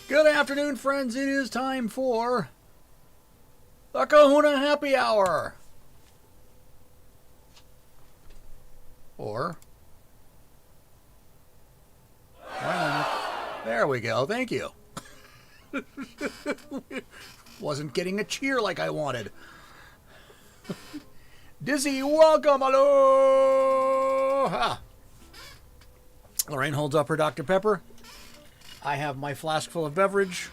Good afternoon, friends. It is time for the Kahuna Happy Hour. Or, there we go. Thank you. Wasn't getting a cheer like I wanted. Dizzy, welcome. Aloha. Lorraine holds up her Dr. Pepper. I have my flask full of beverage.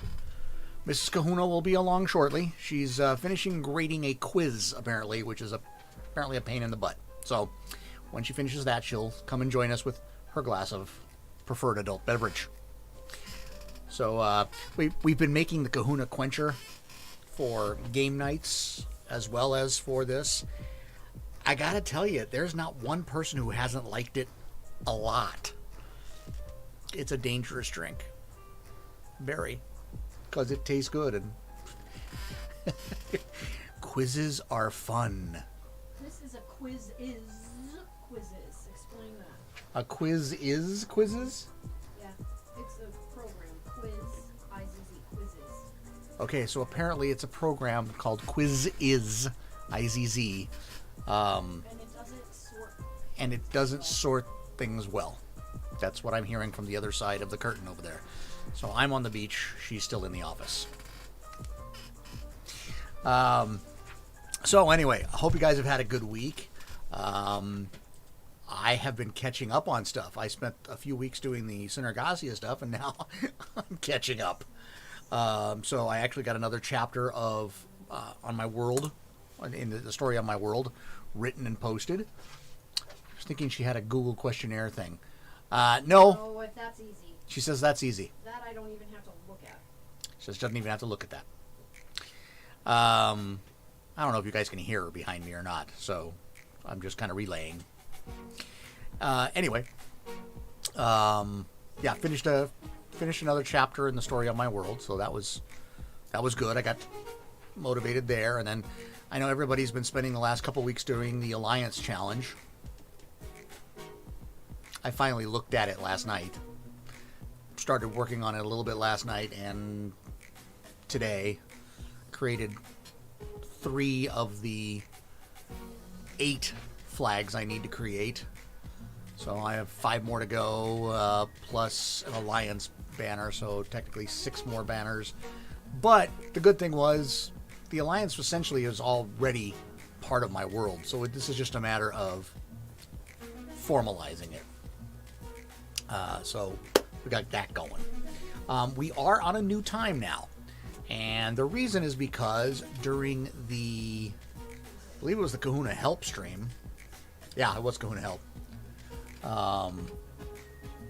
Mrs. Kahuna will be along shortly. She's finishing grading a quiz, apparently, which is apparently a pain in the butt. So, when she finishes that, she'll come and join us with her glass of preferred adult beverage. So, we've been making the Kahuna Quencher for game nights as well as for this. I gotta tell you, there's not one person who hasn't liked it a lot. It's a dangerous drink. Very. Because it tastes good. And quizzes are fun. This is a quiz is quizzes. Explain that. A quiz is quizzes? Yeah, it's a program. Quiz, IZZ, quizzes. Okay, so apparently it's a program called Quiz Is, IZZ. And it doesn't sort. And it doesn't sort things well. That's what I'm hearing from the other side of the curtain over there. So I'm on the beach. She's still in the office. So anyway, I hope you guys have had a good week. I have been catching up on stuff. I spent a few weeks doing the Synergasia stuff, and now I'm catching up. So I actually got another chapter of on my world, in the story on my world, written and posted. I was thinking she had a Google questionnaire thing. No. Oh, if that's easy. She says that's easy. That I don't even have to look at. She says she doesn't even have to look at that. I don't know if you guys can hear her behind me or not, so I'm just kind of relaying. Anyway, yeah, finished another chapter in the story of my world, so that was good. I got motivated there, and then I know everybody's been spending the last couple weeks doing the Alliance Challenge. I finally looked at it last night. Started working on it a little bit last night, and today created 3 of the 8 flags I need to create. So I have 5 more to go, plus an Alliance banner, so technically 6 more banners. But the good thing was, the Alliance essentially is already part of my world, so this is just a matter of formalizing it. So we got that going. We are on a new time now, and the reason is because during the, I believe it was the Kahuna Help stream. Yeah, it was Kahuna Help.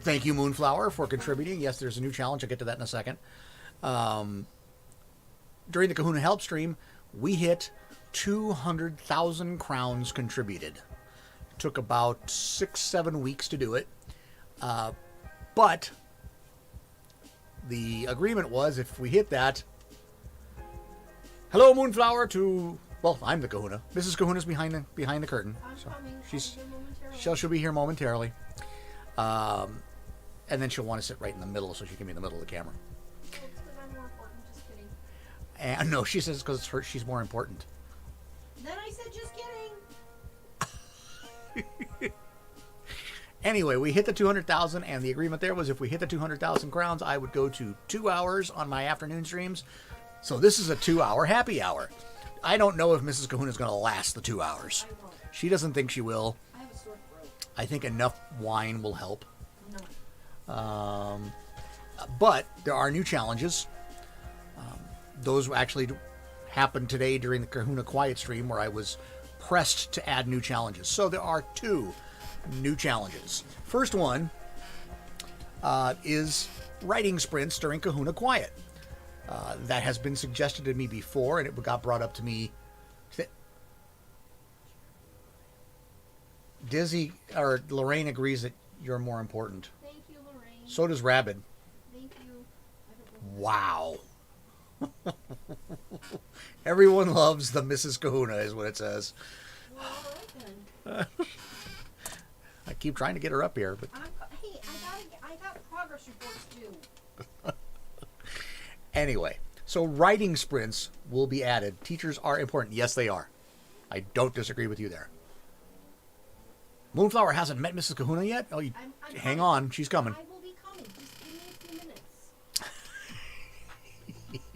Thank you, Moonflower, for contributing. Yes, there's a new challenge. I'll get to that in a second. During the Kahuna Help stream, we hit 200,000 crowns contributed. It took about 6-7 weeks to do it. But the agreement was, if we hit that, hello, Moonflower, to, well, I'm the Kahuna. Mrs. Kahuna's behind the curtain. I'm So coming. she'll be here momentarily. And then she'll want to sit right in the middle, so she can be in the middle of the camera. It's because I'm more important. Just kidding. And no, she says because she's more important. Then I said just kidding. Anyway, we hit the 200,000, and the agreement there was if we hit the 200,000 crowns, I would go to 2 hours on my afternoon streams. So this is a 2-hour happy hour. I don't know if Mrs. Kahuna is going to last the 2 hours. I won't. She doesn't think she will. I have a sore throat. I think enough wine will help. No. But there are new challenges. Those actually happened today during the Kahuna Quiet stream, where I was pressed to add new challenges. So there are 2 new challenges. First one is writing sprints during Kahuna Quiet. That has been suggested to me before, and it got brought up to me. Dizzy, or Lorraine, agrees that you're more important. Thank you, Lorraine. So does Rabid. Thank you. Wow. Everyone loves the Mrs. Kahuna, is what it says. Well, all right then. I keep trying to get her up here, but Hey, I got progress reports too. Anyway, so writing sprints will be added. Teachers are important. Yes, they are. I don't disagree with you there. Moonflower hasn't met Mrs. Kahuna yet? Oh, I'm hang coming. on. She's coming. I will be coming. Just give me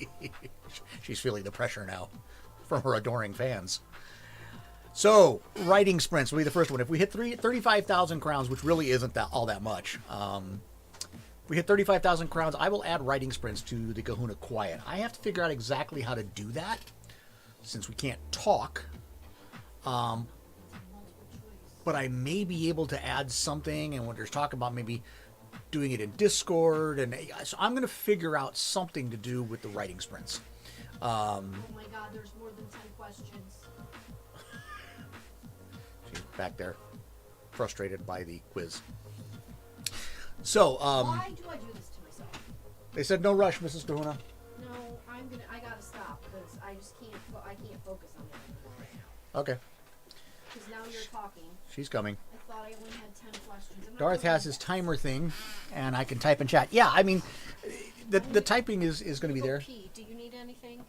a few minutes. She's feeling the pressure now from her adoring fans. So, writing sprints will be the first one. If we hit 35,000 crowns, which really isn't all that much, if we hit 35,000 crowns, I will add writing sprints to the Kahuna Quiet. I have to figure out exactly how to do that, since we can't talk. But I may be able to add something, and when there's talk about maybe doing it in Discord, and so I'm going to figure out something to do with the writing sprints. Oh my god, there's more than 10 questions. She's back there, frustrated by the quiz. So, Why do I do this to myself? they said no rush, Mrs. Kahuna. No, I gotta stop, because I just can't, I can't focus on that right now. Okay, Because now you're talking. she's coming. I thought I only had 10 questions. I'm not Darth doing has his that. timer thing, and I can type in chat. Yeah, I mean, the typing is going to be Go there. pee. Do you need anything?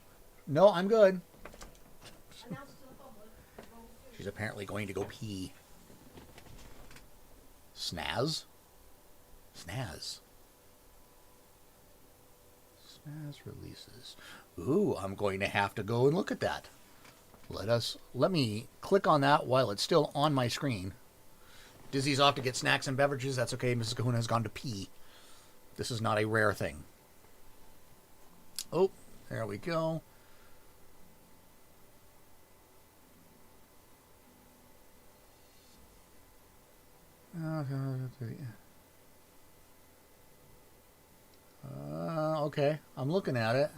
No, I'm good. Announce to the public. She's apparently going to go pee. Snaz? Snaz. Snaz releases. Ooh, I'm going to have to go and look at that. Let me click on that while it's still on my screen. Dizzy's off to get snacks and beverages. That's okay. Mrs. Kahuna has gone to pee. This is not a rare thing. Oh, there we go. Okay, I'm looking at it.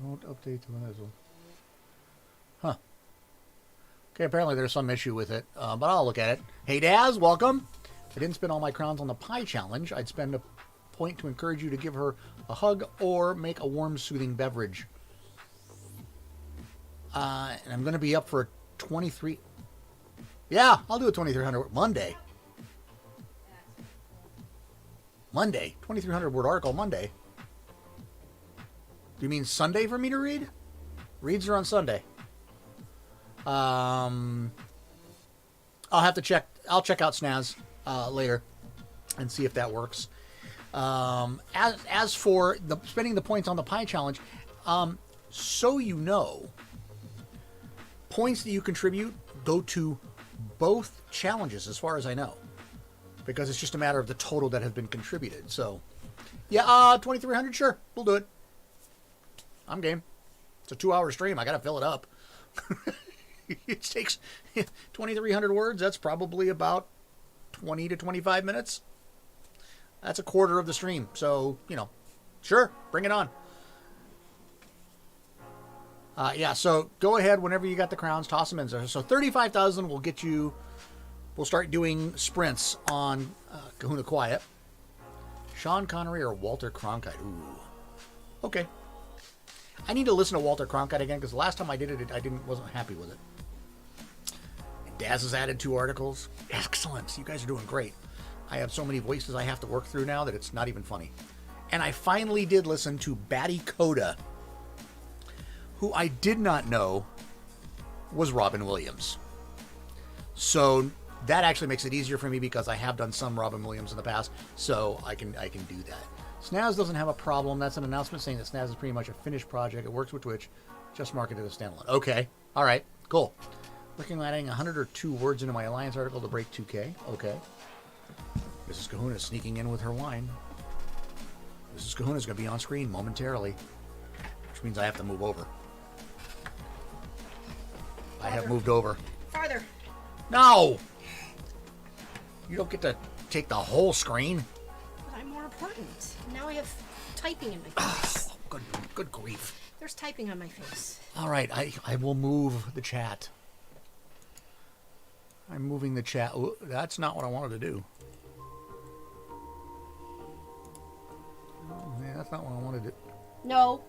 Don't update to Windows. Huh. Okay, apparently there's some issue with it, but I'll look at it. Hey, Daz, welcome. I didn't spend all my crowns on the pie challenge. I'd spend a point to encourage you to give her a hug or make a warm, soothing beverage. And I'm going to be up for 23... Yeah, I'll do a 2,300 Monday. Monday. 2,300 word article Monday. Do you mean Sunday for me to read? Reads are on Sunday. I'll have to check. I'll check out Snaz later and see if that works. As for spending the points on the pie challenge, so you know, points that you contribute go to both challenges, as far as I know, because it's just a matter of the total that have been contributed. So, yeah, 2,300, sure, we'll do it. I'm game. It's a 2-hour stream. I gotta fill it up. It takes 2,300 words. That's probably about 20 to 25 minutes. That's a quarter of the stream. So, sure, bring it on. Yeah, so go ahead whenever you got the crowns, toss them in there. So 35,000 will get you, we'll start doing sprints on Kahuna Quiet. Sean Connery or Walter Cronkite? Ooh. Okay. I need to listen to Walter Cronkite again, because the last time I did it, wasn't happy with it. And Daz has added 2 articles. Excellent. You guys are doing great. I have so many voices I have to work through now that it's not even funny. And I finally did listen to Batty Coda, who I did not know was Robin Williams. So that actually makes it easier for me, because I have done some Robin Williams in the past, so I can do that. Snaz doesn't have a problem. That's an announcement saying that Snaz is pretty much a finished project. It works with Twitch. Just marketed as standalone. Okay. All right. Cool. Looking at adding 102 words into my Alliance article to break 2K. Okay. Mrs. Kahuna is sneaking in with her wine. Mrs. Kahuna is going to be on screen momentarily, which means I have to move over. I have moved over. Farther. No! You don't get to take the whole screen. But I'm more important. Now I have typing in my face. Oh, good grief. There's typing on my face. All right, I will move the chat. I'm moving the chat. Ooh, that's not what I wanted to do. Oh, yeah, that's not what I wanted to... No.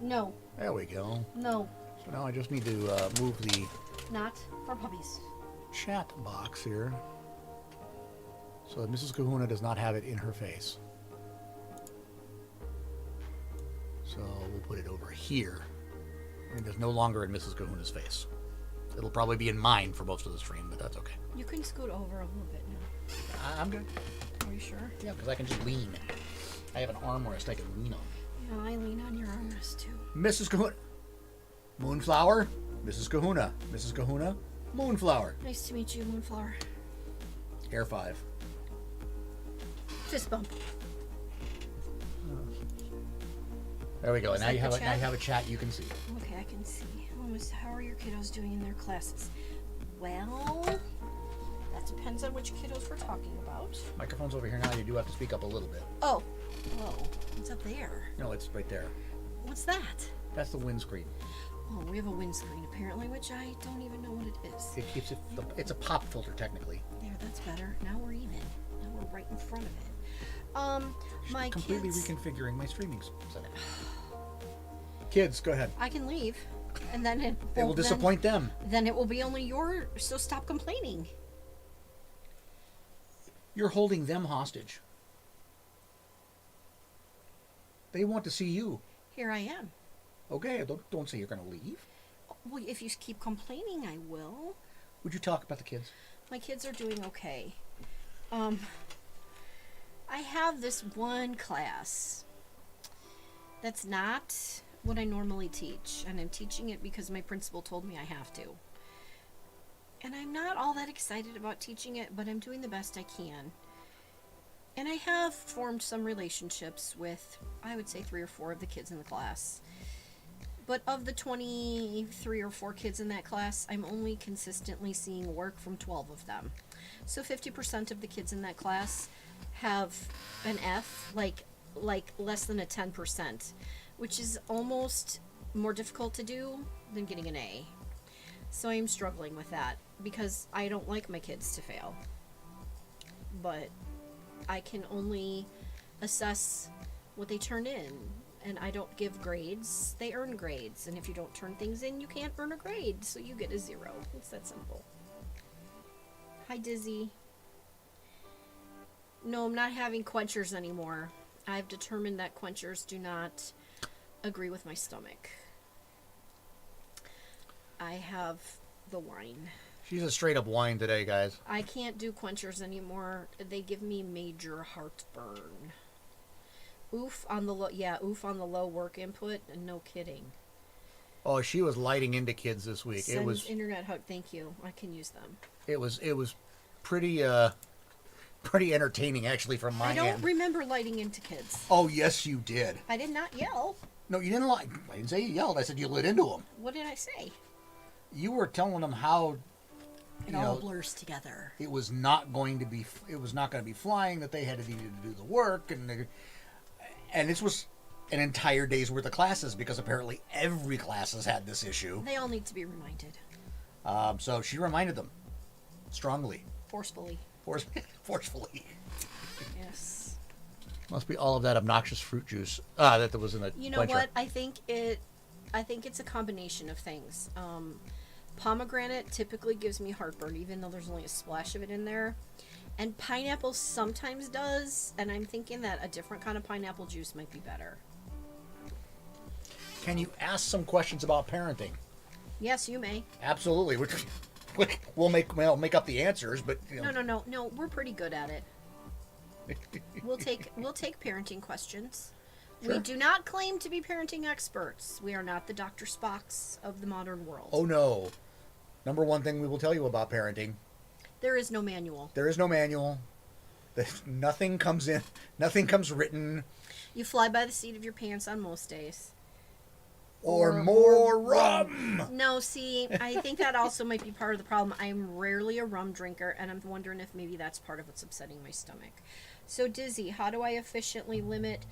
No. There we go. No. So now I just need to move the not for puppies. chat box here. So Mrs. Kahuna does not have it in her face. So we'll put it over here. And it's no longer in Mrs. Kahuna's face. It'll probably be in mine for most of the stream, but that's okay. You can scoot over a little bit now. I'm good. Are you sure? Yeah, because I can just lean. I have an armrest I can lean on. Yeah, I lean on your armrest too. Mrs. Kahuna. Moonflower. Mrs. Kahuna. Mrs. Kahuna. Moonflower. Nice to meet you, Moonflower. Air 5. Fist bump. There we go. Is Now that you the have a, now chat? you have a chat you can see. Okay, I can see. How are your kiddos doing in their classes? Well, that depends on which kiddos we're talking about. Microphone's over here now. You do have to speak up a little bit. Oh, whoa. What's up there? No, it's right there. What's that? That's the windscreen. Oh, we have a windscreen apparently, which I don't even know what it is. It keeps it. It's a pop filter technically. There, that's better. Now we're even. Now we're right in front of it. My Completely kids. reconfiguring my streaming setup. Kids, go ahead. I can leave, and then it It will disappoint them. Then it will be only your. So stop complaining. You're holding them hostage. They want to see you. Here I am. Okay, don't say you're going to leave. Well, if you keep complaining, I will. Would you talk about the kids? My kids are doing okay. I have this one class that's not what I normally teach, and I'm teaching it because my principal told me I have to. And I'm not all that excited about teaching it, but I'm doing the best I can. And I have formed some relationships with, I would say, 3 or 4 of the kids in the class. But of the 23 or 4 kids in that class, I'm only consistently seeing work from 12 of them. So 50% of the kids in that class have an F, like less than a 10%, which is almost more difficult to do than getting an A. So I'm struggling with that because I don't like my kids to fail. But I can only assess what they turn in, and I don't give grades. They earn grades, and if you don't turn things in, you can't earn a grade, so you get a 0. It's that simple. Hi, Dizzy. No, I'm not having quenchers anymore. I've determined that quenchers do not agree with my stomach. I have the wine. She's a straight up wine today, guys. I can't do quenchers anymore. They give me major heartburn. Oof on the low, oof on the low work input, and no kidding. Oh, she was lighting into kids this week. Send It was internet hug. Thank you. I can use them. it was pretty pretty entertaining actually from my I don't end. remember lighting into kids. Oh, yes you did. I did not yell. No, you didn't lie. I didn't say you yelled. I said you lit into them. What did I say? You were telling them how It all blurs together. it was not going to be flying, that they had to do the work, and this was an entire day's worth of classes because apparently every class has had this issue. They all need to be reminded. So she reminded them strongly, Forcefully. forcefully. Yes. Must be all of that obnoxious fruit juice that was in the You know quencher. what? I think it's a combination of things. Pomegranate typically gives me heartburn, even though there's only a splash of it in there. And pineapple sometimes does, and I'm thinking that a different kind of pineapple juice might be better. Can you ask some questions about parenting? Yes, you may. Absolutely. We'll make up the answers, but you know. No. We're pretty good at it. We'll take parenting questions. Sure. We do not claim to be parenting experts. We are not the Dr. Spocks of the modern world. Oh no. Number one thing we will tell you about parenting. There is no manual. There is no manual. Nothing comes written. You fly by the seat of your pants on most days. Or more rum. No, see, I think that also might be part of the problem. I'm rarely a rum drinker, and I'm wondering if maybe that's part of what's upsetting my stomach. So, Dizzy, how do I efficiently limit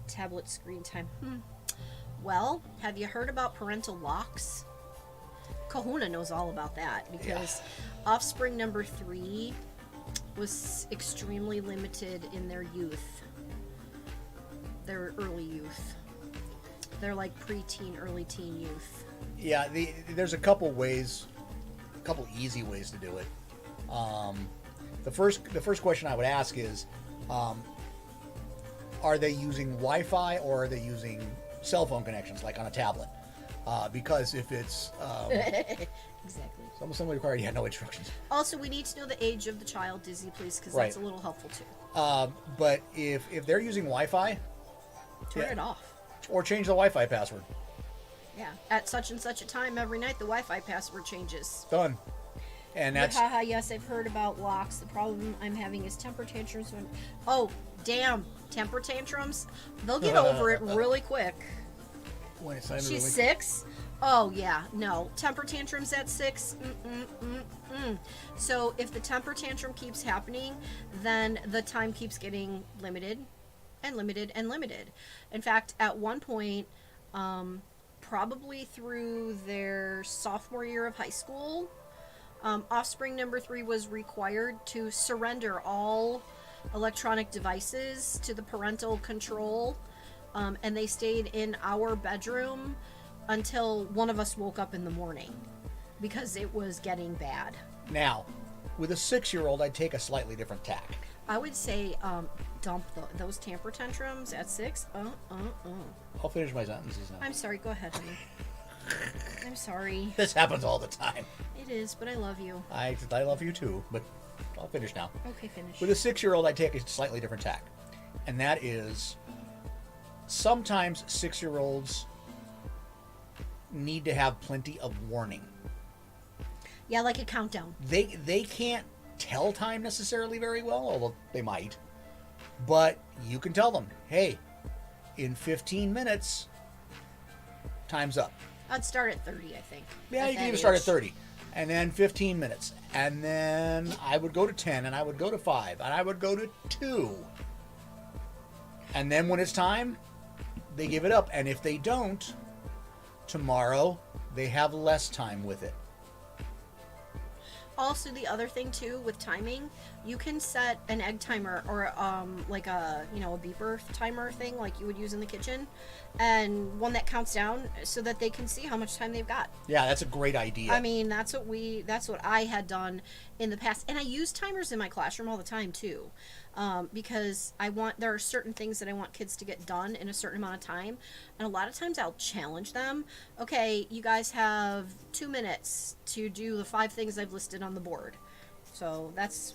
tablet screen time? Well, have you heard about parental locks? Kahuna knows all about that because offspring number 3 was extremely limited in their youth, their early youth. They're like preteen, early teen youth. Yeah, there's a couple ways couple easy ways to do it. The first question I would ask is, are they using Wi-Fi or are they using cell phone connections, like on a tablet? Because if it's Exactly. something required, no instructions. Also, we need to know the age of the child, Dizzy, please, because Right. that's a little helpful too. But if they're using Wi-Fi, Turn yeah. it off. or change the Wi-Fi password. Yeah. At such and such a time every night, the Wi-Fi password changes. Done. And that's Haha, yes, I've heard about locks. The problem I'm having is temper tantrums when... Oh, damn. Temper tantrums? They'll get over it really quick. when it's time to She's really- 6? Oh, yeah. No. Temper tantrums at 6? So if the temper tantrum keeps happening, then the time keeps getting limited and limited and limited. In fact, at one point, probably through their sophomore year of high school, offspring number 3 was required to surrender all electronic devices to the parental control, and they stayed in our bedroom until one of us woke up in the morning because it was getting bad. Now, with a 6-year-old, I'd take a slightly different tack. I would say dump those temper tantrums at 6. I'll finish my sentences now. I'm sorry, go ahead, honey. I'm sorry. This happens all the time. It is, but I love you. I love you too, but I'll finish now. Okay, finish. With a 6-year-old, I take a slightly different tack. And that is, sometimes 6-year-olds need to have plenty of warning. Yeah, like a countdown. They can't tell time necessarily very well, although they might. But you can tell them, hey, in 15 minutes, time's up. I'd start at 30, I think. Yeah, at you can that even start at age. 30. And then 15 minutes. And then I would go to 10, and I would go to 5, and I would go to 2. And then when it's time, they give it up. And if they don't, tomorrow they have less time with it. Also, the other thing too with timing, you can set an egg timer or like a a beeper timer thing like you would use in the kitchen, and one that counts down so that they can see how much time they've got. Yeah, that's a great idea. I mean, that's what I had done in the past, and I use timers in my classroom all the time too, because there are certain things that I want kids to get done in a certain amount of time, and a lot of times I'll challenge them. Okay, you guys have 2 minutes to do the 5 things I've listed on the board. So that's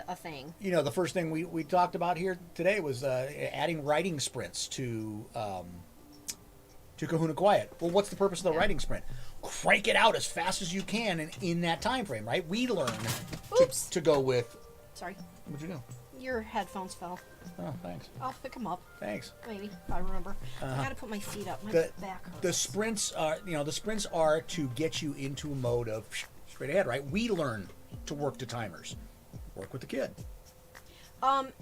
a thing. The first thing we talked about here today was adding writing sprints to Kahuna Quiet. Well, what's the purpose of the writing sprint? Crank it out as fast as you can and in that time frame, right? We learn Oops. to go with... Sorry, What'd you do? your headphones fell. Oh, thanks. I'll pick them up. Thanks. Maybe I remember. I gotta put my feet up. My back hurts. The sprints are to get you into a mode of straight ahead, right? We learn to work to timers. Work with the kid.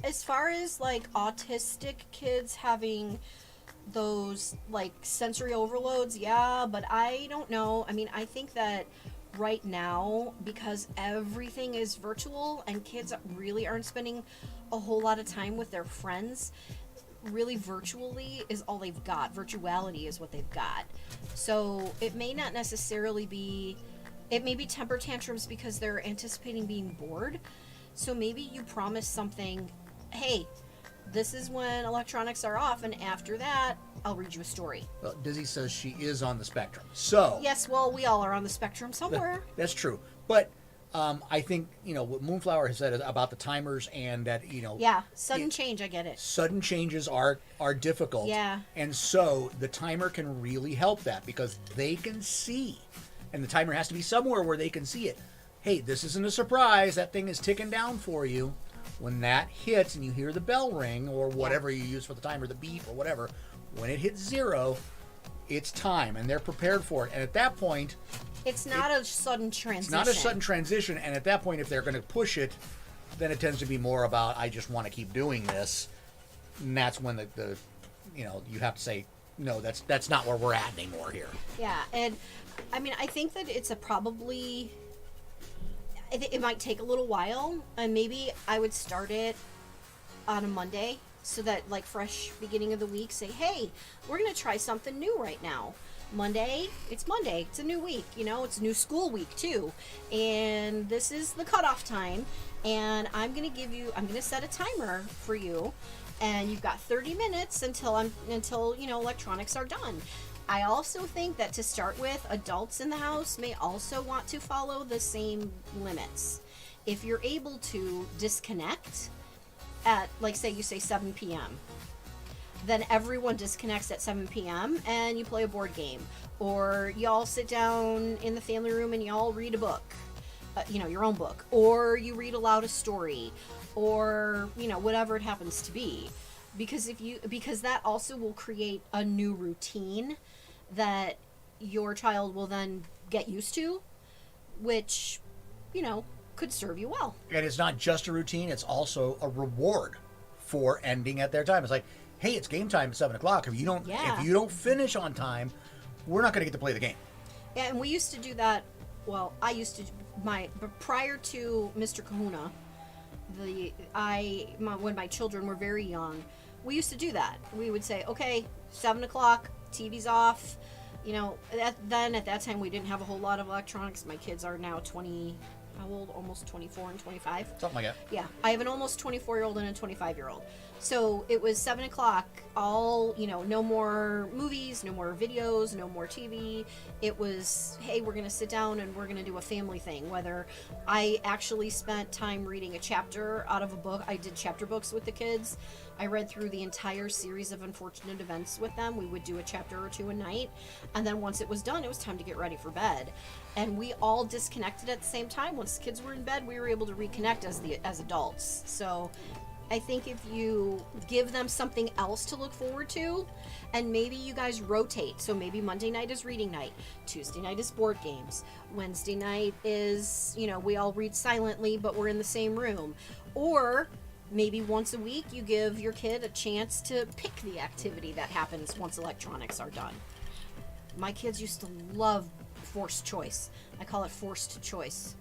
As far as like autistic kids having those like sensory overloads, yeah, but I don't know. I mean, I think that right now, because everything is virtual and kids really aren't spending a whole lot of time with their friends, really virtually is all they've got. Virtuality is what they've got. So it may not necessarily be, it may be temper tantrums because they're anticipating being bored. So maybe you promise something, hey, this is when electronics are off, and after that, I'll read you a story. Well, Dizzy says she is on the spectrum. So... Yes, well, we all are on the spectrum somewhere. That's true. But I think, what Moonflower has said about the timers and that, Yeah, sudden change, I get it. sudden changes are difficult. Yeah. And so the timer can really help that because they can see. And the timer has to be somewhere where they can see it. Hey, this isn't a surprise. That thing is ticking down for you. When that hits and you hear the bell ring or whatever you use for the timer, the beep or whatever, when it hits 0, it's time and they're prepared for it. And at that point, It's not a sudden transition. it's not a sudden transition. And at that point, if they're going to push it, then it tends to be more about, I just want to keep doing this. And that's when the you have to say, no, that's not where we're at anymore here. Yeah, and I mean, I think that it's it might take a little while, and maybe I would start it on a Monday so that, like, fresh beginning of the week, say, hey, we're going to try something new right now. Monday, it's Monday. It's a new week, it's a new school week too. And this is the cutoff time. And I'm going to set a timer for you. And you've got 30 minutes until electronics are done. I also think that to start with, adults in the house may also want to follow the same limits. If you're able to disconnect at, like, say 7 p.m., then everyone disconnects at 7 p.m. and you play a board game. Or y'all sit down in the family room and y'all read a book, your own book. Or you read aloud a story, or, whatever it happens to be. Because that also will create a new routine that your child will then get used to, which, could serve you well. And it's not just a routine, it's also a reward for ending at their time. It's like, hey, it's game time at 7 o'clock. If you don't finish on time, we're not going to get to play the game. Yeah, and we used to do that. Well, I used to, but prior to Mr. Kahuna, when my children were very young, we used to do that. We would say, okay, 7 o'clock, TV's off. Then at that time we didn't have a whole lot of electronics. My kids are now 20, how old? Almost 24 and 25. Something like that. Yeah, I have an almost 24-year-old and a 25-year-old. So it was 7 o'clock, no more movies, no more videos, no more TV. It was, hey, we're going to sit down and we're going to do a family thing. Whether I actually spent time reading a chapter out of a book. I did chapter books with the kids. I read through the entire series of Unfortunate Events with them. We would do a chapter or two a night. And then once it was done, it was time to get ready for bed. And we all disconnected at the same time. Once the kids were in bed, we were able to reconnect as adults. So I think if you give them something else to look forward to, and maybe you guys rotate. So maybe Monday night is reading night, Tuesday night is board games, Wednesday night is, we all read silently, but we're in the same room. Or maybe once a week you give your kid a chance to pick the activity that happens once electronics are done. My kids used to love forced choice. I call it forced choice.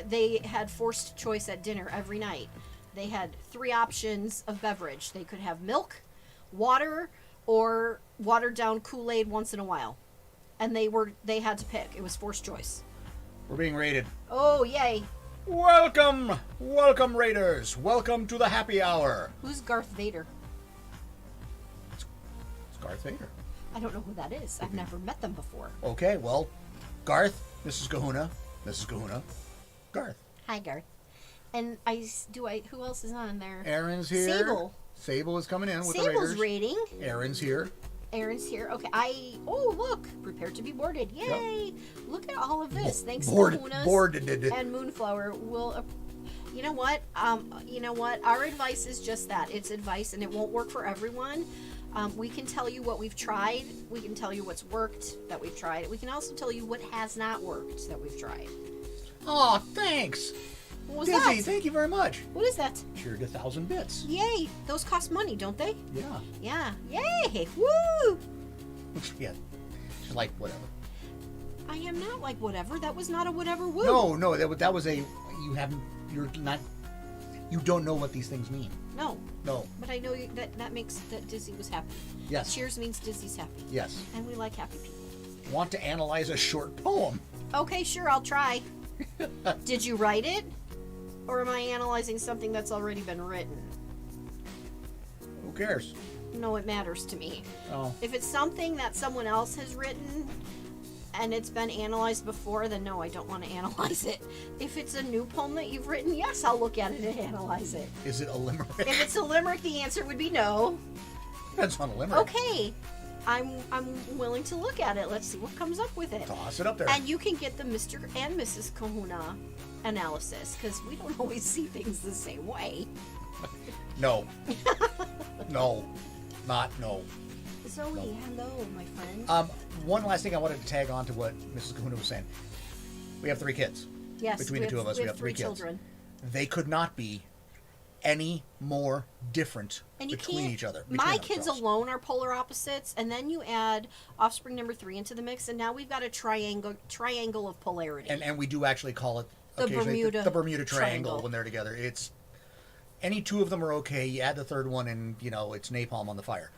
They had forced choice at dinner every night. They had 3 options of beverage. They could have milk, water, or watered down Kool-Aid once in a while. And they had to pick. It was forced choice. We're being raided. Oh, yay. Welcome, Raiders. Welcome to the happy hour. Who's Darth Vader? It's Darth Vader. I don't know who that is. I've never met them before. Okay, well, Garth, Mrs. Kahuna, Garth. Hi, Garth. And who else is on there? Aaron's here. Sable. Sable is coming in with the Sable's Raiders. raiding. Aaron's here. Okay. Look, prepare to be boarded. Yay! Yep. Look at all of this. Thanks to boarded and Moonflower. You know what? Our advice is just that. It's advice, and it won't work for everyone. We can tell you what we've tried. We can tell you what's worked that we've tried. We can also tell you what has not worked that we've tried. Oh, thanks. What was Dizzy, that? thank you very much. What is that? Cheered 1,000 bits. Yay! Those cost money, don't they? Yeah. Yeah. Yay! Woo! Yeah. She's like, whatever. I am not like whatever. That was not a whatever woo. No, that was you don't know what these things mean. No. No. But I know that makes that Dizzy was happy. Yes. Cheers means Dizzy's happy. Yes. And we like happy people. Want to analyze a short poem? Okay, sure, I'll try. Did you write it? Or am I analyzing something that's already been written? Who cares? No, it matters to me. Oh. If it's something that someone else has written and it's been analyzed before, then no, I don't want to analyze it. If it's a new poem that you've written, yes, I'll look at it and analyze it. Is it a limerick? If it's a limerick, the answer would be no. Depends on a limerick. Okay. I'm willing to look at it. Let's see what comes up with it. Toss it up there. And you can get the Mr. and Mrs. Kahuna analysis, because we don't always see things the same way. No. No. Not no. Zoe, No. hello, my friend. One last thing I wanted to tag on to what Mrs. Kahuna was saying. We have 3 kids. Yes, Between the two of us, we have 3 kids. children. They could not be any more different And you between can't, each other. my kids alone are polar opposites, and then you add offspring number 3 into the mix, and now we've got a triangle of polarity. And we do actually call it The occasionally Bermuda the Bermuda Triangle Triangle. when they're together. It's any 2 of them are okay. You add the 3rd one, and it's napalm on the fire.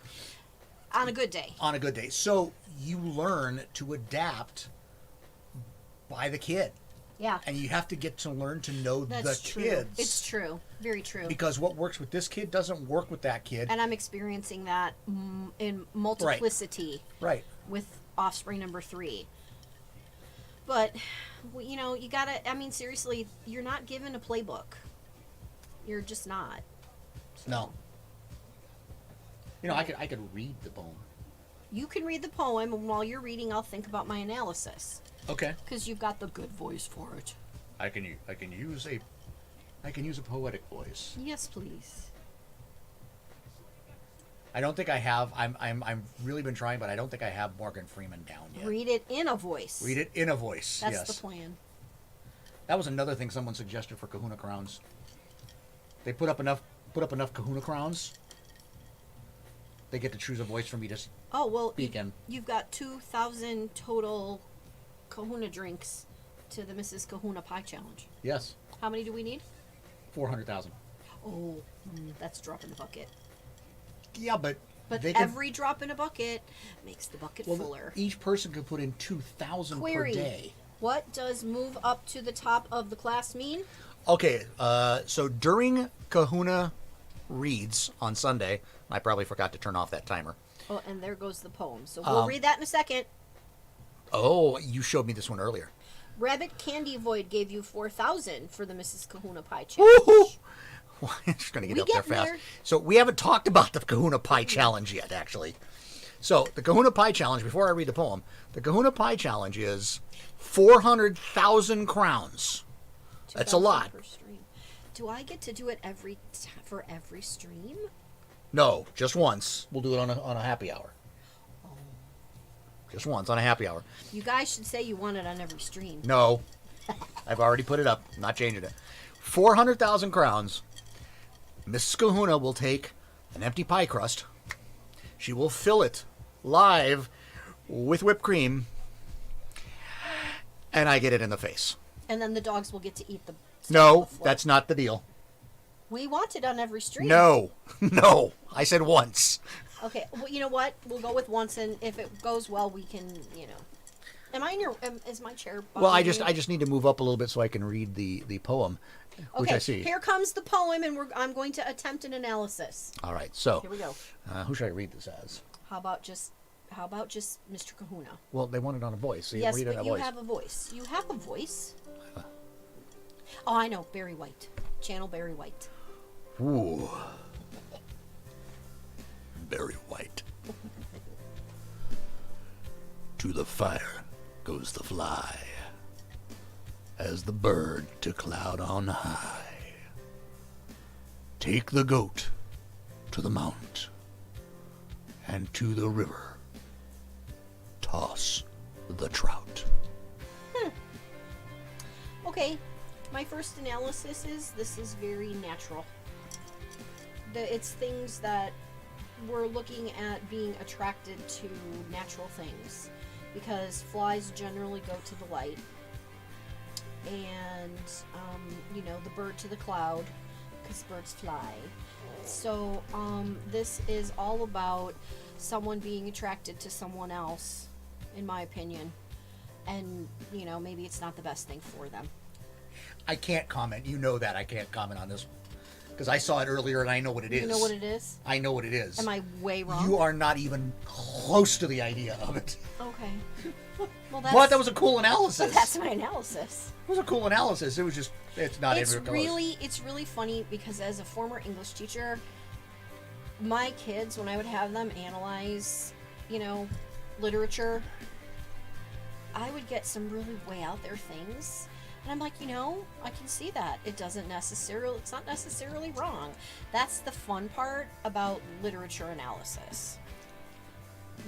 On a good day. On a good day. So you learn to adapt by the kid. Yeah. And you have to get to learn to know That's the true. kids. It's true. Very true. Because what works with this kid doesn't work with that kid. And I'm experiencing that in multiplicity Right. with offspring number 3. But, you know, you gotta, I mean, seriously, you're not given a playbook. You're just not. So. No. You know, I could read the poem. You can read the poem, and while you're reading, I'll think about my analysis. Okay. Because you've got the good voice for it. I can use a poetic voice. Yes, please. I don't think I have. I'm really been trying, but I don't think I have Morgan Freeman down yet. Read it in a voice. Read it in a voice. That's yes. the plan. That was another thing someone suggested for Kahuna crowns. They put up enough Kahuna crowns. They get to choose a voice for me to Oh, well, speak in. you've got 2,000 total Kahuna drinks to the Mrs. Kahuna Pie Challenge. Yes. How many do we need? 400,000. Oh, that's a drop in the bucket. Yeah, but they every drop in a bucket makes the bucket could, fuller. each person could put in 2,000 per Query. day. What does move up to the top of the class mean? Okay, so during Kahuna reads on Sunday, I probably forgot to turn off that timer. Oh, and there goes the poem. So we'll read that in a second. Oh, you showed me this one earlier. Rabbit Candy Void gave you 4,000 for the Mrs. Kahuna Pie Challenge. Woohoo! Well, I'm just going to get We up there getting fast. there. So we haven't talked about the Kahuna Pie Challenge yet, actually. So the Kahuna Pie Challenge, before I read the poem, the Kahuna Pie Challenge is 400,000 crowns. That's a 2,000 lot. per stream. Do I get to do it for every stream? No, just once. We'll do it on a happy hour. Just once on a happy hour. You guys should say you want it on every stream. No, I've already put it up. I'm not changing it. 400,000 crowns. Mrs. Kahuna will take an empty pie crust. She will fill it live with whipped cream, and I get it in the face. And then the dogs will get to eat the stuff on No, the floor. that's not the deal. We want it on every stream. No, no. I said once. Okay, well, you know what? We'll go with once, and if it goes well, we can, you know. Am I in your? Is my chair? Well, I bothering you? just need to move up a little bit so I can read the poem, which Okay, I see. here comes the poem, and I'm going to attempt an analysis. All right, so Here we go. who should I read this as? How about just Mr. Kahuna? Well, they want it on a voice, so you Yes, read it but in a you voice. have a voice. You have a voice. Oh, I know. Barry White. Channel Barry White. Ooh. Very white. To the fire goes the fly, as the bird to cloud on high. Take the goat to the mount, and to the river toss the trout. Okay, my first analysis is this is very natural. It's things that we're looking at being attracted to natural things because flies generally go to the light, and you know, the bird to the cloud because birds fly. So this is all about someone being attracted to someone else, in my opinion, and you know, maybe it's not the best thing for them. I can't comment. You know that I can't comment on this because I saw it earlier and I know what it is. You know what it is? I know what it is. Am I way wrong? You are not even close to the idea of it. Okay. Well, But that was a cool analysis. But that's my analysis. It was a cool analysis. It was just, it's not It's in your it's really funny because as a former English teacher, my kids, when I would have them analyze, you know, literature, I would get some really way out there things. And I'm like, you know, I can see that. It's not necessarily wrong. That's the fun part about literature analysis.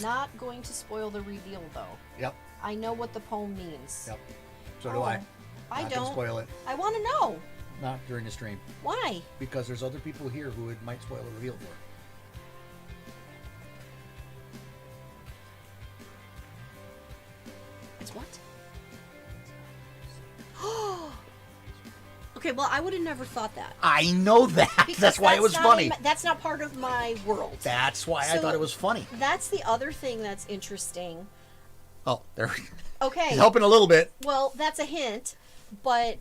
Not going to spoil the reveal though. Yep. I know what the poem means. Yep. So do I. I Not don't. gonna spoil it. I want to know. Not during the stream. Why? Because there's other people here who it might spoil the reveal for. It's what? Okay, well, I would have never thought that. I know that. Because That's why it was not funny. that's not part of my world. That's why I So- thought it was funny. That's the other thing that's interesting. Oh, there. Okay. He's helping a little bit. Well, that's a hint, but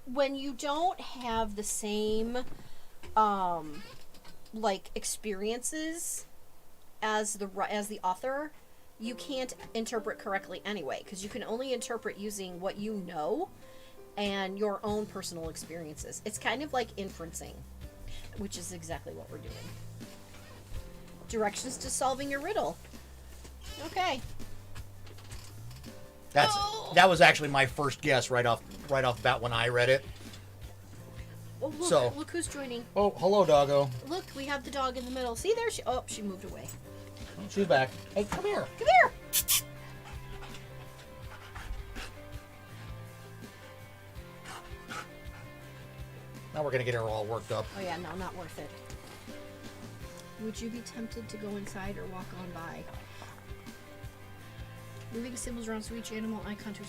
when you don't have the same like experiences as the author, you can't interpret correctly anyway, because you can only interpret using what you know and your own personal experiences. It's kind of like inferencing, which is exactly what we're doing. Directions to solving your riddle. Okay. That was actually my first guess right off the bat when I read it. Oh, look, So- look who's joining. Oh, hello, doggo. Look, we have the dog in the middle. See there? She moved away. She's back. Hey, come here. Come here. Now we're gonna get her all worked up. Oh yeah, no, not worth it. Would you be tempted to go inside or walk on by? Moving symbols around so each animal eye contours.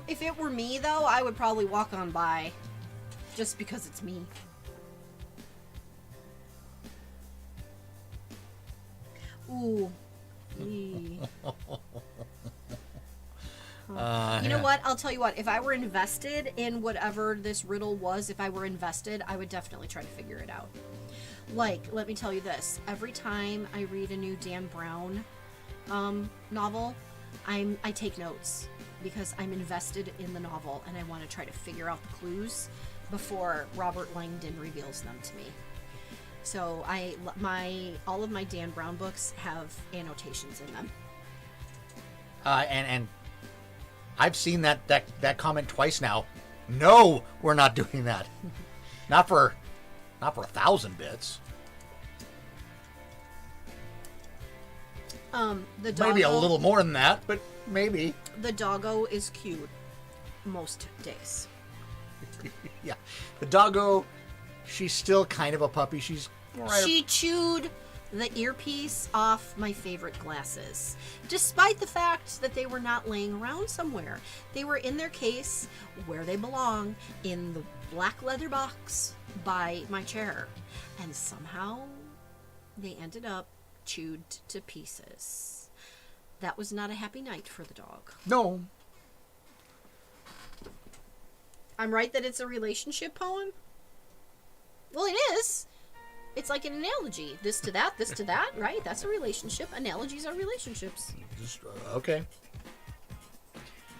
If it were me though, I would probably walk on by, just because it's me. Ooh. Eee. You know what? I'll tell you what. If I were invested in whatever this riddle was, if I were invested, I would definitely try to figure it out. Like, let me tell you this. Every time I read a new Dan Brown novel, I take notes because I'm invested in the novel and I want to try to figure out the clues before Robert Langdon reveals them to me. So all of my Dan Brown books have annotations in them. And I've seen that comment twice now. No, we're not doing that. Not for 1,000 bits. The Maybe a doggo- little more than that, but maybe. The doggo is cute most days. Yeah, the doggo. She's still kind of a puppy. She's right. She chewed the earpiece off my favorite glasses, despite the fact that they were not laying around somewhere. They were in their case where they belong, in the black leather box by my chair. And somehow they ended up chewed to pieces. That was not a happy night for the dog. No. I'm right that it's a relationship poem? Well, it is. It's like an analogy. This to that, right? That's a relationship. Analogies are relationships. Just, okay.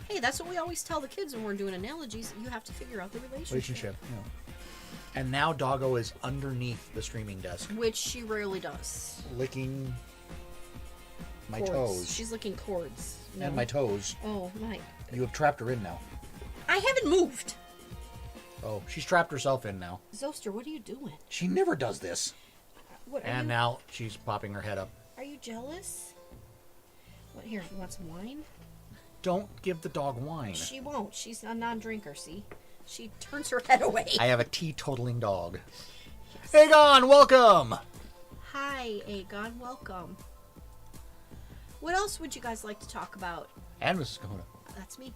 Hey, that's what we always tell the kids when we're doing analogies. You have to figure out the relationship. Yeah. And now doggo is underneath the streaming desk, Which she rarely does. licking my Chords. toes. She's licking cords. And my toes. Oh, my. You have trapped her in now. I haven't moved. Oh, she's trapped herself in now. Zoster, what are you doing? She never does this. What are And you? now she's popping her head up. Are you jealous? What, here, you want some wine? Don't give the dog wine. She won't. She's a non-drinker, see? She turns her head away. I have a teetotaling dog. Aegon, welcome! Hi, Aegon. Welcome. What else would you guys like to talk about? And Mrs. Kahuna. That's me.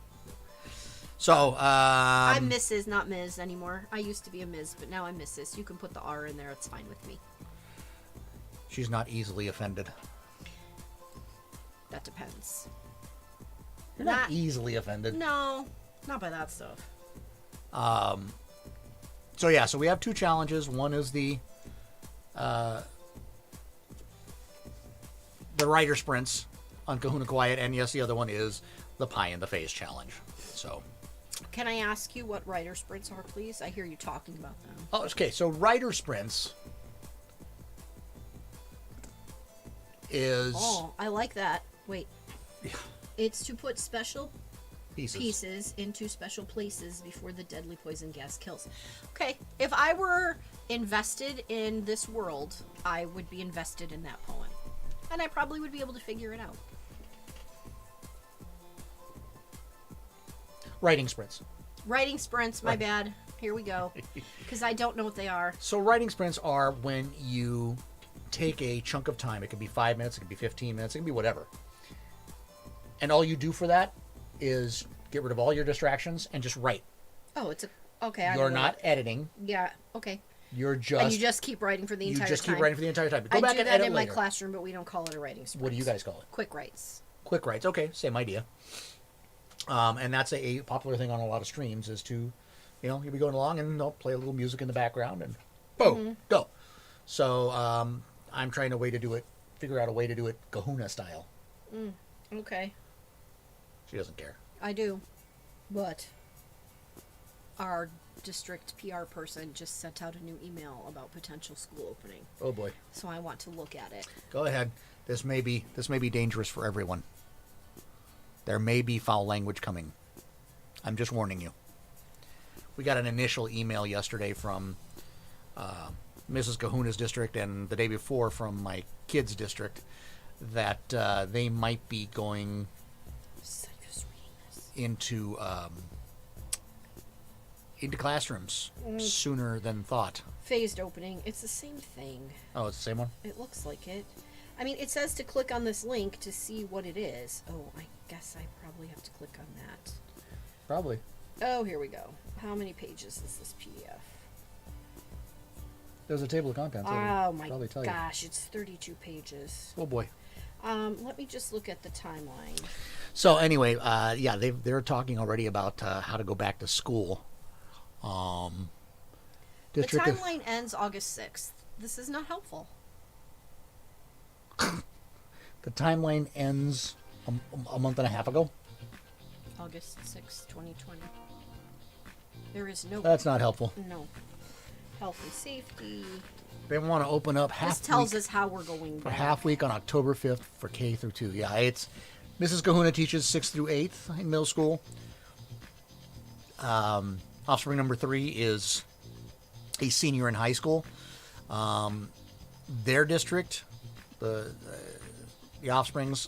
So, I'm Mrs., not Ms. anymore. I used to be a Ms., but now I'm Mrs. You can put the R in there. It's fine with me. she's not easily offended. That depends. You're not easily offended. No, not by that stuff. So we have two challenges. One is the writer sprints on Kahuna Quiet, and yes, the other one is the pie in the face challenge. So, Can I ask you what writer sprints are, please? I hear you talking about them. oh, okay. So writer sprints is Oh, I like that. Wait. Yeah. It's to put special pieces. pieces into special places before the deadly poison gas kills. Okay, if I were invested in this world, I would be invested in that poem. And I probably would be able to figure it out. Writing sprints. Writing sprints, my Right. bad. Here we go. Because I don't know what they are. So writing sprints are when you take a chunk of time. It could be 5 minutes, it could be 15 minutes, it can be whatever. And all you do for that is get rid of all your distractions and just write. Oh, it's a okay. I know You're what not editing. Yeah. Okay. You're And just you just keep writing for the you entire just time. keep writing for the entire time. Go I back do and that edit in later. my classroom, but we don't call it a writing sprint. What do you guys call it? Quick writes. Quick writes. Okay, same idea. And that's a popular thing on a lot of streams is to, you'll be going along and they'll play a little music in the background and boom, go. So I'm trying to figure out a way to do it Kahuna style. Okay. She doesn't care. I do. But our district PR person just sent out a new email about potential school opening. Oh boy. So I want to look at it. Go ahead. This may be dangerous for everyone. There may be foul language coming. I'm just warning you. We got an initial email yesterday from Mrs. Kahuna's district and the day before from my kids' district that they might be going into classrooms sooner than thought. Phased opening. It's the same thing. Oh, it's the same one? It looks like it. I mean, it says to click on this link to see what it is. Oh, I guess I probably have to click on that. Probably. Oh, here we go. How many pages is this PDF? There's a table of contents. Oh my probably tell gosh, it's 32 pages. Oh boy. Let me just look at the timeline. So anyway, yeah, they're talking already about how to go back to school. The District timeline ends August 6th. This is not helpful. the timeline ends a month and a half ago. August 6th, 2020. There is no... That's not helpful. No. Health and safety. They want to open up This tells us how we're going for back. half week on October 5th for K through 2. Yeah, it's Mrs. Kahuna teaches 6th through 8th in middle school. Offspring number 3 is a senior in high school. Their district, the Offsprings,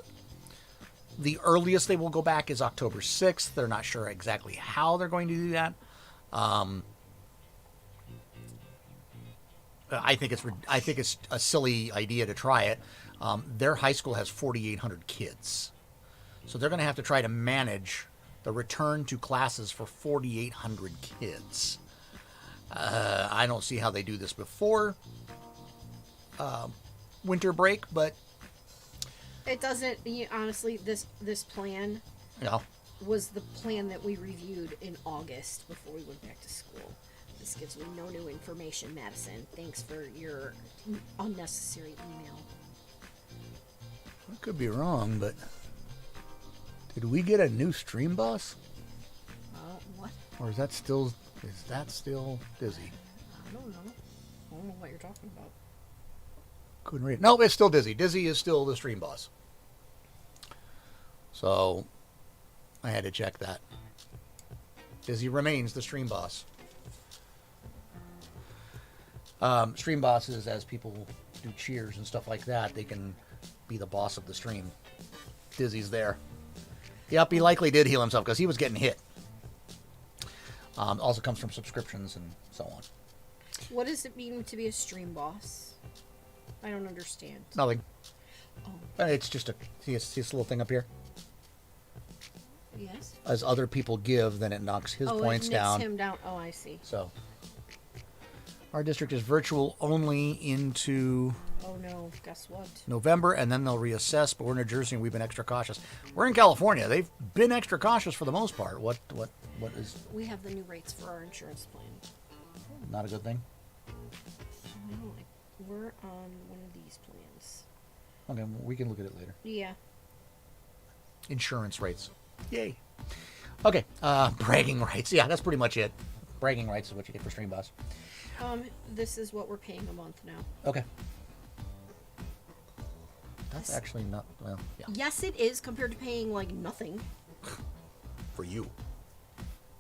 the earliest they will go back is October 6th. They're not sure exactly how they're going to do that. I think it's a silly idea to try it. Their high school has 4,800 kids, so they're going to have to try to manage the return to classes for 4,800 kids. I don't see how they do this before winter break, but It doesn't... honestly, this plan was the plan that we reviewed in August before we went back to school. This gives me no new information, Madison. Thanks for your unnecessary email. I could be wrong, but did we get a new stream boss, What? or is that still Dizzy? I don't know. I don't know what you're talking about. Couldn't read it. No, it's still Dizzy. Dizzy is still the stream boss. So I had to check that. Dizzy remains the stream boss. Stream bosses, as people do cheers and stuff like that, they can be the boss of the stream. Dizzy's there. Yep, he likely did heal himself because he was getting hit. Also comes from subscriptions and so on. What does it mean to be a stream boss? I don't understand. Nothing. Oh. It's just see this little thing up here? Yes? As other people give, then it knocks his points it down. knocks him down. Oh, I see. So, our district is virtual only into Oh no, guess what? November, and then they'll reassess. But we're in New Jersey, and we've been extra cautious. We're in California; they've been extra cautious for the most part. What is We have the new rates for our insurance plan. not a good thing? No, we're on one of these plans. Okay, well, we can look at it later. Yeah. Insurance rates, yay! Okay, bragging rights. Yeah, that's pretty much it. Bragging rights is what you get for Stream Boss. This is what we're paying a month now. Okay. That's actually not, well, yeah. Yes, it is compared to paying like nothing. For you.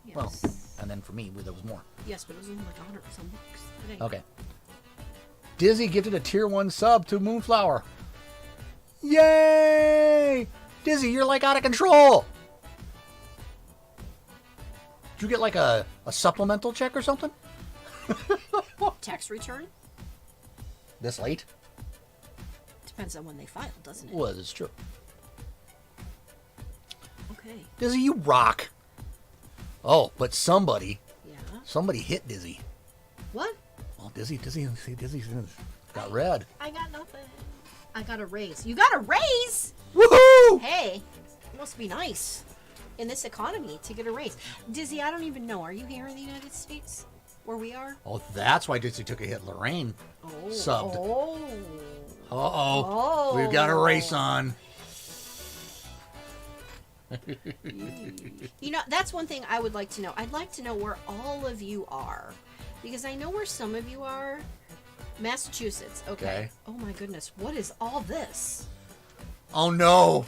Yes. Well, and then for me, there was more. Yes, but it was only like 100 some bucks. But anyway. Okay. Dizzy gifted a tier 1 sub to Moonflower. Yay! Dizzy, you're like out of control. Did you get like a supplemental check or something? Tax return? This late? Depends on when they filed, doesn't it? Well, it's true. Okay. Dizzy, you rock. Oh, but somebody Somebody hit Dizzy. What? Well, Dizzy's got red. I got nothing. I got a raise. You got a raise? Woohoo! Hey, it must be nice in this economy to get a raise. Dizzy, I don't even know. Are you here in the United States where we are? Oh, that's why Dizzy took a hit. Lorraine subbed. Oh. Uh-oh. We've got a race on. You know, that's one thing I would like to know. I'd like to know where all of you are. Because I know where some of you are. Massachusetts. Okay. Oh my goodness. What is all this? Oh no.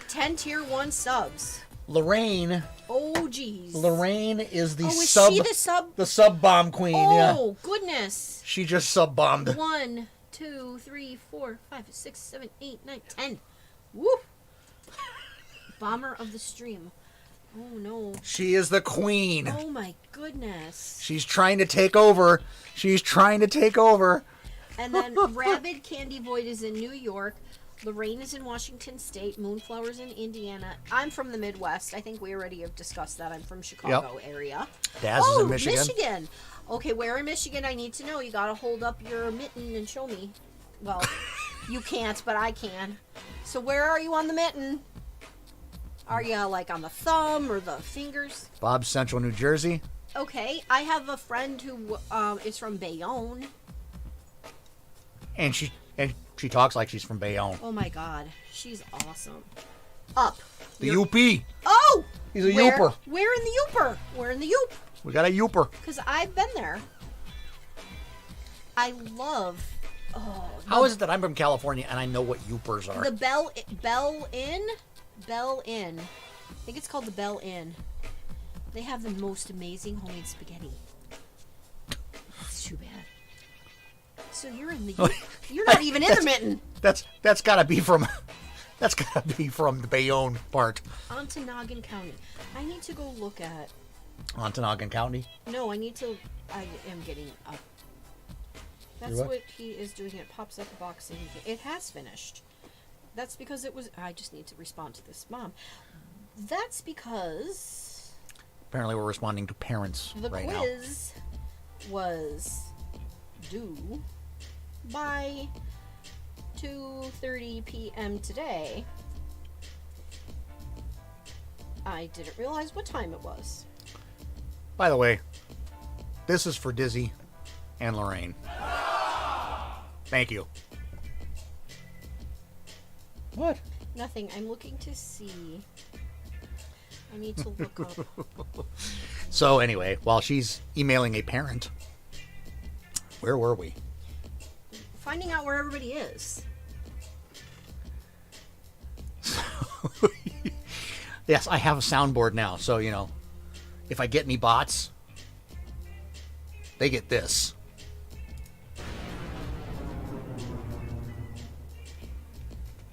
10 tier 1 subs. Lorraine. Oh geez. Lorraine is the is sub. she the sub? The sub bomb queen. Yeah. Oh goodness. She just sub bombed. 1, 2, 3, 4, 5, 6, 7, 8, 9, 10. Woo! Bomber of the stream. Oh no. She is the queen. Oh my goodness. She's trying to take over. She's trying to take over. And then Rabid Candy Void is in New York. Lorraine is in Washington State. Moonflower's in Indiana. I'm from the Midwest. I think we already have discussed that. I'm from Chicago area. Daz is in Michigan. Michigan. Okay, where in Michigan? I need to know. You got to hold up your mitten and show me. Well, you can't, but I can. So where are you on the mitten? Are you like on the thumb or the fingers? Bob's Central New Jersey. Okay, I have a friend who is from Bayonne. And she talks like she's from Bayonne. Oh my god, she's awesome. Up. The Youpie. Oh! He's a Youper. Where in the Youper? Where in the Yoop? We got a Youper. Because I've been there. I love... Oh, How is it that I'm from California and I know what Youpers are? the Bell Inn? Bell Inn. I think it's called the Bell Inn. They have the most amazing homemade spaghetti. It's too bad. So you're in the... You're not even in the mitten. That's gotta be from... That's gotta be from the Bayonne part. Ontonagon County. I need to go look at... Ontonagon County? No, I need to... I am getting up. That's what he is doing. It pops up a box and it has finished. That's because it was... I just need to respond to this mom. That's because... Apparently we're responding to parents right now. The quiz was due by 2:30 p.m. today. I didn't realize what time it was. By the way, this is for Dizzy and Lorraine. Thank you. What? Nothing. I'm looking to see. I need to look up. So anyway, while she's emailing a parent, where were we? Finding out where everybody is. Yes, I have a soundboard now, so you know, if I get any bots, they get this.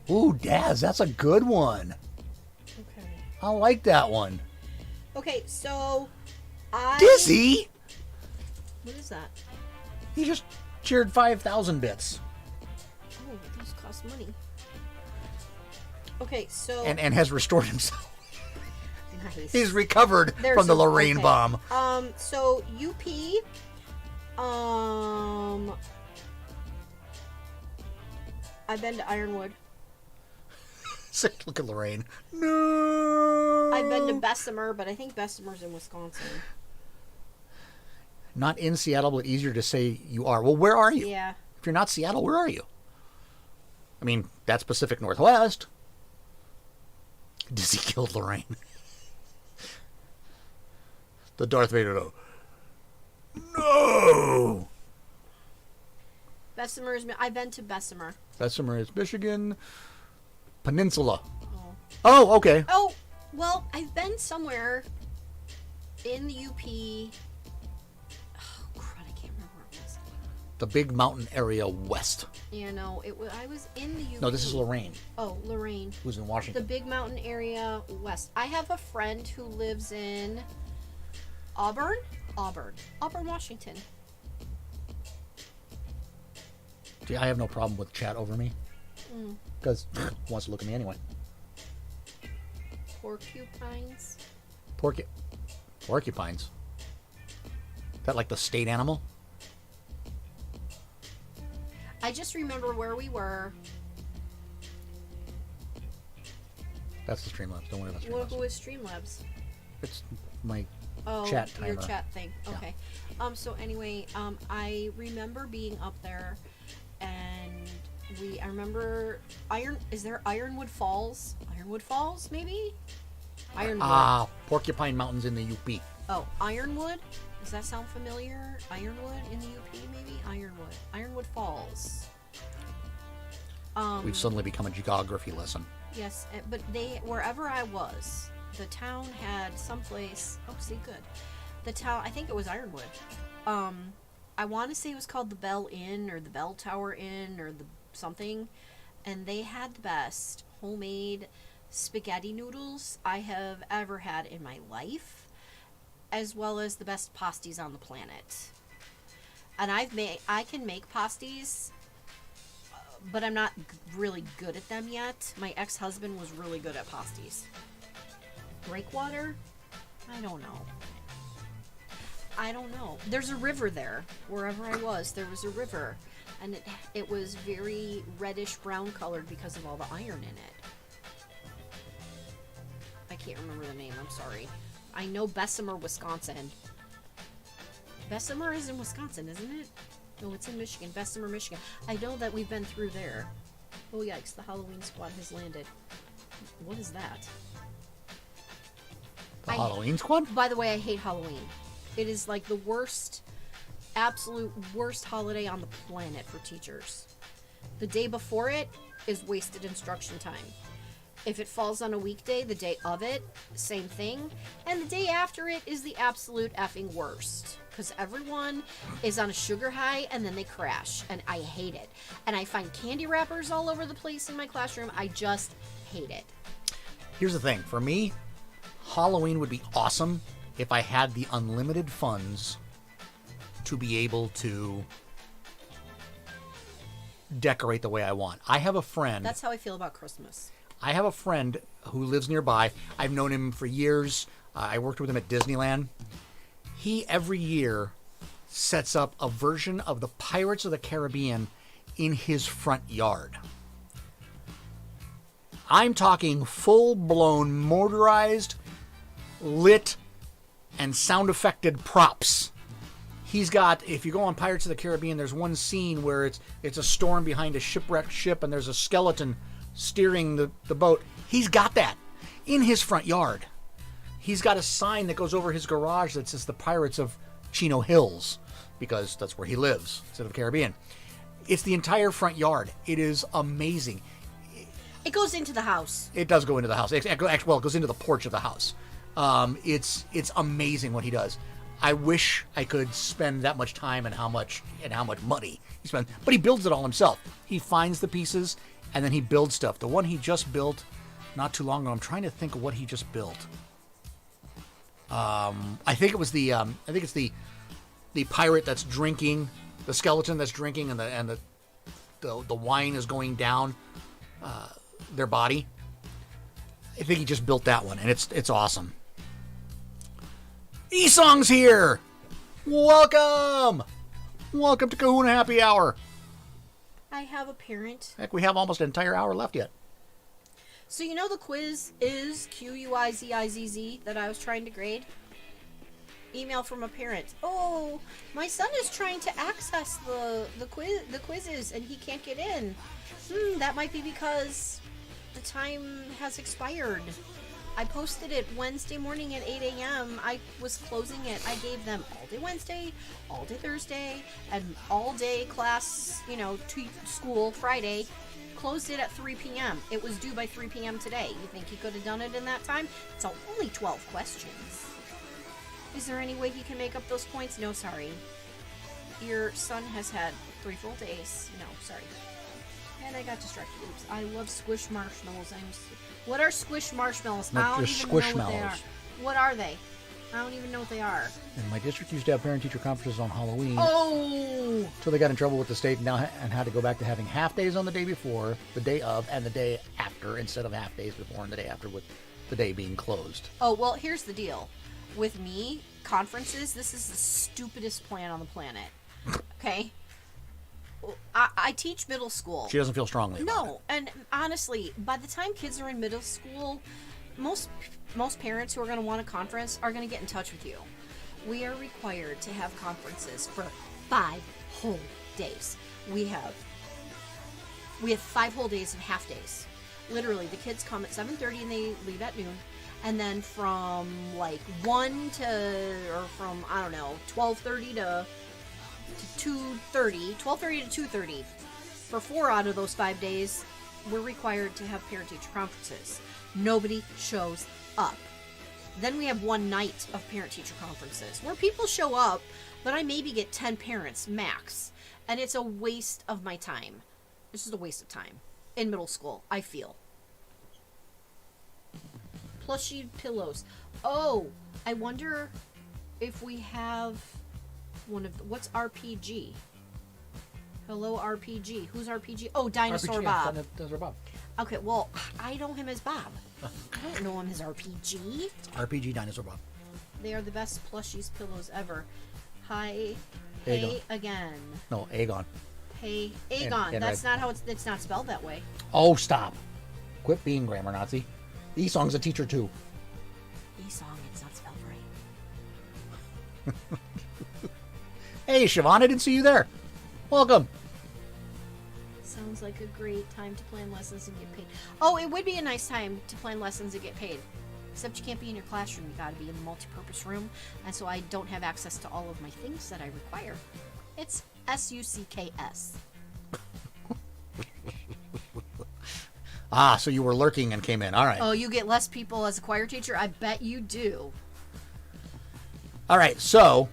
Ooh, Daz, that's a good one. Okay. I like that one. Okay, so Dizzy? What is that? He just cheered 5,000 bits. Oh, these cost money. Okay, so And has restored himself. nice. He's recovered from the Lorraine bomb. So UP, I've been to Ironwood. Look at Lorraine. No. I've been to Bessemer, but I think Bessemer's in Wisconsin. Not in Seattle, but easier to say you are. Well, where are you? Yeah. If you're not Seattle, where are you? I mean, that's Pacific Northwest. Dizzy killed Lorraine. The Darth Vader. No. Bessemer is. I've been to Bessemer. Bessemer is Michigan Peninsula. Oh. Oh, okay. Oh, well, I've been somewhere in the UP. Oh, crud, I can't remember where it was. The big mountain area west. Yeah, no, I was in the UP. No, this is Lorraine, Oh, Lorraine. who's in The Washington. big mountain area west. I have a friend who lives in Auburn, Washington. See, I have no problem with chat over me. Because who wants to look at me anyway? Porcupines. Porcupines. Is that like the state animal? I just remember where we were. That's the Streamlabs. Don't worry about What Streamlabs. was Streamlabs? It's my Oh, chat timer. your chat thing. Yeah. Okay. So anyway, I remember being up there, and I remember is there Ironwood Falls? Ironwood Falls, maybe? Ironwood. Porcupine Mountains in the UP. Oh, Ironwood? Does that sound familiar? Ironwood in the UP, maybe? Ironwood Falls. We've suddenly become a geography lesson. Yes, but wherever I was, the town had someplace. Oh, see, good. The town, I think it was Ironwood. I want to say it was called the Bell Inn or the Bell Tower Inn or the something, and they had the best homemade spaghetti noodles I have ever had in my life, as well as the best pasties on the planet. And I can make pasties, but I'm not really good at them yet. My ex-husband was really good at pasties. Breakwater? I don't know. There's a river there. Wherever I was, there was a river. And it was very reddish brown colored because of all the iron in it. I can't remember the name, I'm sorry. I know Bessemer, Wisconsin. Bessemer is in Wisconsin, isn't it? No, it's in Michigan. Bessemer, Michigan. I know that we've been through there. Oh, yikes. The Halloween squad has landed. What is that? The Halloween squad? By the way, I hate Halloween. It is like the worst, absolute worst holiday on the planet for teachers. The day before it is wasted instruction time. If it falls on a weekday, the day of it, same thing. And the day after it is the absolute effing worst. Because everyone is on a sugar high and then they crash. And I hate it. And I find candy wrappers all over the place in my classroom. I just hate it. Here's the thing. For me, Halloween would be awesome if I had the unlimited funds to be able to decorate the way I want. I have a friend. That's how I feel about Christmas. I have a friend who lives nearby. I've known him for years. I worked with him at Disneyland. He, every year, sets up a version of the Pirates of the Caribbean in his front yard. I'm talking full-blown motorized, lit, and sound-affected props. He's got, if you go on Pirates of the Caribbean, there's one scene where it's a storm behind a shipwrecked ship and there's a skeleton steering the boat. He's got that in his front yard. He's got a sign that goes over his garage that says the Pirates of Chino Hills, because that's where he lives, instead of the Caribbean. It's the entire front yard. It is amazing. It goes into the house. It does go into the house. Well, it goes into the porch of the house. It's amazing what he does. I wish I could spend that much time and how much money he spends. But he builds it all himself. He finds the pieces and then he builds stuff. The one he just built not too long ago, I'm trying to think of what he just built. I think it was it's the pirate that's drinking, the skeleton that's drinking, and the wine is going down their body. I think he just built that one, and it's awesome. Esong's here! Welcome! Welcome to Kahuna Happy Hour. I have a parent. Heck, we have almost an entire hour left yet. So you know the quiz is Quizizz that I was trying to grade? Email from a parent. Oh, my son is trying to access the quizzes and he can't get in. That might be because the time has expired. I posted it Wednesday morning at 8 a.m. I was closing it. I gave them all day Wednesday, all day Thursday, and all day class, to school Friday. Closed it at 3 p.m. It was due by 3 p.m. today. You think he could have done it in that time? It's only 12 questions. Is there any way he can make up those points? No, sorry. Your son has had 3 full days. No, sorry. And I got distracted. Oops. I love squish marshmallows. What are squish marshmallows? Not I don't just even know what they squishmallows. are. What are they? I don't even know what they are. And my district used to have parent-teacher conferences on Halloween. Oh! So they got in trouble with the state and had to go back to having half days on the day before, the day of, and the day after, instead of half days before and the day after with the day being closed. Oh, well, here's the deal. With me, conferences, this is the stupidest plan on the planet. Okay? I teach middle school. She doesn't feel strongly about it. No, and honestly, by the time kids are in middle school, most parents who are going to want a conference are going to get in touch with you. We are required to have conferences for 5 whole days. We have 5 whole days and half days. Literally, the kids come at 7:30 and they leave at noon. And then from like 1 to, or from, I don't know, 12:30 to 2:30, 12:30 to 2:30. For 4 out of those 5 days, we're required to have parent-teacher conferences. Nobody shows up. Then we have one night of parent-teacher conferences where people show up, but I maybe get 10 parents max. And it's a waste of my time. It's just a waste of time. In middle school, I feel. Plushy pillows. Oh, I wonder if we have one of what's RPG? Hello RPG. Who's RPG? Oh, Dinosaur RPG, Bob. Dinosaur Bob. Okay, well, I know him as Bob. I don't know him as RPG. RPG Dinosaur Bob. They are the best plushies pillows ever. Hi, Aegon. hey again. No, Aegon. Hey, Aegon. And That's not how it's not spelled that way. Oh, stop. Quit being grammar Nazi. E-Song's a teacher too. E-song, it's not spelled right. Hey, Siobhan, I didn't see you there. Welcome. Sounds like a great time to plan lessons and get paid. Oh, it would be a nice time to plan lessons and get paid. Except you can't be in your classroom. You gotta be in the multi-purpose room. And so I don't have access to all of my things that I require. It's SUCKS. Ah, so you were lurking and came in. All right. Oh, you get less people as a choir teacher? I bet you do. All right, so...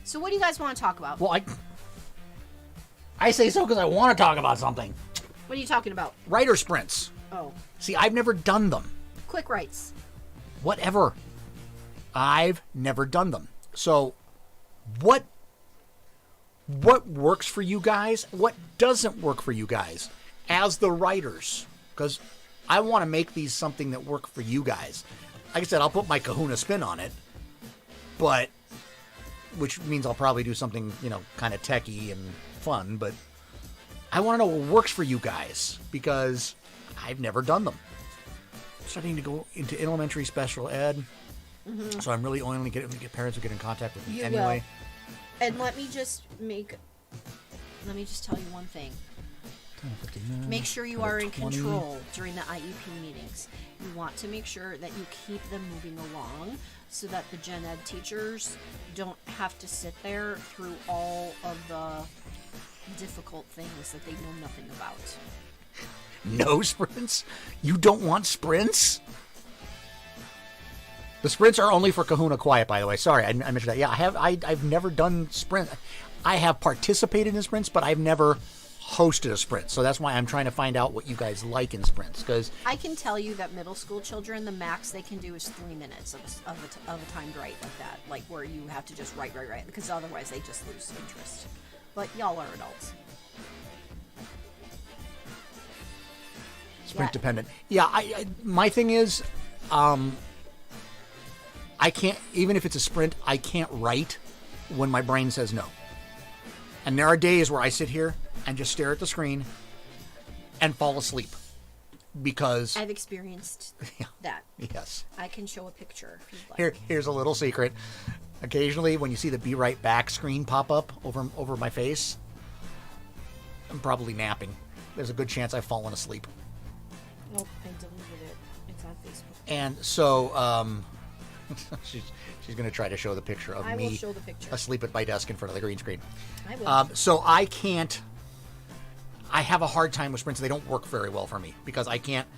So what do you guys want to talk about? Well, I say so because I want to talk about something. What are you talking about? Writer sprints. Oh. See, I've never done them. Quick writes. Whatever. I've never done them. So, what works for you guys? What doesn't work for you guys as the writers? Because I want to make these something that work for you guys. Like I said, I'll put my Kahuna spin on it, but which means I'll probably do something, kind of techie and fun, but I want to know what works for you guys because I've never done them. I'm starting to go into elementary special ed, so I'm really only getting parents who get in contact with me You anyway. will. And let me just tell you one thing. Make sure you are in control during the IEP meetings. You want to make sure that you keep them moving along so that the gen ed teachers don't have to sit there through all of the difficult things that they know nothing about. No sprints? You don't want sprints? The sprints are only for Kahuna Quiet, by the way. Sorry, I mentioned that. Yeah, I've never done sprint. I have participated in sprints, but I've never hosted a sprint. So that's why I'm trying to find out what you guys like in sprints. Because I can tell you that middle school children, the max they can do is 3 minutes of a timed write like that, like where you have to just write, because otherwise they just lose interest. But y'all are adults. sprint dependent. Yeah, my thing is, I can't, even if it's a sprint, I can't write when my brain says no. And there are days where I sit here and just stare at the screen and fall asleep because I've experienced that. Yes. I can show a picture if you'd like. Here's a little secret. Occasionally, when you see the "Be Right Back" screen pop up over my face, I'm probably napping. There's a good chance I've fallen asleep. Nope, I deleted it. It's on Facebook. And so, she's going to try to show the picture of I me will show the picture. asleep at my desk in front of the green screen. I will. So I can't. I have a hard time with sprints. They don't work very well for me because I can't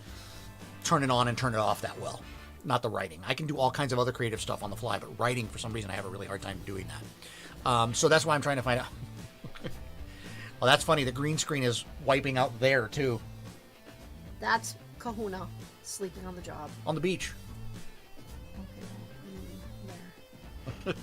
turn it on and turn it off that well. Not the writing. I can do all kinds of other creative stuff on the fly, but writing, for some reason, I have a really hard time doing that. So that's why I'm trying to find out. Well, that's funny. The green screen is wiping out there, too. That's Kahuna sleeping on the job. On the beach. There.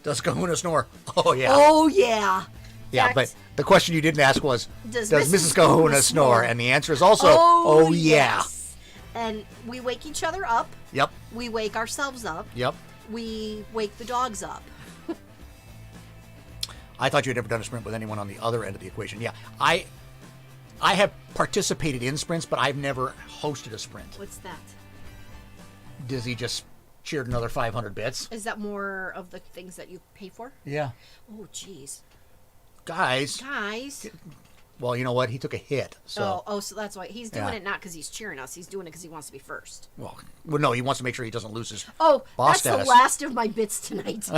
Does Kahuna snore? Oh, yeah. Oh, yeah. Yeah, Fact. but the question you didn't ask was, Does Mrs. Kahuna snore? And the answer is also, oh yeah. Yes. And we wake each other up. Yep. We wake ourselves up. Yep. We wake the dogs up. I thought you had ever done a sprint with anyone on the other end of the equation. Yeah, I have participated in sprints, but I've never hosted a sprint. What's that? Dizzy just cheered another 500 bits. Is that more of the things that you pay for? Yeah. Oh, jeez. Guys. Well, you know what? He took a hit. So. So that's why he's doing it not because he's cheering us. He's doing it because he wants to be first. Well, no, he wants to make sure he doesn't lose his boss status. The last of my bits tonight.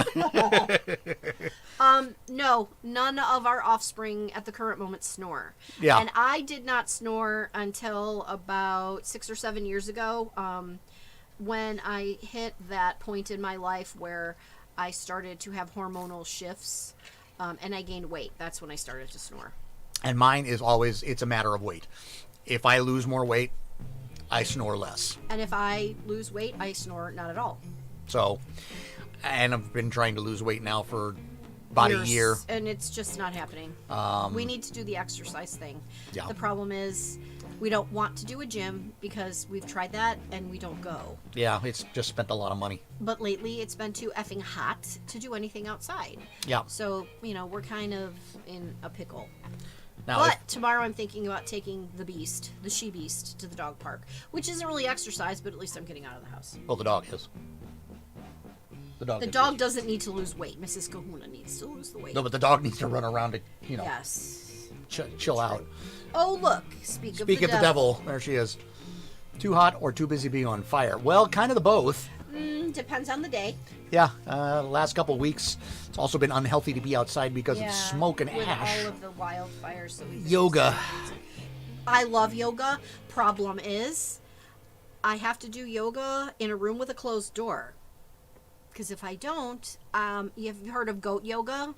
No, none of our offspring at the current moment snore. Yeah. And I did not snore until about 6 or 7 years ago, when I hit that point in my life where I started to have hormonal shifts, and I gained weight. That's when I started to snore. And mine is always, it's a matter of weight. If I lose more weight, I snore less. And if I lose weight, I snore not at all. So, and I've been trying to lose weight now for about a year. And it's just not happening. We need to do the exercise thing. Yeah. The problem is we don't want to do a gym because we've tried that and we don't go. Yeah, it's just spent a lot of money. But lately it's been too effing hot to do anything outside. Yeah. So, we're kind of in a pickle. Now, But tomorrow I'm thinking about taking the she-beast, to the dog park, which isn't really exercise, but at least I'm getting out of the house. Well, the dog is. The dog doesn't need to lose weight. Mrs. Kahuna needs to lose the weight. No, but the dog needs to run around to, Yes. chill out. Oh, look. Speak of the devil. There she is. Too hot or too busy being on fire? Well, kind of the both. Depends on the day. Yeah, last couple of weeks, it's also been unhealthy to be outside because of smoke and with ash. all of the wildfires that we've Yoga. I love yoga. Problem is, I have to do yoga in a room with a closed door. Because if I don't, you've heard of goat yoga?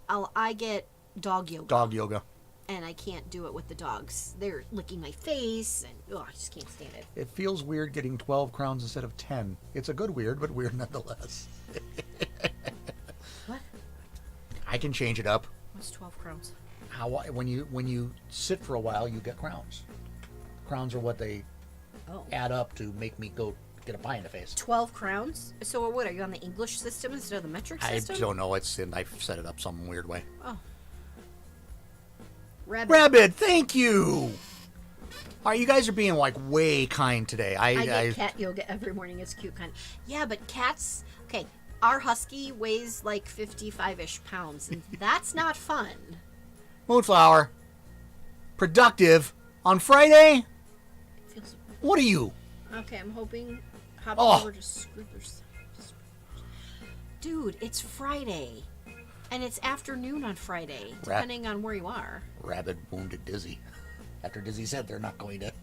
I get dog yoga. Dog yoga. And I can't do it with the dogs. They're licking my face, and I just can't stand it. It feels weird getting 12 crowns instead of 10. It's a good weird, but weird nonetheless. What? I can change it up. What's 12 crowns? When you sit for a while, you get crowns. Crowns are what they add up to make me go get a pie in the face. 12 crowns? So what, are you on the English system instead of the metric system? I don't know. I've set it up some weird way. Oh. Rabbit, thank you. All right, you guys are being way kind today. I get cat yoga every morning. It's cute kind. Yeah, but cats. Okay, our husky weighs 55-ish pounds, and that's not fun. Moonflower, productive on Friday. Feels... What are you? Okay, I'm hoping hopping over to Scribblers. Dude, it's Friday. And it's afternoon on Friday, depending on where you are. Rabbit wounded Dizzy. After Dizzy said they're not going to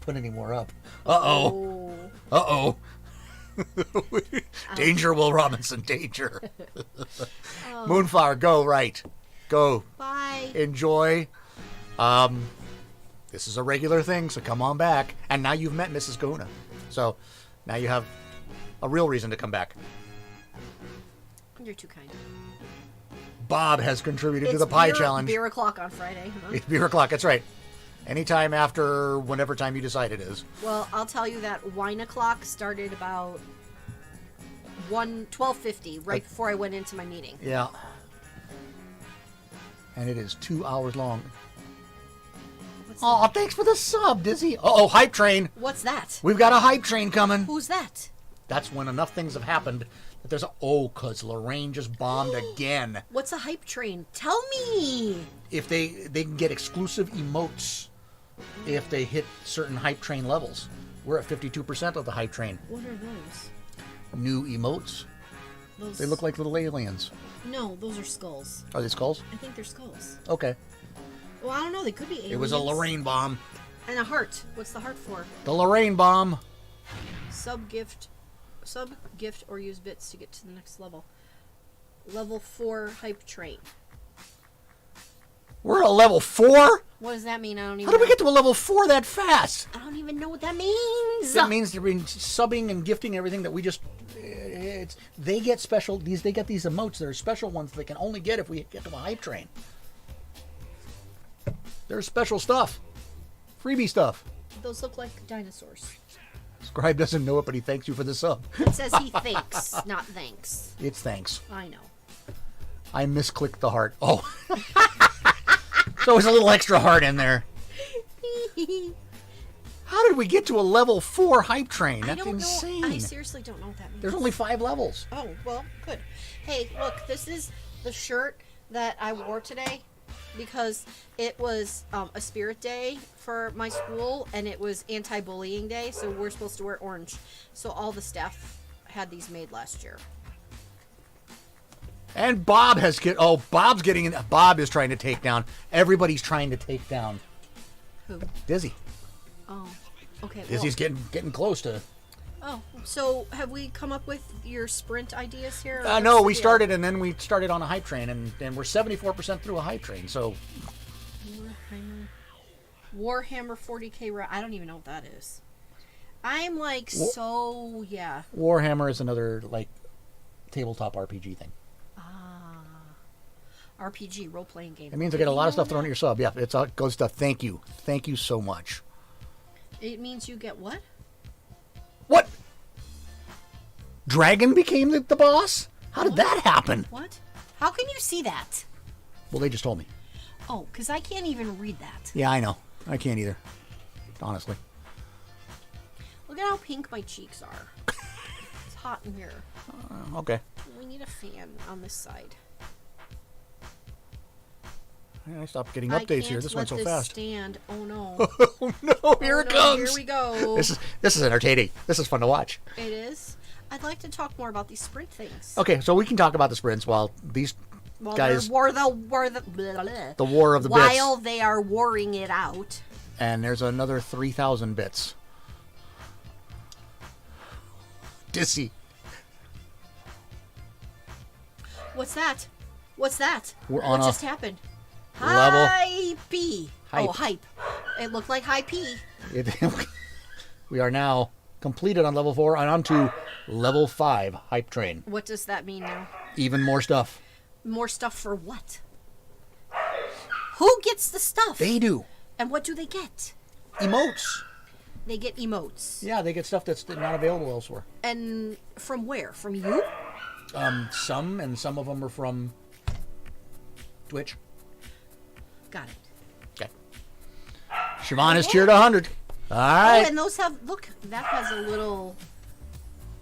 put any more up. Uh-oh. Uh-oh. Danger, Will Robinson, danger. Moonflower, go, right. Go. Bye. Enjoy. This is a regular thing, so come on back. And now you've met Mrs. Kahuna. So now you have a real reason to come back. You're too kind. Bob has contributed to the pie challenge. Beer o'clock on Friday. Huh? It's beer o'clock, that's right. Anytime after whatever time you decide it is. Well, I'll tell you that wine o'clock started about 12:50, right before I went into my meeting. Yeah. And it is 2 hours long. Oh, thanks for the sub, Dizzy. Uh-oh, hype train. What's that? We've got a hype train coming. Who's that? That's when enough things have happened that there's because Lorraine just bombed again. What's a hype train? Tell me. If they can get exclusive emotes if they hit certain hype train levels. We're at 52% of the hype train. What are those? New emotes. They look like little aliens. No, those are skulls. Are they skulls? I think they're skulls. Okay. Well, I don't know. They could be aliens. It was a Lorraine bomb. And a heart. What's the heart for? The Lorraine bomb. Sub gift or use bits to get to the next level. Level 4 hype train. We're at level 4? What does that mean? I don't even How did know. we get to a level 4 that fast? I don't even know what that means. That means they're being subbing and gifting everything that we just... they get special... They get these emotes. They're special ones they can only get if we get to a hype train. They're special stuff. Freebie stuff. Those look like dinosaurs. Scribe doesn't know it, but he thanks you for the sub. It says he thinks, not thanks. It's thanks. I know. I misclicked the heart. Oh. So there's a little extra heart in there. How did we get to a level 4 hype train? That's insane. I seriously don't know what that means. There's only 5 levels. Oh, well, good. Hey, look, this is the shirt that I wore today because it was a spirit day for my school and it was anti-bullying day, so we're supposed to wear orange. So all the staff had these made last year. And Bob has Bob's getting in. Bob is trying to take down. Everybody's trying to take down. Who? Dizzy. Oh, okay. Dizzy's getting close to. Oh, so have we come up with your sprint ideas here? No, we started and then we started on a hype train and we're 74% through a hype train. So Warhammer 40K. I don't even know what that is. I'm like yeah. Warhammer is another like tabletop RPG thing. RPG role playing game. It means I get a lot of stuff thrown at your sub. Yeah, it goes to thank you so much. It means you get what? What? Dragon became the boss? How did that happen? What? How can you see that? Well, they just told me. Oh, because I can't even read that. Yeah, I know. I can't either. Honestly. Look at how pink my cheeks are. It's hot in here. Okay. We need a fan on this side. I stopped getting updates here. This went so fast. Stand. Oh no. Oh no! Here it comes. Here we go. This is entertaining. This is fun to watch. It is. I'd like to talk more about these sprint things. Okay, so we can talk about the sprints while these guys the war of the bits. While they are warring it out. And there's another 3,000 bits. Dizzy. What's that? What's that? We're on what a just happened? level. Hype. Hype. Oh, hype. It looked like high P. We are now completed on level 4 and on to level 5 hype train. What does that mean now? Even more stuff. More stuff for what? Who gets the stuff? They do. And what do they get? Emotes. They get emotes. Yeah, they get stuff that's not available elsewhere. And from where? From you? Some of them are from Twitch. Got it. Okay. Siobhan has cheered 100. All right. Oh, and those have, look, that has a little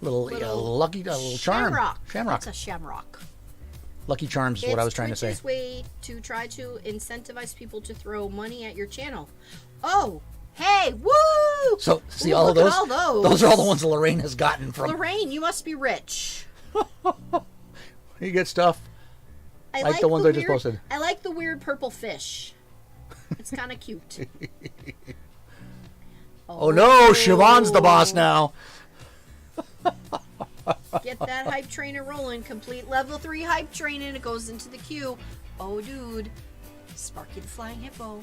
lucky little charm. Shamrock. That's a shamrock. Lucky Charms is what I was trying to say. It's Twitch's way to try to incentivize people to throw money at your channel. Oh, hey, woo! So, see, Ooh, all of look those? at all those. Those are all the ones Lorraine has gotten from. Lorraine, you must be rich. You get stuff. I like the ones I just posted. I like the weird purple fish. It's kind of cute. Oh no, Siobhan's the boss now. Get that hype trainer rolling. Complete level 3 hype train and it goes into the queue. Oh, dude. Sparky the Flying Hippo.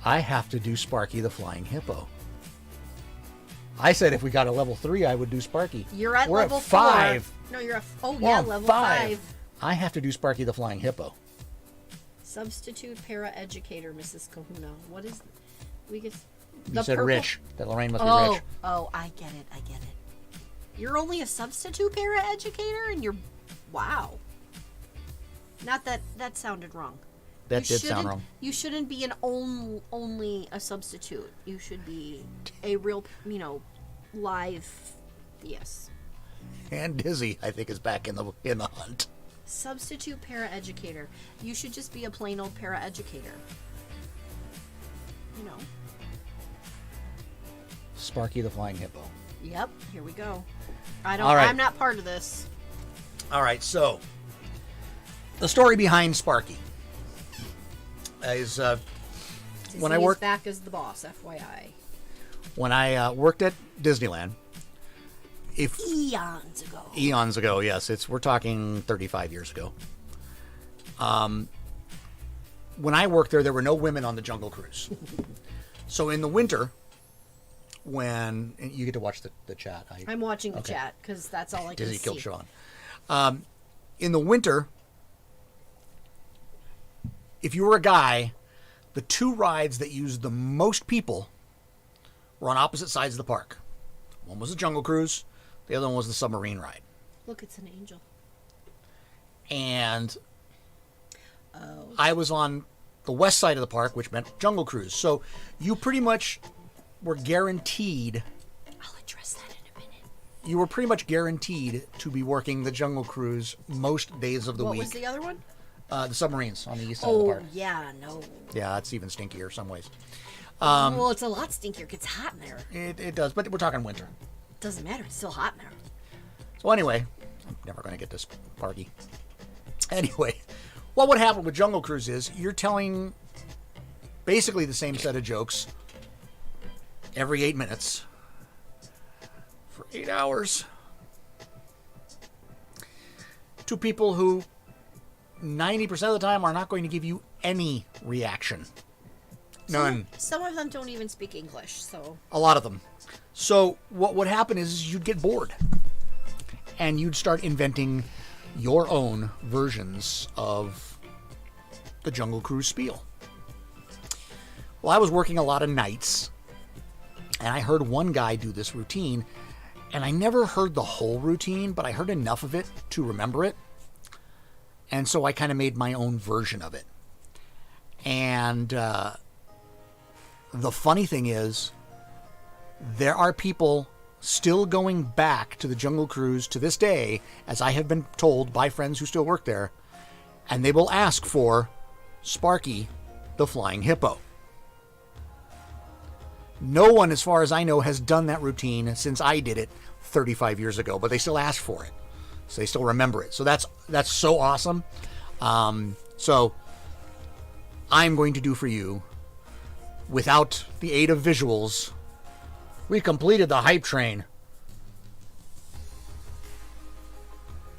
I have to do Sparky the Flying Hippo. I said if we got a level 3, I would do Sparky. You're at We're level at 5. 4. No, you're at... Oh, yeah, level 5. I have to do Sparky the Flying Hippo. Substitute para-educator, Mrs. Kahuna. What is... We get... You said purple... rich. That Lorraine must be rich. Oh, I get it. You're only a substitute para-educator and you're... Wow. Not that... That sounded wrong. That did sound wrong. You shouldn't be only a substitute. You should be a real, live... Yes. And Dizzy, I think, is back in the hunt. Substitute para-educator. You should just be a plain old para-educator. Sparky the Flying Hippo. Yep, here we go. All right. I'm not part of this. All right, so the story behind Sparky is when I worked back as the boss, FYI. When I worked at Disneyland, Eons ago, yes, we're talking 35 years ago. When I worked there were no women on the Jungle Cruise. So in the winter, when and you get to watch the chat. I'm watching the chat because that's all I can see. Dizzy killed Sean. In the winter, if you were a guy, the 2 rides that used the most people were on opposite sides of the park. One was the Jungle Cruise, the other one was the submarine ride. Look, it's an angel. And I was on the west side of the park, which meant Jungle Cruise. So you pretty much were guaranteed. I'll address that in a minute. You were pretty much guaranteed to be working the Jungle Cruise most days of the week. What was the other one? The submarines on the east side of the park. Oh, yeah, no. Yeah, it's even stinkier some ways. Well, it's a lot stinkier. It gets hot in there. It does, but we're talking winter. Doesn't matter. It's still hot in there. So anyway, I'm never going to get this parky. Anyway, what would happen with Jungle Cruise is you're telling basically the same set of jokes every 8 minutes for 8 hours to people who 90% of the time are not going to give you any reaction. None. Some of them don't even speak English, so. A lot of them. So what would happen is you'd get bored and you'd start inventing your own versions of the Jungle Cruise spiel. Well, I was working a lot of nights and I heard one guy do this routine, and I never heard the whole routine, but I heard enough of it to remember it. And so I kind of made my own version of it. And the funny thing is, there are people still going back to the Jungle Cruise to this day, as I have been told by friends who still work there, and they will ask for Sparky the Flying Hippo. No one, as far as I know, has done that routine since I did it 35 years ago, but they still ask for it. So they still remember it. So that's so awesome. So I'm going to do for you, without the aid of visuals, we completed the hype train.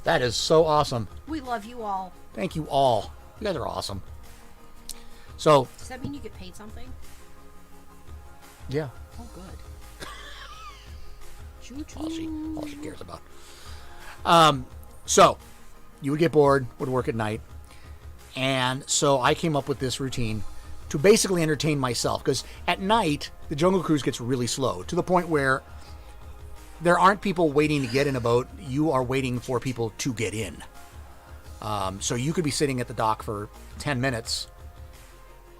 That is so awesome. We love you all. Thank you all. You guys are awesome. So, Does that mean you get paid something? yeah. Oh, good. All she cares about. So, you would get bored, would work at night. And so I came up with this routine to basically entertain myself. Because at night, the Jungle Cruise gets really slow to the point where there aren't people waiting to get in a boat. You are waiting for people to get in. So you could be sitting at the dock for 10 minutes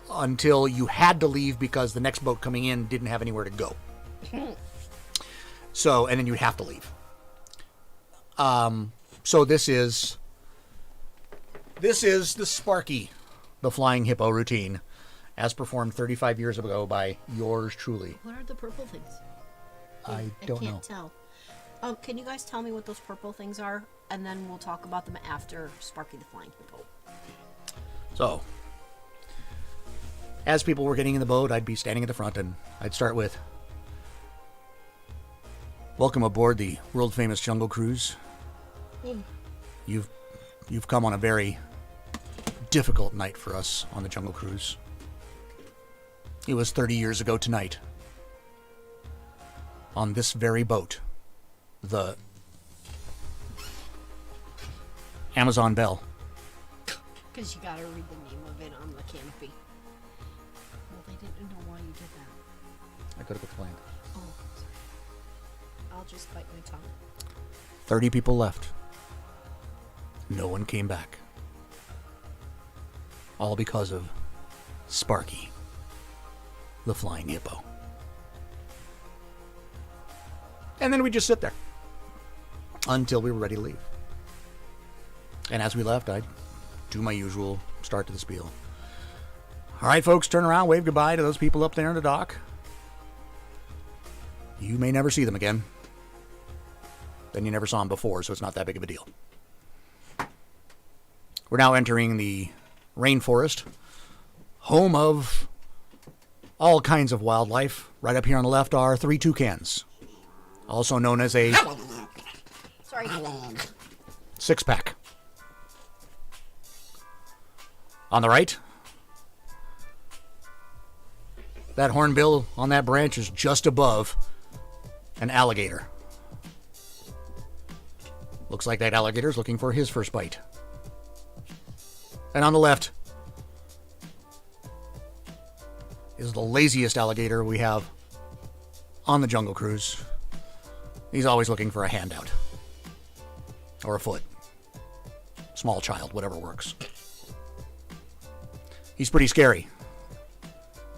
until you had to leave because the next boat coming in didn't have anywhere to go. So, and then you'd have to leave. So this is the Sparky, the Flying Hippo routine, as performed 35 years ago by yours truly. What are the purple things? I don't know. I can't tell. Can you guys tell me what those purple things are? And then we'll talk about them after Sparky the Flying Hippo. So, as people were getting in the boat, I'd be standing at the front and I'd start with, "Welcome aboard the world-famous Jungle Cruise. You've come on a very difficult night for us on the Jungle Cruise. It was 30 years ago tonight, on this very boat, the Amazon Belle." Because you gotta read the name of it on the canopy. Well, they didn't know why you did that. I could have explained. Oh, sorry. I'll just bite my tongue. 30 people left. No one came back. All because of Sparky, the Flying Hippo. And then we just sit there until we were ready to leave. And as we left, I'd do my usual start to the spiel. "All right, folks, turn around, wave goodbye to those people up there in the dock. You may never see them again. Then you never saw them before, so it's not that big of a deal. We're now entering the rainforest, home of all kinds of wildlife. Right up here on the left are 3 toucans, also known as a Sorry. 6-pack. On the right, that hornbill on that branch is just above an alligator. Looks like that alligator's looking for his first bite. And on the left is the laziest alligator we have on the Jungle Cruise. He's always looking for a handout. Or a foot. Small child, whatever works. He's pretty scary.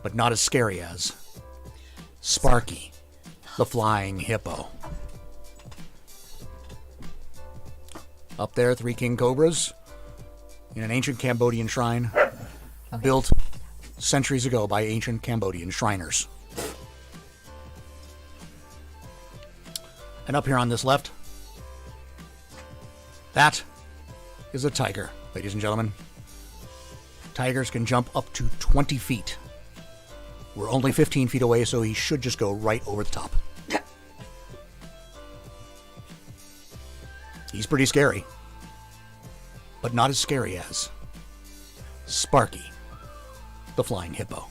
But not as scary as Sparky, the flying hippo. Up there, 3 king cobras in an ancient Cambodian shrine built centuries ago by ancient Cambodian shriners. And up here on this left, that is a tiger, ladies and gentlemen. Tigers can jump up to 20 feet. We're only 15 feet away, so he should just go right over the top. He's pretty scary, but not as scary as Sparky, the flying hippo.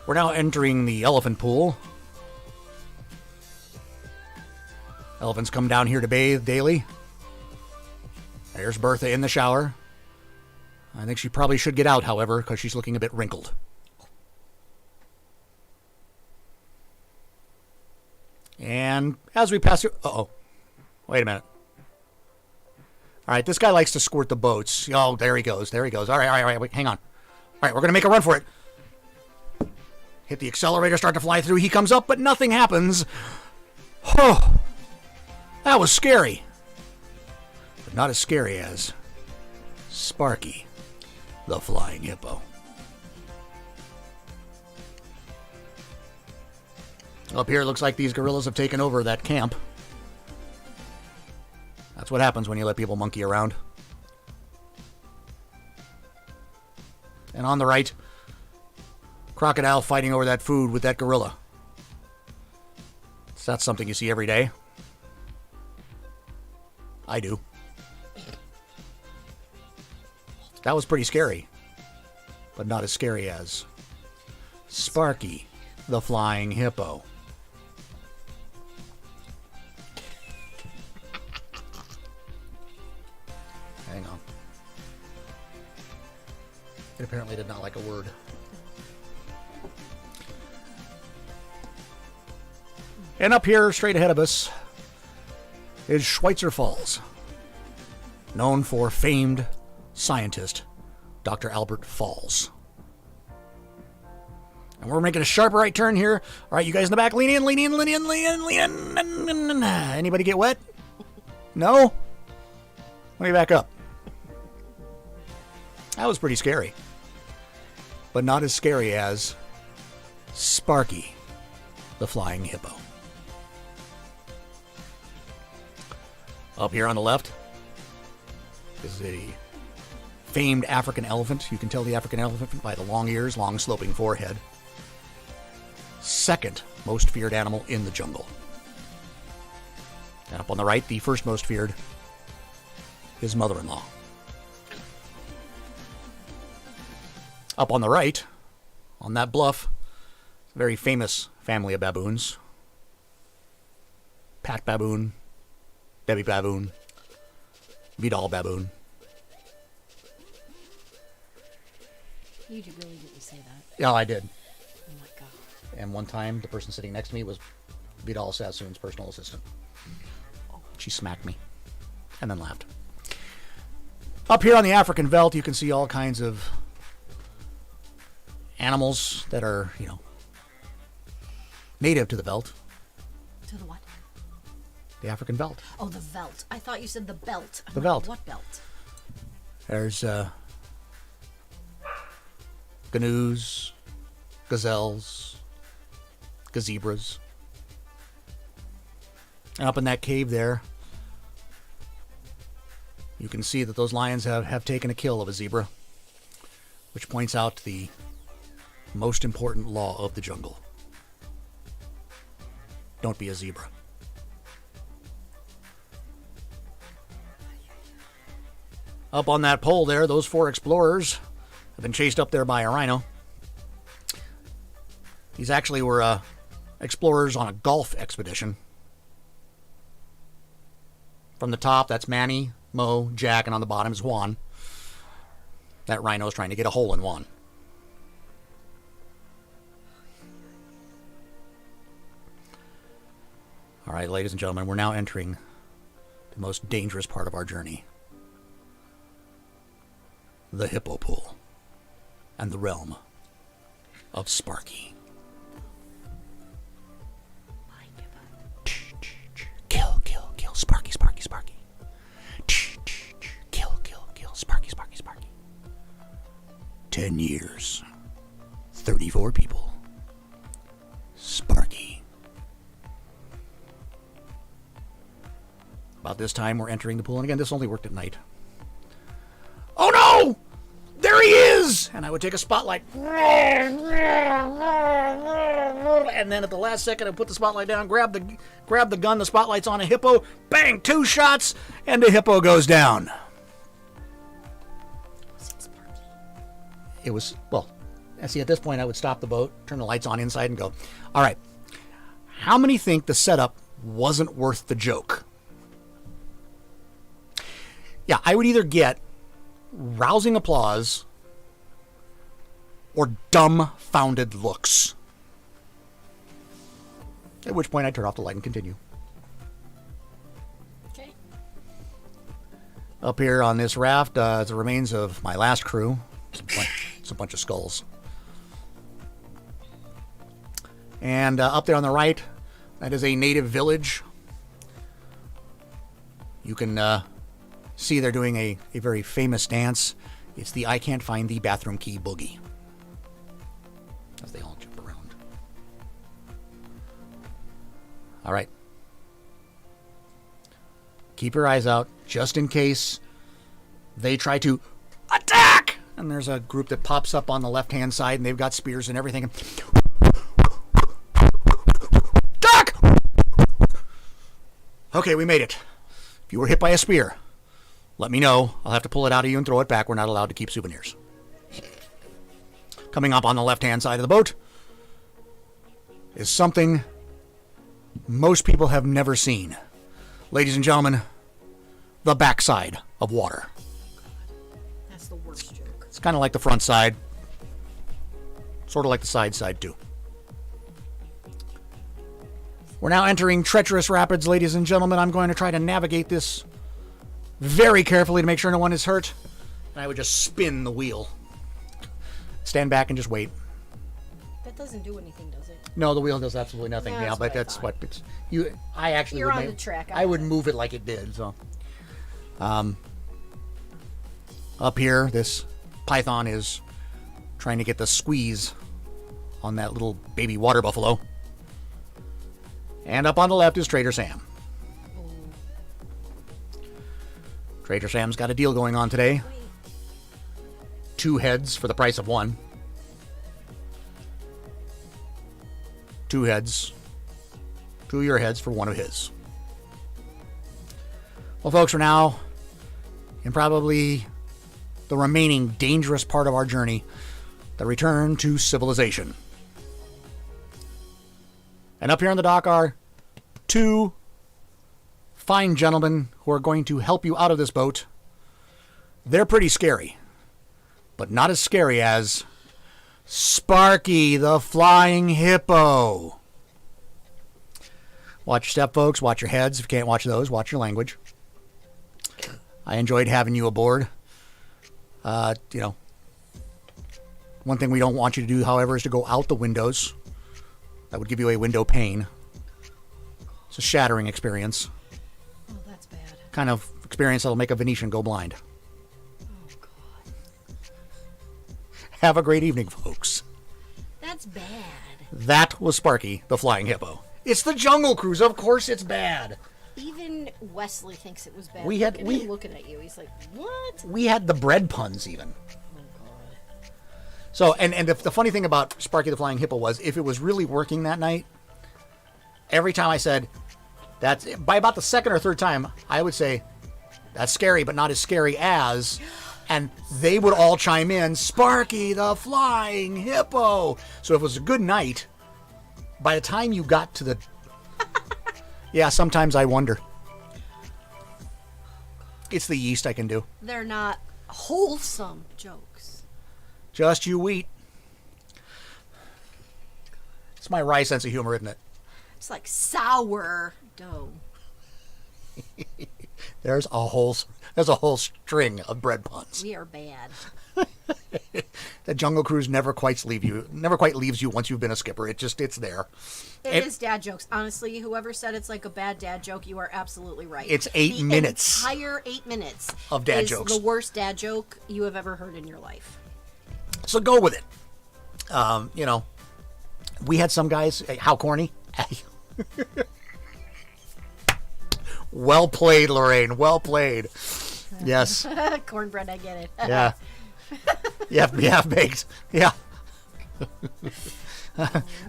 We're now entering the elephant pool. Elephants come down here to bathe daily. There's Bertha in the shower. I think she probably should get out, however, because she's looking a bit wrinkled. And as we pass through... Uh-oh. Wait a minute. All right, this guy likes to squirt the boats. Oh, there he goes. There he goes. All right. Wait, hang on. All right, we're going to make a run for it. Hit the accelerator, start to fly through. He comes up, but nothing happens. Oh, that was scary. But not as scary as Sparky, the flying hippo. Up here, it looks like these gorillas have taken over that camp. That's what happens when you let people monkey around. And on the right, crocodile fighting over that food with that gorilla. So that's something you see every day. I do. That was pretty scary. But not as scary as Sparky, the flying hippo. Hang on. It apparently did not like a word. And up here, straight ahead of us, is Schweitzer Falls, known for famed scientist Dr. Albert Falls. And we're making a sharp right turn here. All right, you guys in the back, lean in, lean in, lean in, lean in, lean in. Anybody get wet? No? Let me back up. That was pretty scary. But not as scary as Sparky, the flying hippo. Up here on the left is a famed African elephant. You can tell the African elephant by the long ears, long sloping forehead. Second most feared animal in the jungle. And up on the right, the first most feared, his mother-in-law. Up on the right, on that bluff, a very famous family of baboons. Pat baboon, Debbie baboon, Vidal baboon. You really didn't say that. Yeah, I did. Oh my god. And one time, the person sitting next to me was Vidal Sassoon's personal assistant. She smacked me and then laughed. Up here on the African veldt, you can see all kinds of animals that are, native to the veldt. To the what? The African veldt. Oh, the veldt. I thought you said the belt. The veldt. What belt? There's gnus, gazelles, gazebras. And up in that cave there, you can see that those lions have taken a kill of a zebra, which points out the most important law of the jungle. Don't be a zebra. Up on that pole there, those 4 explorers have been chased up there by a rhino. These actually were explorers on a golf expedition. From the top, that's Manny, Mo, Jack, and on the bottom is Juan. That rhino is trying to get a hole in Juan. All right, ladies and gentlemen, we're now entering the most dangerous part of our journey. The hippo pool. And the realm of Sparky. Kill, kill, kill. Sparky, Sparky, Sparky. Kill, kill, kill. Sparky, Sparky, Sparky. 10 years. 34 people. Sparky. About this time, we're entering the pool. And again, this only worked at night. Oh no! There he is! And I would take a spotlight. And then at the last second, I put the spotlight down, grab the gun, the spotlight's on a hippo. Bang! 2 shots, and the hippo goes down. Was it Sparky? It was, well, see, at this point, I would stop the boat, turn the lights on inside, and go, all right, how many think the setup wasn't worth the joke? Yeah, I would either get rousing applause or dumbfounded looks. At which point I turn off the light and continue. Okay. Up here on this raft is the remains of my last crew. It's a bunch of skulls. And up there on the right, that is a native village. You can see they're doing a very famous dance. It's the I Can't Find the Bathroom Key Boogie. As they all jump around. All right. Keep your eyes out just in case they try to attack! And there's a group that pops up on the left-hand side, and they've got spears and everything. Attack! Okay, we made it. If you were hit by a spear, let me know. I'll have to pull it out of you and throw it back. We're not allowed to keep souvenirs. Coming up on the left-hand side of the boat is something most people have never seen. Ladies and gentlemen, the backside of water. That's the worst joke. It's kind of like the front side. Sort of like the side too. We're now entering treacherous rapids, ladies and gentlemen. I'm going to try to navigate this very carefully to make sure no one is hurt. And I would just spin the wheel. Stand back and just wait. That doesn't do anything, does it? No, the wheel does absolutely nothing. No, Yeah, that's but what I that's thought. what it's. You, I actually You're would on make, the track. I would move it like it did. So, up here, this python is trying to get the squeeze on that little baby water buffalo. And up on the left is Trader Sam. Trader Sam's got a deal going on today. 2 heads for the price of 1. 2 heads. 2 of your heads for 1 of his. Well, folks, we're now in probably the remaining dangerous part of our journey, the return to civilization. And up here on the dock are 2 fine gentlemen who are going to help you out of this boat. They're pretty scary, but not as scary as Sparky the Flying Hippo. Watch your step, folks. Watch your heads. If you can't watch those, watch your language. I enjoyed having you aboard. One thing we don't want you to do, however, is to go out the windows. That would give you a window pane. It's a shattering experience. Oh, that's bad. Kind of experience that'll make a Venetian go blind. Oh, God. Have a great evening, folks. That's bad. That was Sparky the Flying Hippo. It's the Jungle Cruise. Of course it's bad. Even Wesley thinks it was bad. We had- Look at him looking at you. He's like, what? We had the bread puns even. Oh, God. So, and the funny thing about Sparky the Flying Hippo was, if it was really working that night, every time I said, that's, by about the second or third time, I would say, that's scary, but not as scary as, and they would all chime in, Sparky the Flying Hippo. So if it was a good night, by the time you got to the... Yeah, sometimes I wonder. It's the yeast I can do. They're not wholesome jokes. Just you wheat. It's my wry sense of humor, isn't it? It's like sour dough. There's a whole string of bread puns. We are bad. The Jungle Cruise never quite leaves you once you've been a skipper. It's there. It is dad jokes. Honestly, whoever said it's like a bad dad joke, you are absolutely right. It's 8 minutes. The entire 8 minutes of dad is jokes. the worst dad joke you have ever heard in your life. So go with it. We had some guys. How corny? Well played, Lorraine. Well played. Yes. Cornbread, I get it. Yeah. Yeah, baked. Yeah.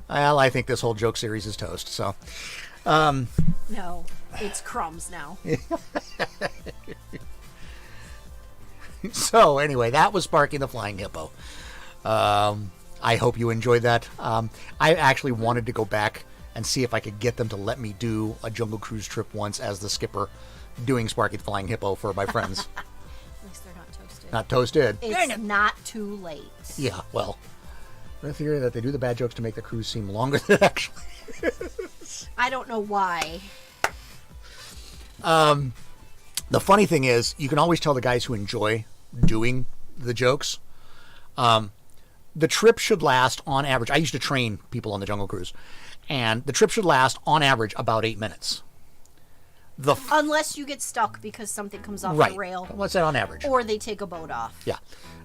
Well, I think this whole joke series is toast. So. No, it's crumbs now. So anyway, that was Sparky the Flying Hippo. I hope you enjoyed that. I actually wanted to go back and see if I could get them to let me do a Jungle Cruise trip once as the skipper, doing Sparky the Flying Hippo for my friends. At least they're not toasted. Not toasted. It's not too late. Yeah, well, the theory that they do the bad jokes to make the cruise seem longer than it actually is. I don't know why. The funny thing is, you can always tell the guys who enjoy doing the jokes. The trip should last, on average, I used to train people on the Jungle Cruise, and the trip should last, on average, about 8 minutes. Unless you get stuck because something comes off Right. the rail. What's that on average? Or they take a boat off. Yeah,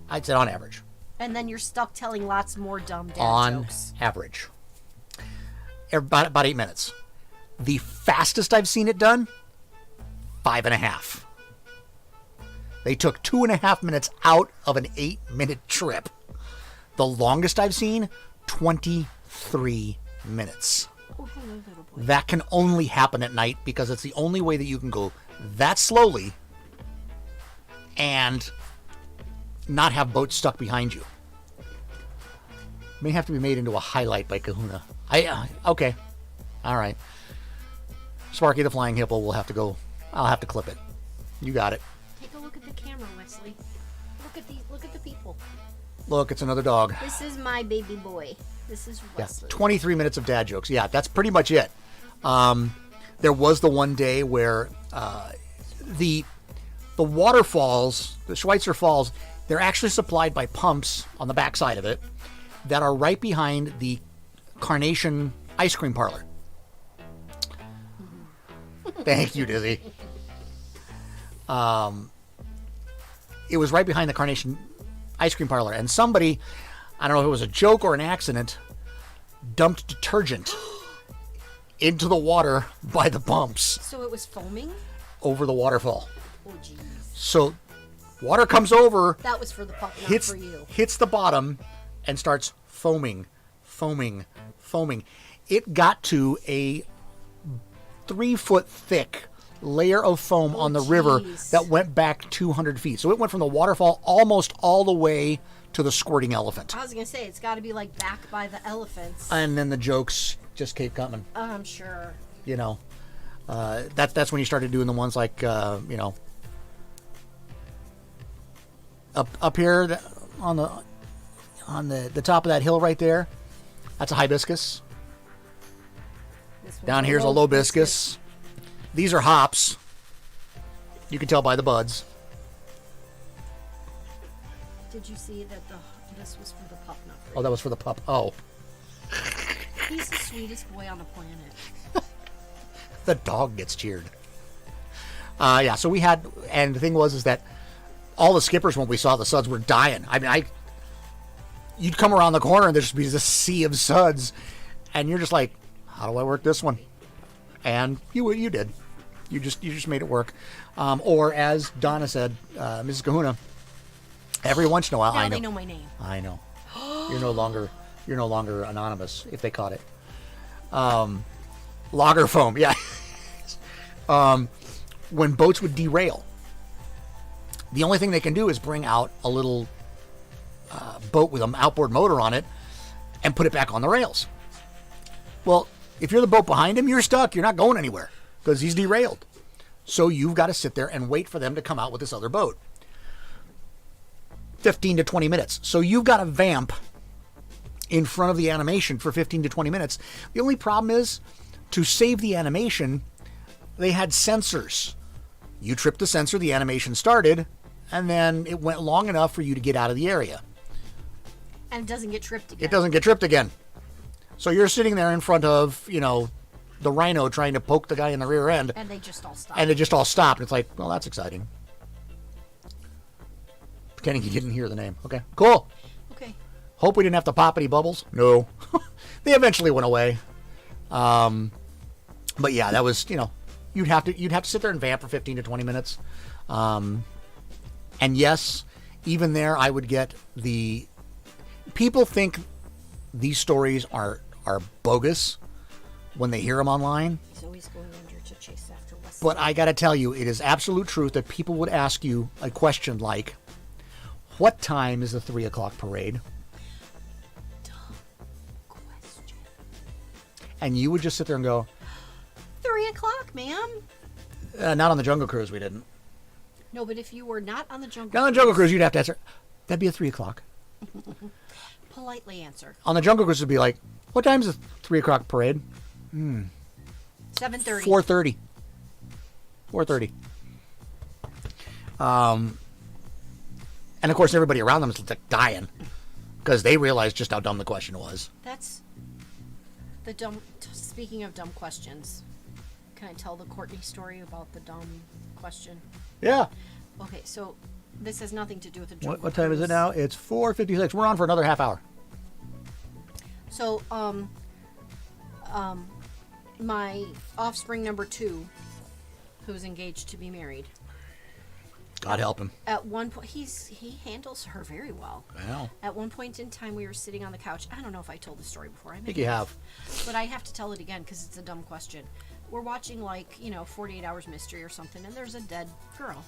I'd say on average. And then you're stuck telling lots more dumb dad On jokes. average. About 8 minutes. The fastest I've seen it done, 5.5. They took 2.5 minutes out of an 8-minute trip. The longest I've seen, 23 minutes. Oh, hello, little boy. That can only happen at night because it's the only way that you can go that slowly and not have boats stuck behind you. May have to be made into a highlight by Kahuna. Okay. All right. Sparky the Flying Hippo will have to go. I'll have to clip it. You got it. Take a look at the camera, Wesley. Look at the people. Look, it's another dog. This is my baby boy. This is Yeah, Wesley. 23 minutes of dad jokes. Yeah, that's pretty much it. There was the one day where the waterfalls, the Schweitzer Falls, they're actually supplied by pumps on the backside of it that are right behind the Carnation ice cream parlor. Thank you, Dizzy. It was right behind the Carnation ice cream parlor, and somebody, I don't know if it was a joke or an accident, dumped detergent into the water by the pumps So it was foaming? over the waterfall. Oh, jeez. So water comes over, That was for the pup, not hits for you. hits the bottom, and starts foaming. It got to a 3-foot thick layer of foam on the river jeez. that went back 200 feet. So it went from the waterfall almost all the way to the squirting elephant. I was going to say, it's got to be like back by the elephants. And then the jokes just kept coming. I'm sure. You know, that's when you started doing the ones like, up here on the top of that hill right there. That's a hibiscus. This one's Down here's a lobiscus. These are hops. You can tell by the buds. Did you see that this was for the pup, not for Oh, you? that was for the pup. Oh, He's the sweetest boy on the planet. the dog gets cheered. Yeah, so we had, and the thing was that all the skippers, when we saw the suds, were dying. I mean, you'd come around the corner and there'd just be this sea of suds, and you're just like, how do I work this one? And you did. You just made it work. Or as Donna said, Mrs. Kahuna, every once in a while, Now I know. they know my name. I know. You're no longer anonymous if they caught it. Lager foam, yeah. When boats would derail, the only thing they can do is bring out a little boat with an outboard motor on it and put it back on the rails. Well, if you're the boat behind him, you're stuck. You're not going anywhere because he's derailed. So you've got to sit there and wait for them to come out with this other boat. 15 to 20 minutes. So you've got to vamp in front of the animation for 15 to 20 minutes. The only problem is To save the animation, they had sensors. You tripped the sensor, the animation started, and then it went long enough for you to get out of the area. And it doesn't get tripped again. It doesn't get tripped again. So you're sitting there in front of, the rhino trying to poke the guy in the rear end. And they just all stop. And it just all stopped. It's like, well, that's exciting. Pretending you didn't hear the name. Okay, cool. Okay. Hope we didn't have to pop any bubbles. No. They eventually went away. But yeah, that was, you'd have to sit there and vamp for 15 to 20 minutes. And yes, even there I would get people think these stories are bogus when they hear them online. He's always going under to chase after Wesley. But I got to tell you, it is absolute truth that people would ask you a question like, what time is the 3 o'clock parade? Dumb question. And you would just sit there and go, 3 o'clock, ma'am. Not on the Jungle Cruise, we didn't. No, but if you were not on the Jungle Not on the Jungle Cruise, you'd have to answer, that'd be at 3 o'clock. politely answer. On the Jungle Cruise, it'd be like, what time is the 3 o'clock parade? 7:30. 4:30. 4:30. And of course, everybody around them is like dying because they realized just how dumb the question was. That's the dumb. Speaking of dumb questions, can I tell the Courtney story about the dumb question? Yeah. Okay, so this has nothing to do with the Jungle What time is it Cruise. now? It's 4:56. We're on for another half hour. So, my offspring number 2, who's engaged to be married. God help him. At one point, he handles her very well. Well, At one point in time, we were sitting on the couch. I don't know if I told the story before. I think you have. But I have to tell it again because it's a dumb question. We're watching 48 Hours Mystery or something, and there's a dead girl.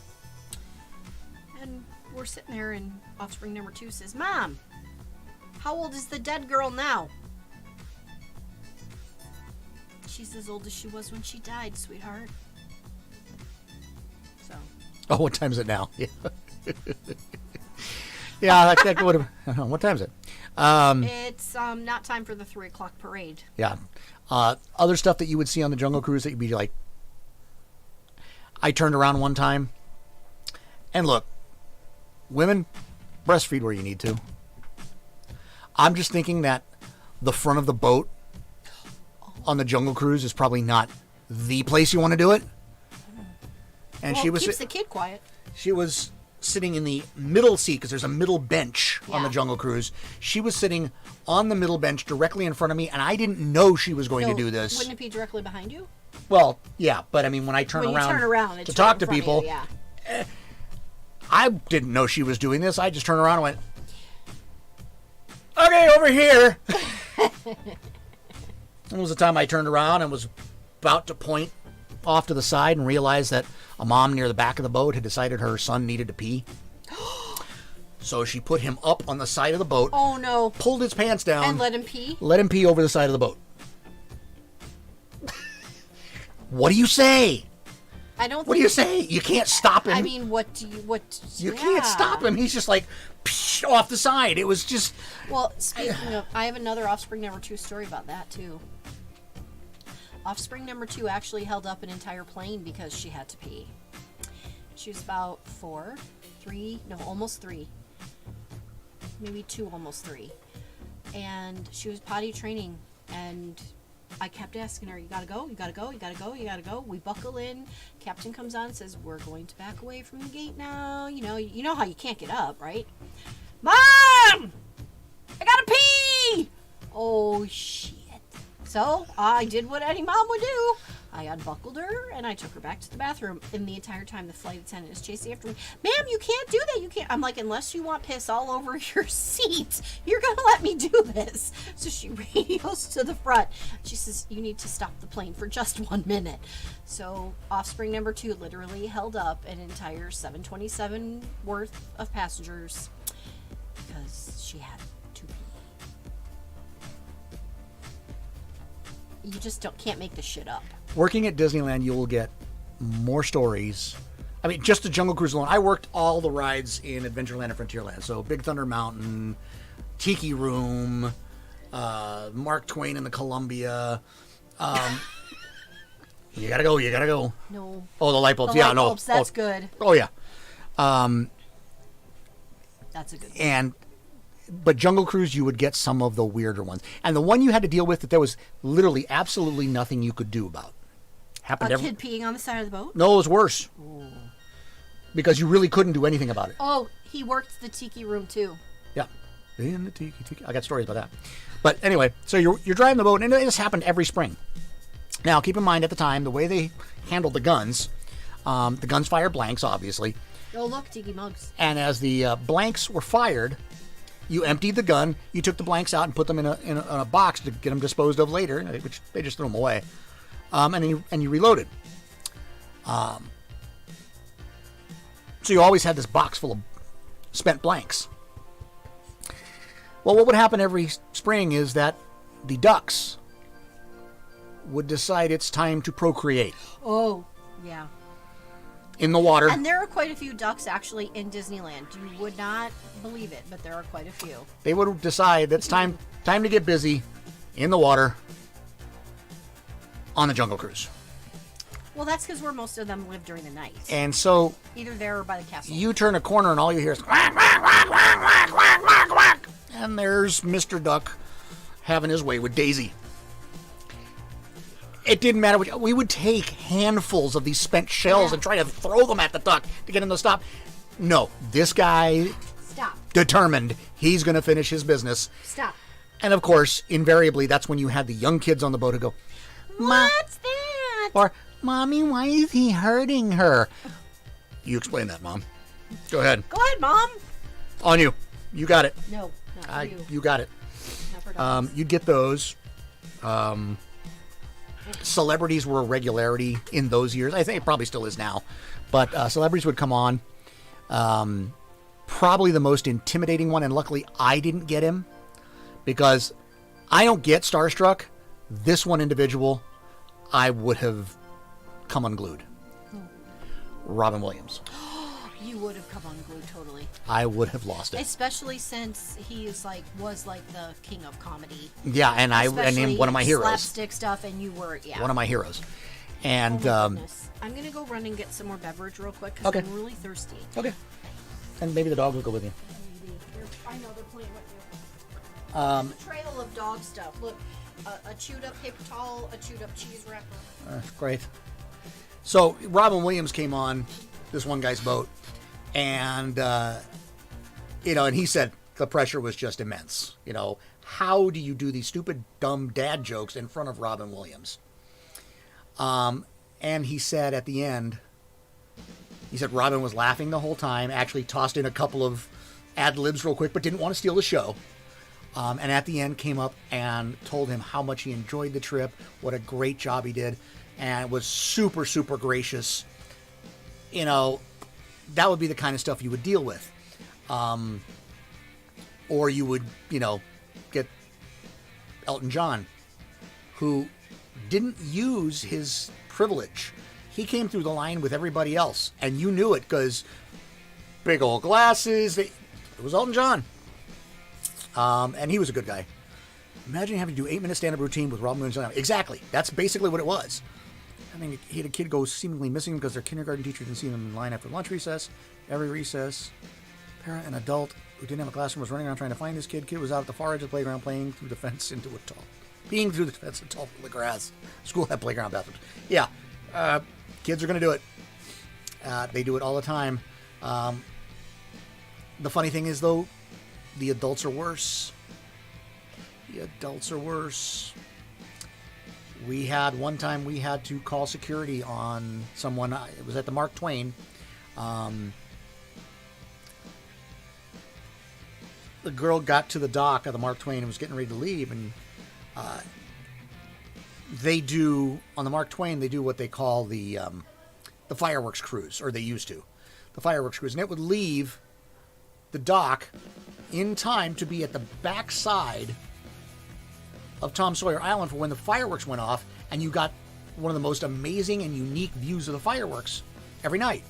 And we're sitting there, and offspring number 2 says, "Mom, how old is the dead girl now?" She's as old as she was when she died, sweetheart. So. Oh, what time is it now? Yeah. Yeah, that would have. What time is it? It's not time for the 3 o'clock parade. Yeah. Other stuff that you would see on the Jungle Cruise that you'd be like, I turned around one time, and look, women, breastfeed where you need to. I'm just thinking that the front of the boat on the Jungle Cruise is probably not the place you want to do it. And Well, she it was keeps the kid quiet. she was sitting in the middle seat because there's a middle bench on the Yeah. Jungle Cruise. She was sitting on the middle bench directly in front of me, and I didn't know she was going to do this. Wouldn't it be directly behind you? Well, yeah, but I mean, when I turn When around, you turn around, to it's talk right to in front of people, you, yeah. I didn't know she was doing this. I just turned around and went, okay, over here. And it was the time I turned around and was about to point off to the side and realized that a mom near the back of the boat had decided her son needed to pee. So she put him up on the side of the boat, Oh no! pulled his pants down, And let him pee. let him pee over the side of the boat. What do you say? I don't. What do you say? You can't stop him. I mean, what do you? What? You can't stop him. He's just like psh, off the side. It was just. Well, speaking of, I have another offspring number 2 story about that too. Offspring number 2 actually held up an entire plane because she had to pee. She was about almost 3, maybe 2, almost 3, and she was potty training, and I kept asking her, "You gotta go, you gotta go, you gotta go, you gotta go." We buckle in. Captain comes on and says, "We're going to back away from the gate now." You know how you can't get up, right? Mom, I gotta pee. Oh shit! So I did what any mom would do. I unbuckled her and I took her back to the bathroom. And the entire time, the flight attendant is chasing after me. "Ma'am, you can't do that. You can't." I'm like, "Unless you want piss all over your seat, you're gonna let me do this." So she radios to the front. She says, "You need to stop the plane for just 1 minute." So offspring number 2 literally held up an entire 727 worth of passengers because she had to pee. You just can't make this shit up. Working at Disneyland, you will get more stories. I mean, just the Jungle Cruise alone. I worked all the rides in Adventureland and Frontierland. So Big Thunder Mountain, Tiki Room, Mark Twain and the Columbia. You gotta go. You gotta go. No. Oh, the light bulbs. The Yeah, light no. bulbs, that's oh. good. Oh yeah. That's a good one. But Jungle Cruise, you would get some of the weirder ones, and the one you had to deal with that there was literally absolutely nothing you could do about. Happened A every. kid peeing on the side of the boat? No, it was worse. Because you really couldn't do anything about it. Oh, he worked the tiki room too. Yeah. In the tiki. I got stories about that. But anyway, so you're driving the boat, and this happened every spring. Now, keep in mind at the time, the way they handled the guns fire blanks, obviously. Oh, look, tiki mugs. And as the blanks were fired, you emptied the gun, you took the blanks out and put them in a box to get them disposed of later, which they just threw them away. And you reloaded. So you always had this box full of spent blanks. Well, what would happen every spring is that the ducks would decide it's time to procreate Oh, yeah. in the water. And there are quite a few ducks actually in Disneyland. You would not believe it, but there are quite a few. They would decide that it's time to get busy in the water on the Jungle Cruise. Well, that's because where most of them live during the night. And so Either there or by the castle. you turn a corner and all you hear is quack, quack, quack, quack, quack, quack, quack, quack. And there's Mr. Duck having his way with Daisy. It didn't matter. We would take handfuls of these spent shells and try to throw them at the duck to get him to stop. No, this guy Stop. determined he's going to finish his business. Stop. And of course, invariably, that's when you had the young kids on the boat who go, What's that? or, Mommy, why is he hurting her? You explain that, Mom. Go ahead. Go ahead, Mom. On you. You got it. No, not for you. You got it. Not for dogs. You'd get those. Celebrities were a regularity in those years. I think it probably still is now. But celebrities would come on. Probably the most intimidating one, and luckily I didn't get him because I don't get starstruck. This one individual, I would have come unglued. Robin Williams. You would have come unglued totally. I would have lost it. Especially since he is was like the king of comedy. Yeah, and Especially one of my heroes. slapstick stuff, and you were One of my heroes. And Oh my goodness. I'm gonna go run and get some more beverage real quick because Okay. I'm really thirsty. okay. And maybe the dog will go with you. I know they're playing with you. A trail of dog stuff. Look, a chewed up paper towel, a chewed up cheese wrapper. Great. So Robin Williams came on this one guy's boat, and and he said the pressure was just immense. How do you do these stupid, dumb dad jokes in front of Robin Williams? And he said at the end, Robin was laughing the whole time, actually tossed in a couple of ad libs real quick, but didn't want to steal the show. And at the end came up and told him how much he enjoyed the trip, what a great job he did, and was super, super gracious. That would be the kind of stuff you would deal with. Or you would, get Elton John, who didn't use his privilege. He came through the line with everybody else, and you knew it because big old glasses. It was Elton John. And he was a good guy. Imagine having to do 8-minute stand-up routine with Robin Williams. Exactly. That's basically what it was. He had a kid go seemingly missing because their kindergarten teacher didn't see them in line after lunch recess. Every recess, parent and adult who didn't have a classroom was running around trying to find this kid. Kid was out at the far edge of the playground playing through the fence into the grass. School had playground bathrooms. Yeah, kids are going to do it. They do it all the time. The funny thing is, though, the adults are worse. One time we had to call security on someone. It was at the Mark Twain. The girl got to the dock of the Mark Twain and was getting ready to leave, and on the Mark Twain they do what they call the fireworks cruise, or they used to, the fireworks cruise, and it would leave the dock in time to be at the back side of Tom Sawyer Island for when the fireworks went off, and you got one of the most amazing and unique views of the fireworks every night.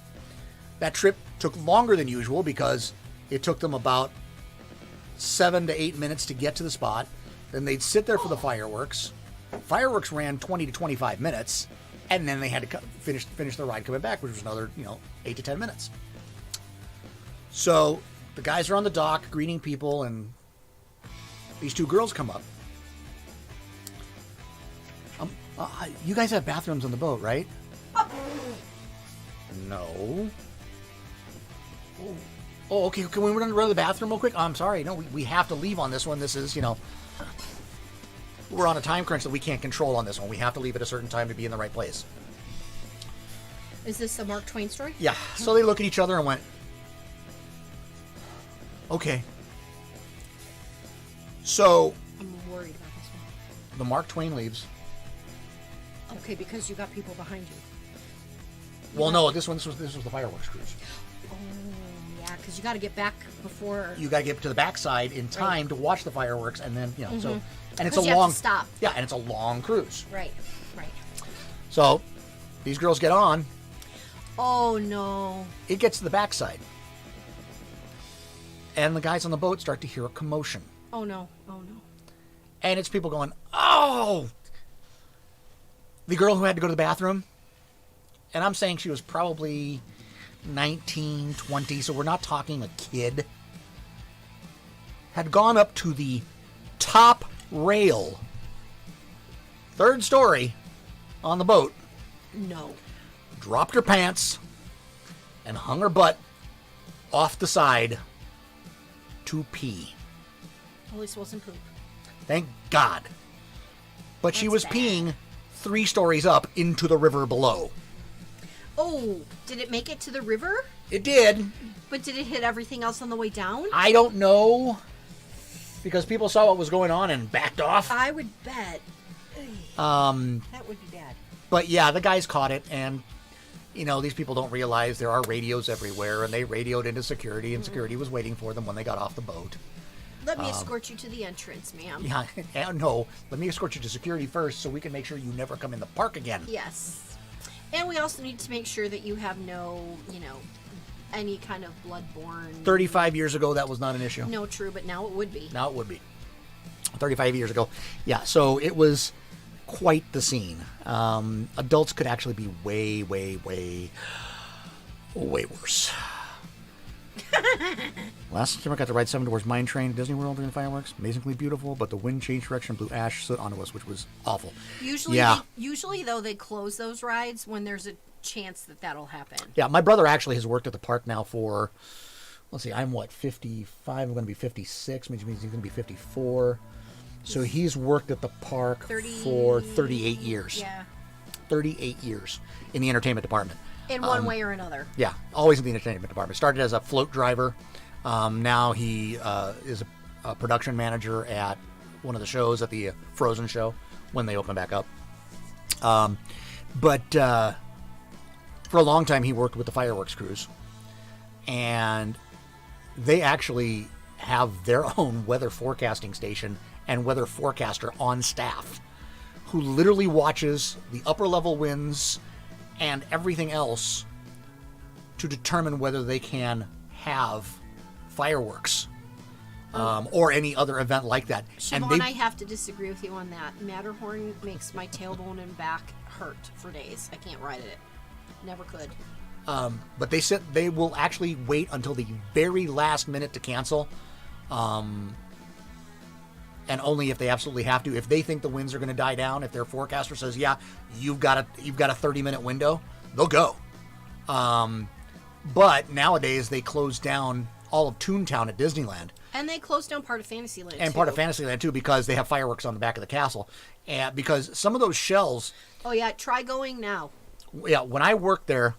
That trip took longer than usual because it took them about 7 to 8 minutes to get to the spot. Then they'd sit there for the fireworks. Fireworks ran 20 to 25 minutes, And then they had to finish the ride coming back, which was another 8 to 10 minutes. So the guys are on the dock greeting people, and these two girls come up. You guys have bathrooms on the boat, right? No. Oh, okay. Can we run to the bathroom real quick? I'm sorry. No, we have to leave on this one. This is, we're on a time crunch that we can't control on this one. We have to leave at a certain time to be in the right place. Is this a Mark Twain story? Yeah. So they look at each other and went, okay. So I'm worried about this one. the Mark Twain leaves. Okay, because you got people behind you. Well, no, this was the fireworks cruise. Oh, yeah, because you got to get back before. You got to get to the backside in time to watch the fireworks, and then so, and it's a you have long to stop. Yeah, and it's a long cruise. Right. So these girls get on. Oh no! It gets to the backside, and the guys on the boat start to hear a commotion. Oh no! And it's people going, "Oh!" The girl who had to go to the bathroom, and I'm saying she was probably 19, 20, so we're not talking a kid, had gone up to the top rail, third story, on the boat, No. dropped her pants, and hung her butt off the side to pee. At least it wasn't poop. Thank God. But she was That's bad. peeing 3 stories up into the river below. Oh, did it make it to the river? It did. But did it hit everything else on the way down? I don't know, because people saw what was going on and backed off. I would bet. That would be bad. But yeah, the guys caught it, and these people don't realize there are radios everywhere, and they radioed into security, and security was waiting for them when they got off the boat. Let me escort you to the entrance, ma'am. Yeah, no, let me escort you to security first so we can make sure you never come in the park again. Yes. And we also need to make sure that you have no, any kind of bloodborne. 35 years ago, that was not an issue. No, true, but now it would be. Now it would be. 35 years ago. Yeah, so it was quite the scene. Adults could actually be way, way, way, way worse. Last September, I got to ride 7 Doors Mine Train at Disney World during the fireworks. Amazingly beautiful, but the wind changed direction and blew ash soot onto us, which was awful. Usually, though, they close those rides when there's a chance that that'll happen. Yeah, my brother actually has worked at the park now for, let's see, I'm 55, I'm going to be 56, which means he's going to be 54. So he's worked at the park for 38 years. Yeah. 38 years in the entertainment department. In one way or another. Yeah, always in the entertainment department. Started as a float driver. Now he is a production manager at one of the shows, at the Frozen show, when they open back up. But for a long time, he worked with the fireworks crews. And they actually have their own weather forecasting station and weather forecaster on staff who literally watches the upper level winds and everything else to determine whether they can have fireworks or any other event like that. Siobhan, I have to disagree with you on that. Matterhorn makes my tailbone and back hurt for days. I can't ride it. Never could. But they said they will actually wait until the very last minute to cancel. And only if they absolutely have to. If they think the winds are going to die down, if their forecaster says, yeah, you've got a 30-minute window, they'll go. But nowadays, they close down all of Toontown at Disneyland. And they closed down part of Fantasyland, And part of Fantasyland, too, because they have fireworks on the back of the castle. And because some of those shells... Oh, yeah, try going now. Yeah, when I worked there...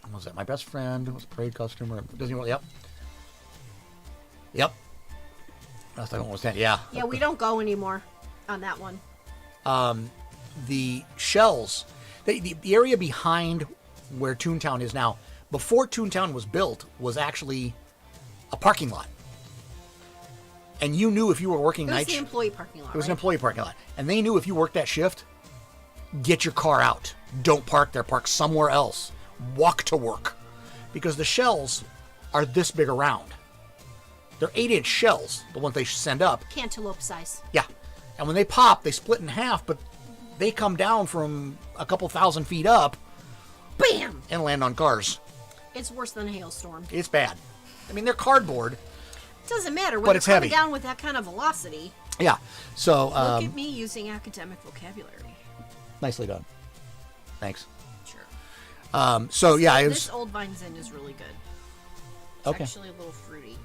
What was that? My best friend was a parade costumer at Disney World. Yep. Last time was 10. Yeah. Yeah, we don't go anymore on that one. The shells, the area behind where Toontown is now, before Toontown was built, was actually a parking lot. And you knew if you were working night shift. It was the employee parking lot. It was an employee parking lot. And they knew if you worked that shift, get your car out. Don't park there. Park somewhere else. Walk to work. Because the shells are this big around. They're 8-inch shells, the ones they send up. Cantaloupe size. Yeah. And when they pop, they split in half, but They come down from a couple thousand feet up Bam! and land on cars. It's worse than a hailstorm. It's bad. I mean, they're cardboard. It doesn't matter. When But they're it's coming heavy. down with that kind of velocity. Yeah. So, Look at me using academic vocabulary. nicely done. Thanks. Sure. So, yeah. It This was, Old Vine Zin is really good. It's Okay. actually a little fruity.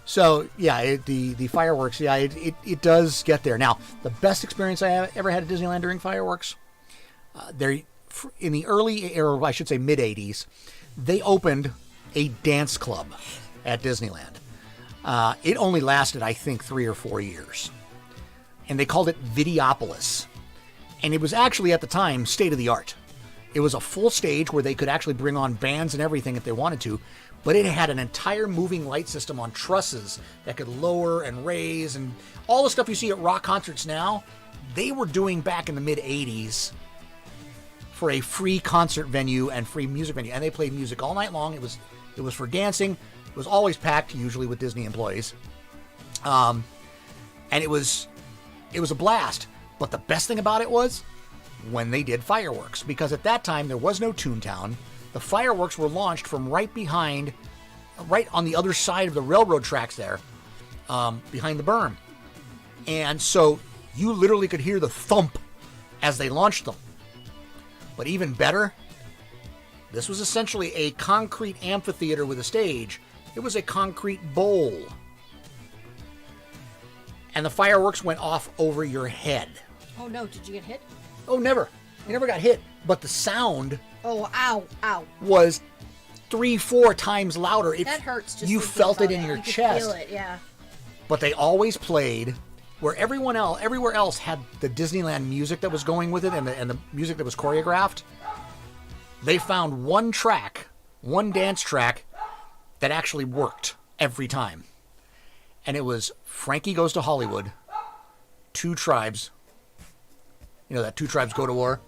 so, yeah, the fireworks, yeah, it does get there. Now, the best experience I have ever had at Disneyland during fireworks, in the early, or I should say mid-'80s, they opened a dance club at Disneyland. It only lasted, I think, 3 or 4 years. And they called it Videopolis. And it was actually, at the time, state-of-the-art. It was a full stage where they could actually bring on bands and everything if they wanted to, but it had an entire moving light system on trusses that could lower and raise, and all the stuff you see at rock concerts now, they were doing back in the mid-'80s for a free concert venue and free music venue. And they played music all night long. It was for dancing. It was always packed, usually with Disney employees. And it was a blast. But the best thing about it was when they did fireworks, because at that time there was no Toontown. The fireworks were launched from right on the other side of the railroad tracks there, behind the berm. And so you literally could hear the thump as they launched them. But even better, this was essentially a concrete amphitheater with a stage. It was a concrete bowl. And the fireworks went off over your head. Oh no, did you get hit? Oh, never. You never got hit. But the sound Oh, ow. was 3-4 times louder. That hurts just You thinking felt it about in your You could chest. feel it, yeah. But they always played where everywhere else had the Disneyland music that was going with it and the music that was choreographed. They found one dance track that actually worked every time. And it was Frankie Goes to Hollywood, Two Tribes. You know that Two Tribes Go to War?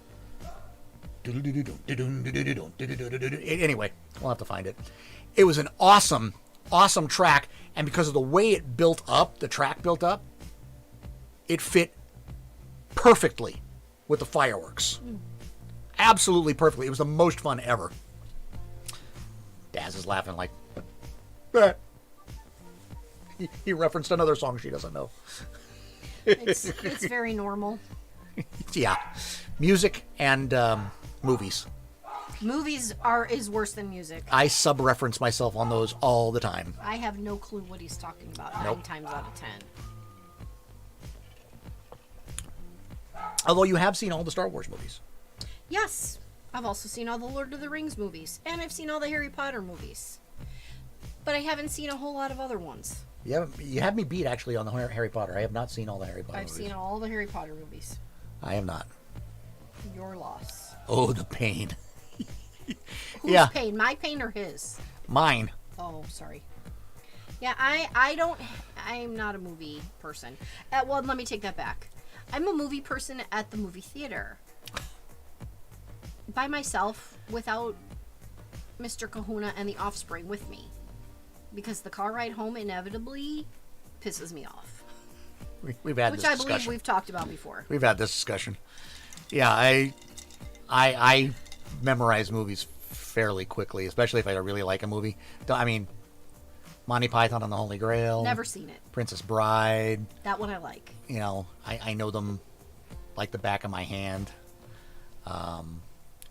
Anyway, we'll have to find it. It was an awesome track, and because of the way it built up, the track built up, it fit perfectly with the fireworks. Absolutely perfectly. It was the most fun ever. Daz is laughing like, that. He referenced another song she doesn't know. It's very normal. Yeah. Music and movies. Movies is worse than music. I sub-reference myself on those all the time. I have no clue what he's talking about 9 times out of 10. Although you have seen all the Star Wars movies. Yes, I've also seen all the Lord of the Rings movies, and I've seen all the Harry Potter movies. But I haven't seen a whole lot of other ones. You have me beat, actually, on the Harry Potter. I have not seen all the Harry Potter I've movies. seen all the Harry Potter movies. I have not. Your loss. Oh, the pain. Whose pain? My pain or his? Mine. Oh, sorry. Yeah, I'm not a movie person. Well, let me take that back. I'm a movie person at the movie theater. By myself, without Mr. Kahuna and the Offspring with me. Because the car ride home inevitably pisses me off. We've had Which this I discussion. believe we've talked about before. We've had this discussion. Yeah, I memorize movies fairly quickly, especially if I really like a movie. I mean, Monty Python and the Holy Grail. Never seen it. Princess Bride. That one I like. You know, I know them like the back of my hand.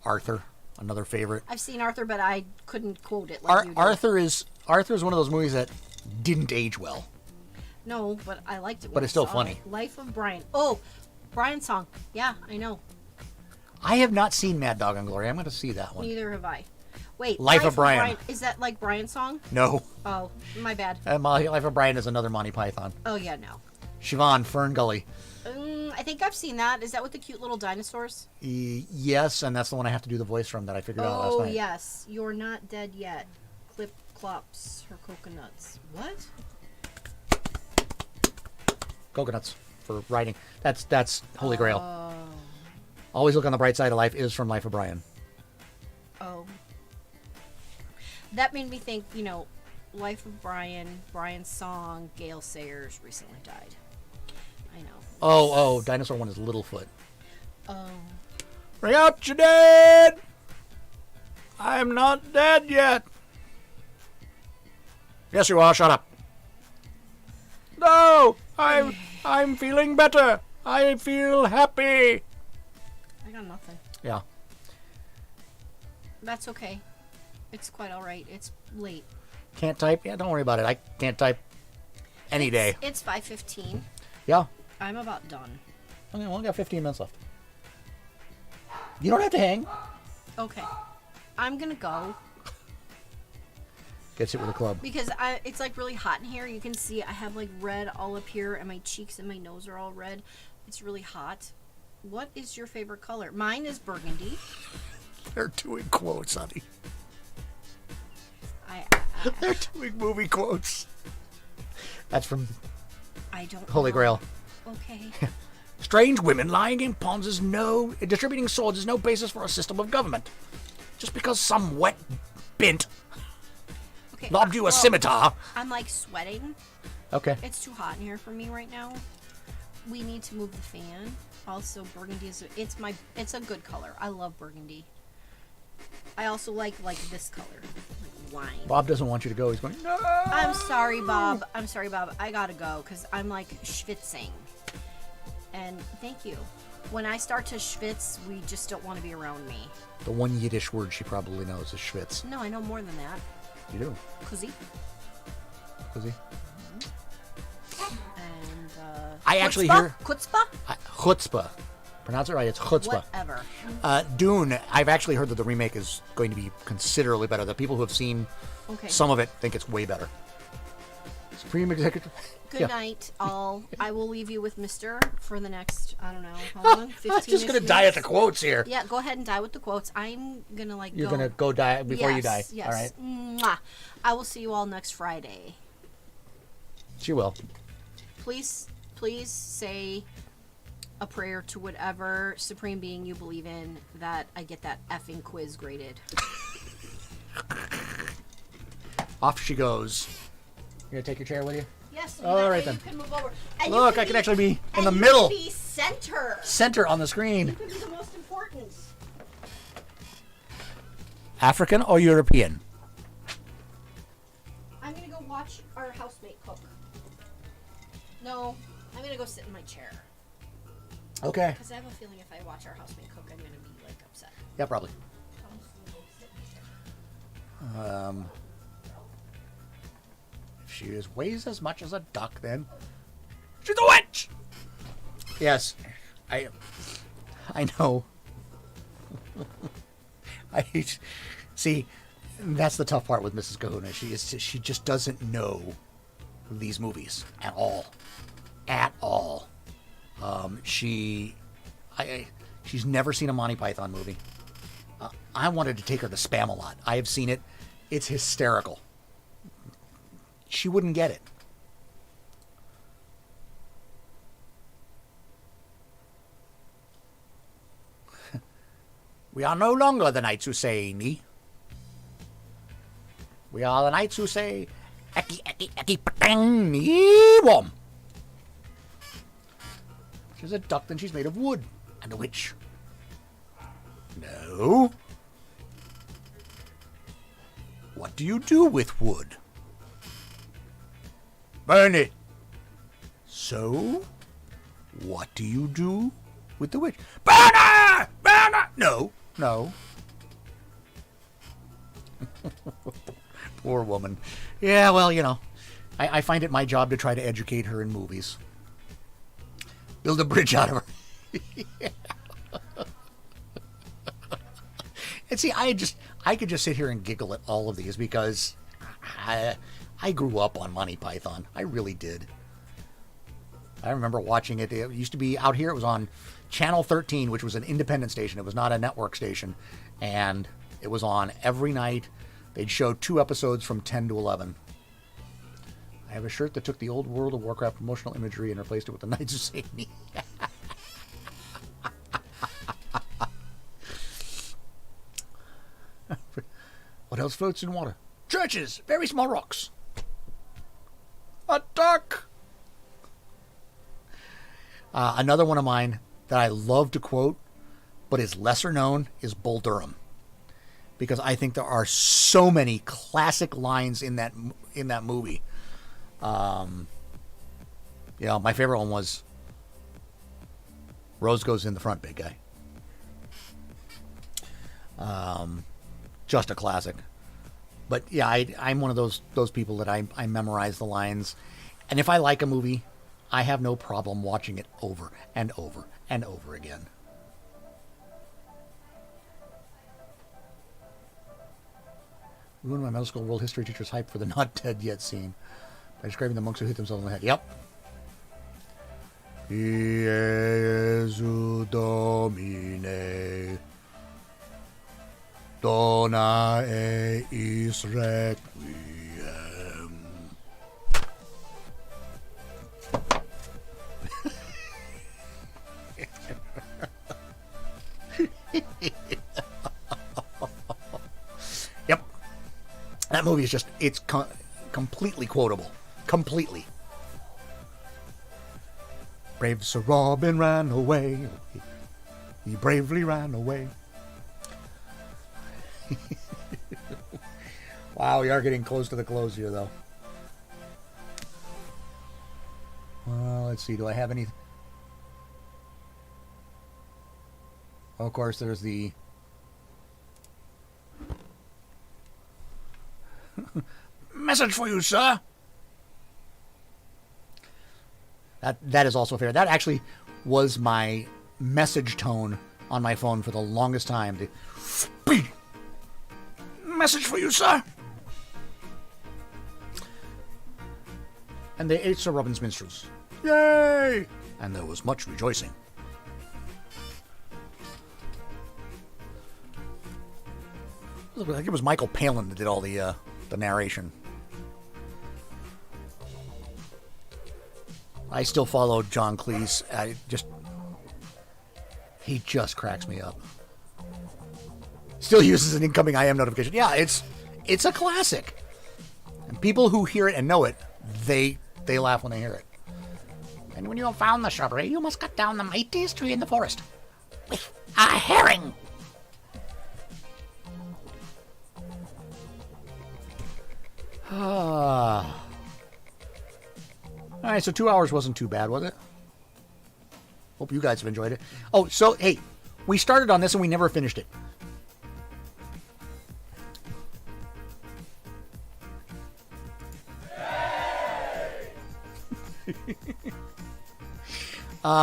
Arthur, another favorite. I've seen Arthur, but I couldn't quote it like you do. Arthur is one of those movies that didn't age well. No, but I liked it. But it's still funny. Life of Brian. Oh, Brian's song. Yeah, I know. I have not seen Mad Dog and Glory. I'm going to see that one. Neither have I. Wait, Life of Brian. Is that like Brian's song? No. Oh, my bad. Life of Brian is another Monty Python. Oh, yeah, no. Siobhan, Fern Gully. I think I've seen that. Is that with the cute little dinosaurs? Yes, and that's the one I have to do the voice from that I figured out last Oh, night. yes. You're not dead yet. Clip clops her coconuts. What? Coconuts for writing. That's Holy Grail. Always look on the bright side of life is from Life of Brian. Oh. That made me think, Life of Brian, Brian's song, Gail Sayers recently died. I know. Oh, Dinosaur one is Littlefoot. Oh. Bring out your dead! I'm not dead yet. Yes, you are. Shut up. No! I'm feeling better. I feel happy. I got nothing. Yeah. That's okay. It's quite alright. It's late. Can't type? Yeah, don't worry about it. I can't type any day. It's 5:15. Yeah. I'm about done. Okay, we only got 15 minutes left. You don't have to hang. Okay. I'm gonna go. Gets it with a club. Because it's like really hot in here. You can see I have like red all up here, and my cheeks and my nose are all red. It's really hot. What is your favorite color? Mine is burgundy. They're doing quotes, honey. I They're doing movie quotes. That's from I don't Holy know. Grail. Okay. Strange women lying in ponds is distributing swords is no basis for a system of government. Just because some wet bint Okay. lobbed you a scimitar. I'm like sweating. Okay. It's too hot in here for me right now. We need to move the fan. Also, burgundy is it's a good color. I love burgundy. I also like this color, like wine. Bob doesn't want you to go. He's going, no! I'm sorry, Bob. I gotta go because I'm like schwitzing. And thank you. When I start to schwitz, we just don't want to be around me. The one Yiddish word she probably knows is schwitz. No, I know more than that. You do? Kuzi. Kuzi? And I actually chutzpah? hear... Chutzpah? Chutzpah. Pronounce it right. It's chutzpah. Whatever. Dune, I've actually heard that the remake is going to be considerably better. The people who have seen some of it think it's way better. Supreme Executive... Good night, all. I will leave you with Mr. for the next, I don't know, how long? 15 I'm just going to die at the quotes here. Yeah, go ahead and die with the quotes. I'm going to You're going to go die before you die. Yes. All right. Mwah. I will see you all next Friday. She will. Please say a prayer to whatever supreme being you believe in that I get that effing quiz graded. Off she goes. You going to take your chair with you? Yes. All right, then. You can move over. And Look, I can actually be in the middle. You can be center. Center on the screen. You can be the most important. African or European? I'm gonna go watch our housemate cook. No, I'm gonna go sit in my chair. Okay. Because I have a feeling if I watch our housemate cook, I'm gonna be like upset. Yeah, probably. So I'm just gonna go sit in my chair. If she weighs as much as a duck, then she's a witch. Yes, I know. See. That's the tough part with Mrs. Kahuna. She just doesn't know these movies at all. At all. She's never seen a Monty Python movie. I wanted to take her to Spam-A-Lot. I have seen it. It's hysterical. She wouldn't get it. We are no longer the knights who say ni. We are the knights who say eki eki eki patang ni wom. She's a duck, then she's made of wood. And a witch. No. What do you do with wood? Burn it. So, what do you do with the witch? Burn her! Burn her! No. No. Poor woman. Yeah, well, you know, I find it my job to try to educate her in movies. Build a bridge out of her. And see, I could just sit here and giggle at all of these because I grew up on Monty Python. I really did. I remember watching it. It used to be out here. It was on Channel 13, which was an independent station. It was not a network station. And it was on every night. They'd show 2 episodes from 10 to 11. I have a shirt that took the old World of Warcraft promotional imagery and replaced it with the Knights Who Saved Me. What else floats in water? Churches! Very small rocks. A duck! Another one of mine that I love to quote but is lesser known, is Bull Durham. Because I think there are so many classic lines in that movie. My favorite one was, Rose goes in the front, big guy. Just a classic. But yeah, I'm one of those people that I memorize the lines. And if I like a movie, I have no problem watching it over and over and over again. Ruined my middle school world history teacher's hype for the not dead yet scene by describing the monks who hit themselves in the head. Yep. Jesu Domine Dona eis requiem. Yep. That movie is just, it's completely quotable. Completely. Brave Sir Robin ran away. He bravely ran away. Wow, we are getting close to the close here, though. Well, let's see. Do I have any? Of course, there's the message for you, sir. That is also fair. That actually was my message tone on my phone for the longest time. The message for you, sir. And they ate Sir Robin's minstrels. Yay! And there was much rejoicing. I think it was Michael Palin that did all the narration. I still follow John Cleese. He just cracks me up. Still uses an incoming IM notification. Yeah, it's a classic. And people who hear it and know it, they laugh when they hear it. And when you have found the shrubbery, you must cut down the mightiest tree in the forest with a herring. All right, so 2 hours wasn't too bad, was it? Hope you guys have enjoyed it. Oh, so, hey, we started on this and we never finished it.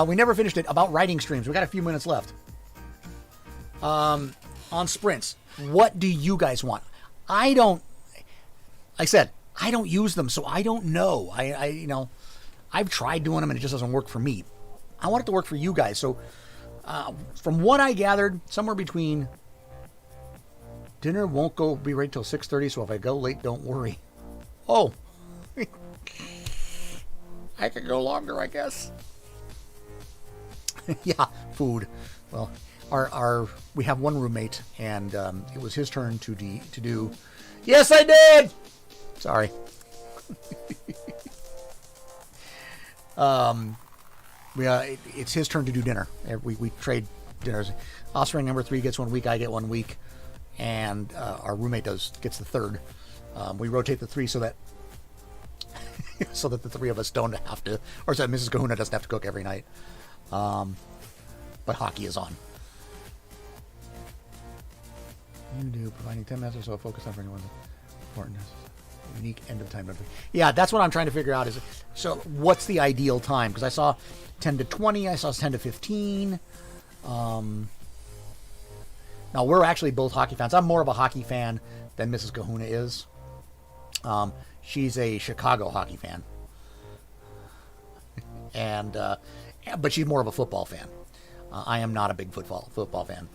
We never finished it about writing streams. We got a few minutes left. On sprints, what do you guys want? I don't use them, so I don't know. I've tried doing them and it just doesn't work for me. I want it to work for you guys. So, from what I gathered, somewhere between dinner won't be ready till 6:30. So if I go late, don't worry. Oh, I could go longer, I guess. Yeah, food. Well, we have one roommate, and it was his turn to do. Yes, I did. Sorry. It's his turn to do dinner. We trade dinners. Offspring number 3 gets 1 week. I get 1 week, and our roommate gets the third. We rotate the 3 so that the 3 of us don't have to, or so that Mrs. Kahuna doesn't have to cook every night. But hockey is on. You do providing 10 minutes or so focus on for anyone important. Unique end of time. Yeah, that's what I'm trying to figure out. So what's the ideal time? Because I saw 10 to 20. I saw 10 to 15. Now we're actually both hockey fans. I'm more of a hockey fan than Mrs. Kahuna is. She's a Chicago hockey fan, and but she's more of a football fan. I am not a big football fan.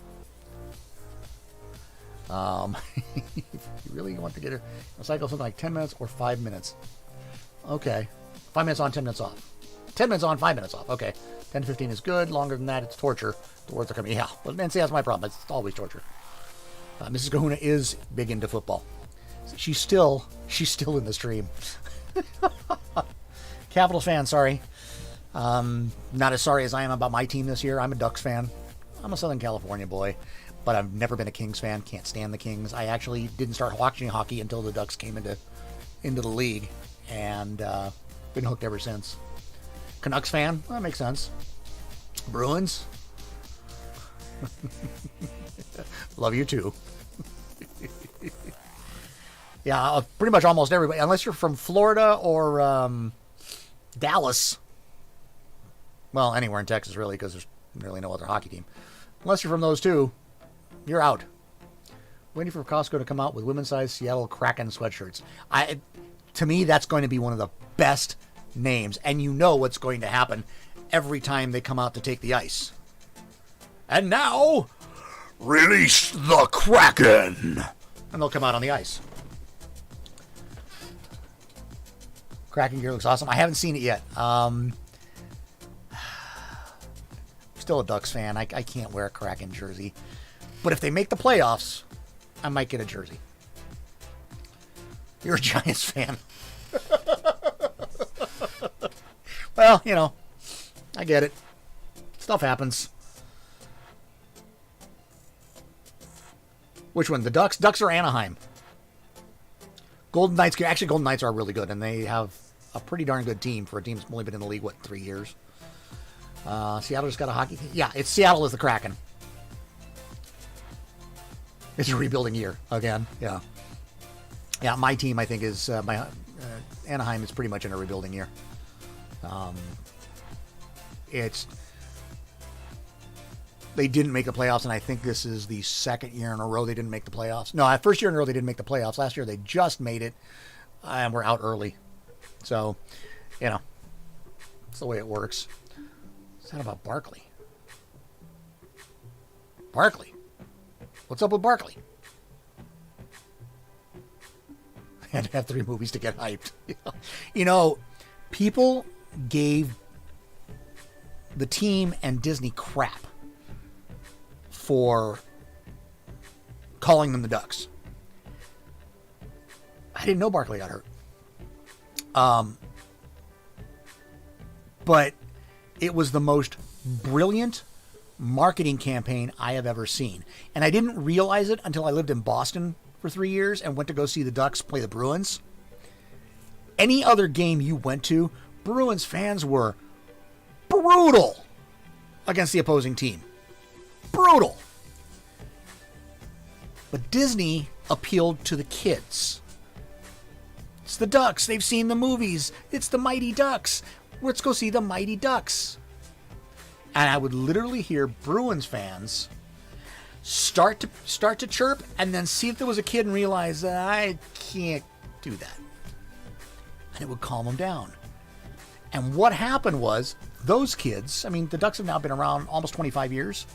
If you really want to get a cycle something like 10 minutes or 5 minutes. Okay. 5 minutes on, 10 minutes off. 10 minutes on, 5 minutes off. Okay. 10 to 15 is good. Longer than that, it's torture. The words are coming. Yeah. Well, Nancy, that's my problem. It's always torture. Mrs. Kahuna is big into football. She's still in the stream. Capitals fan, sorry. Not as sorry as I am about my team this year. I'm a Ducks fan. I'm a Southern California boy, but I've never been a Kings fan. Can't stand the Kings. I actually didn't start watching hockey until the Ducks came into the league, and been hooked ever since. Canucks fan? Well, that makes sense. Bruins? Love you too. Yeah, pretty much almost everybody, unless you're from Florida or Dallas. Well, anywhere in Texas, really, because there's really no other hockey team. Unless you're from those two, you're out. Waiting for Costco to come out with women's-sized Seattle Kraken sweatshirts. To me, that's going to be one of the best names, and you know what's going to happen every time they come out to take the ice. And now, release the Kraken! And they'll come out on the ice. Kraken gear looks awesome. I haven't seen it yet. Still a Ducks fan. I can't wear a Kraken jersey. But if they make the playoffs, I might get a jersey. You're a Giants fan. Well, you know, I get it. Stuff happens. Which one? The Ducks? Ducks or Anaheim? Golden Knights. Actually, Golden Knights are really good, and they have a pretty darn good team for a team that's only been in the league, 3 years? Seattle just got a hockey team. Yeah, it's Seattle is the Kraken. It's a rebuilding year again. Yeah. Yeah, my team, I think, is Anaheim is pretty much in a rebuilding year. They didn't make the playoffs, and I think this is the second year in a row they didn't make the playoffs. No, first year in a row they didn't make the playoffs. Last year they just made it, and we're out early. So, you know, it's the way it works. What's that about Barkley? Barkley? What's up with Barkley? I had to have 3 movies to get hyped. You know, people gave the team and Disney crap for calling them the Ducks. I didn't know Barkley got hurt. But it was the most brilliant marketing campaign I have ever seen. And I didn't realize it until I lived in Boston for 3 years and went to go see the Ducks play the Bruins. Any other game you went to, Bruins fans were brutal against the opposing team. Brutal. But Disney appealed to the kids. It's the Ducks. They've seen the movies. It's the Mighty Ducks. Let's go see the Mighty Ducks. And I would literally hear Bruins fans start to chirp and then see if there was a kid and realize, I can't do that. And it would calm them down. And what happened was, those kids, I mean, the Ducks have now been around almost 25 years.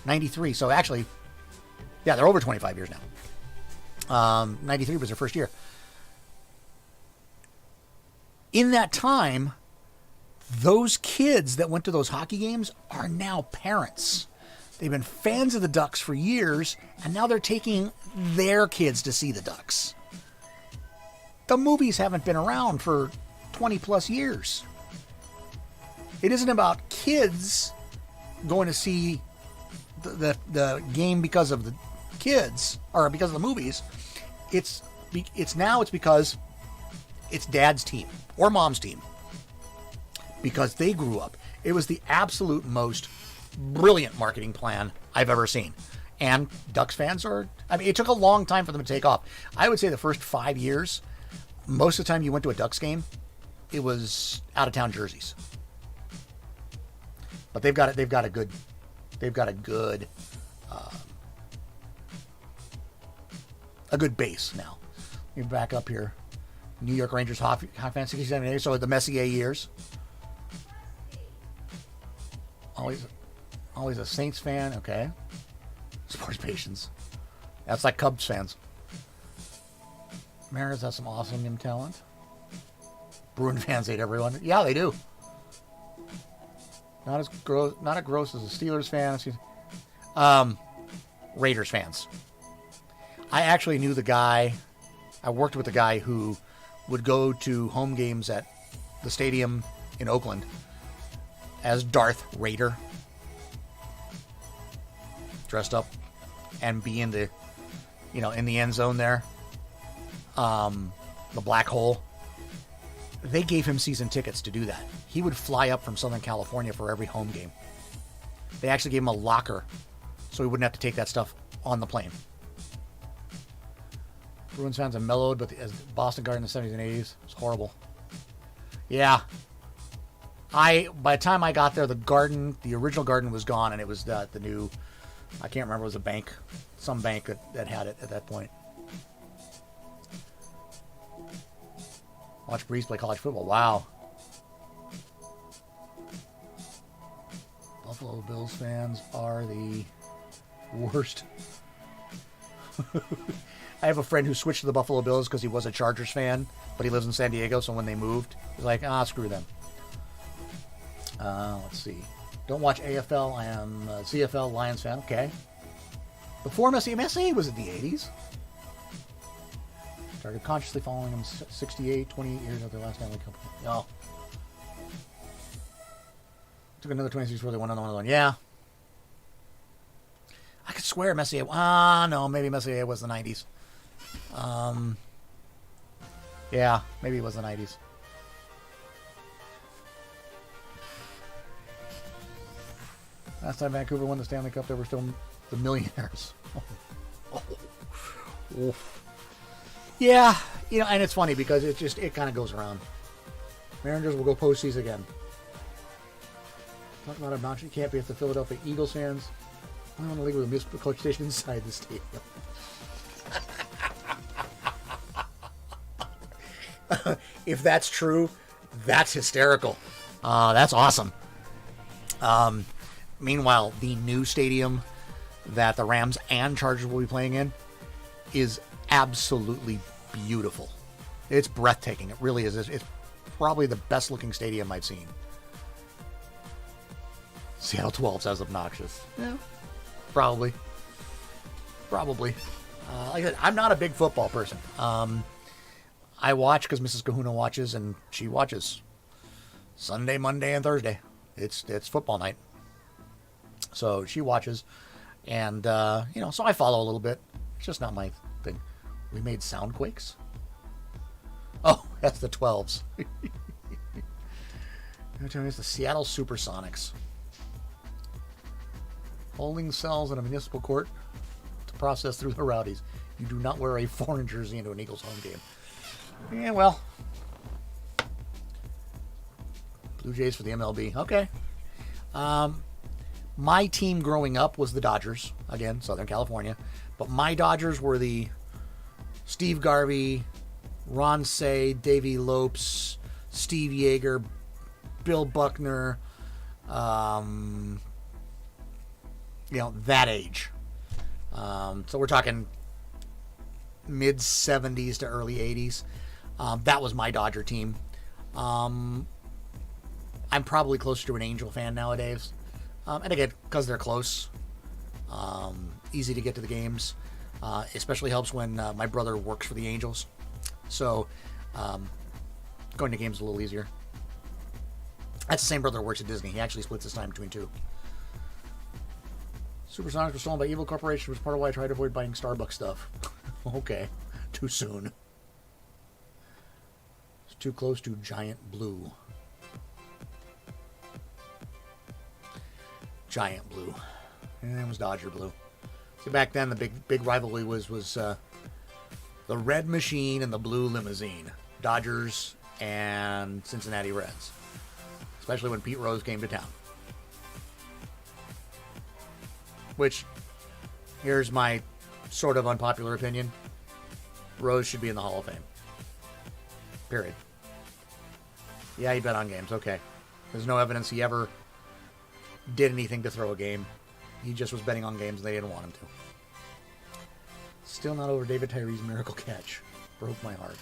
93. So actually, yeah, they're over 25 years now. 93 was their first year. In that time, those kids that went to those hockey games are now parents. They've been fans of the Ducks for years, and now they're taking their kids to see the Ducks. The movies haven't been around for 20 plus years. It isn't about kids going to see the game because of the kids or because of the movies. It's because it's dad's team or mom's team, because they grew up. It was the absolute most brilliant marketing plan I've ever seen. And Ducks fans it took a long time for them to take off. I would say the first 5 years, most of the time you went to a Ducks game, it was out of town jerseys. But they've got a good base now. Let me back up here. New York Rangers Hockey fan 67, so the Messier years. Always a Saints fan, okay. Sports patience. That's like Cubs fans. Mariners has some awesome young talent. Bruin fans hate everyone. Yeah, they do. Not as gross as a Steelers fan. Raiders fans. I actually knew the guy. I worked with the guy who would go to home games at the stadium in Oakland as Darth Raider. dressed up and be in the, in the end zone there. The black hole. They gave him season tickets to do that. He would fly up from Southern California for every home game. They actually gave him a locker so he wouldn't have to take that stuff on the plane. Bruins fans have mellowed, but as Boston Garden in the 70s and 80s, it's horrible. Yeah. By the time I got there, the original garden was gone, and it was the new, I can't remember, it was a bank, some bank that had it at that point. Watch Breeze play college football. Wow. Buffalo Bills fans are the worst. I have a friend who switched to the Buffalo Bills because he was a Chargers fan, but he lives in San Diego, so when they moved, he's like, screw them. Let's see. Don't watch AFL. I am a CFL Lions fan. Okay. Before Messi was in the 80s. Started consciously following him 68, 28 years after the last Stanley Cup. No. Took another 26 before they won another one. Yeah. I could swear Messier. No, maybe Messier was the 90s. Yeah, maybe it was the 90s. Last time Vancouver won the Stanley Cup, they were still the millionaires. Oh. Yeah, and it's funny because it kind of goes around. Mariners will go postseason again. Talk about obnoxious. It can't be if the Philadelphia Eagles fans. I want to league with a musical coach station inside the stadium. If that's true, that's hysterical. That's awesome. Meanwhile, the new stadium that the Rams and Chargers will be playing in is absolutely beautiful. It's breathtaking. It really is. It's probably the best looking stadium I've seen. Seattle 12 sounds obnoxious. Yeah, probably. Like I said, I'm not a big football person. I watch because Mrs. Kahuna watches, and she watches Sunday, Monday, and Thursday. It's football night. So she watches, and so I follow a little bit. It's just not my thing. We made soundquakes. Oh, that's the 12s. You're telling me it's the Seattle Supersonics. Holding cells in a municipal court to process through the rowdies. You do not wear a foreign jersey into an Eagles home game. Yeah, well. Blue Jays for the MLB. Okay. My team growing up was the Dodgers. Again, Southern California. But my Dodgers were the Steve Garvey, Ron Say, Davey Lopes, Steve Yeager, Bill Buckner, that age. So we're talking mid 70s to early 80s. That was my Dodger team. I'm probably closer to an Angel fan nowadays. And again, because they're close. Easy to get to the games. Especially helps when my brother works for the Angels. So going to games is a little easier. That's the same brother who works at Disney. He actually splits his time between two. Supersonics were stolen by Evil Corporation, which was part of why I tried to avoid buying Starbucks stuff. Okay. Too soon. It's too close to Giant Blue. Giant Blue. And it was Dodger Blue. See, back then the big rivalry was the Red Machine and the Blue Limousine. Dodgers and Cincinnati Reds. Especially when Pete Rose came to town. Which, here's my sort of unpopular opinion. Rose should be in the Hall of Fame. Period. Yeah, he bet on games. Okay. There's no evidence he ever did anything to throw a game. He just was betting on games and they didn't want him to. Still not over David Tyree's miracle catch. Broke my heart.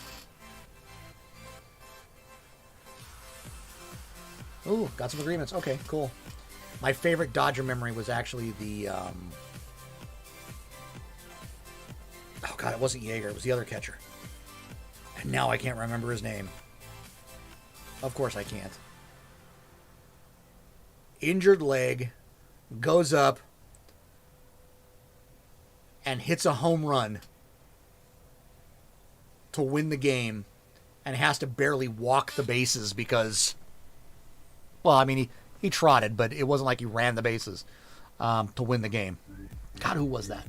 Ooh, got some agreements. Okay, cool. My favorite Dodger memory was actually the... oh, God, it wasn't Yeager. It was the other catcher. And now I can't remember his name. Of course I can't. Injured leg. Goes up. and hits a home run to win the game and has to barely walk the bases because, well, I mean, he trotted, but it wasn't like he ran the bases to win the game. God, who was that?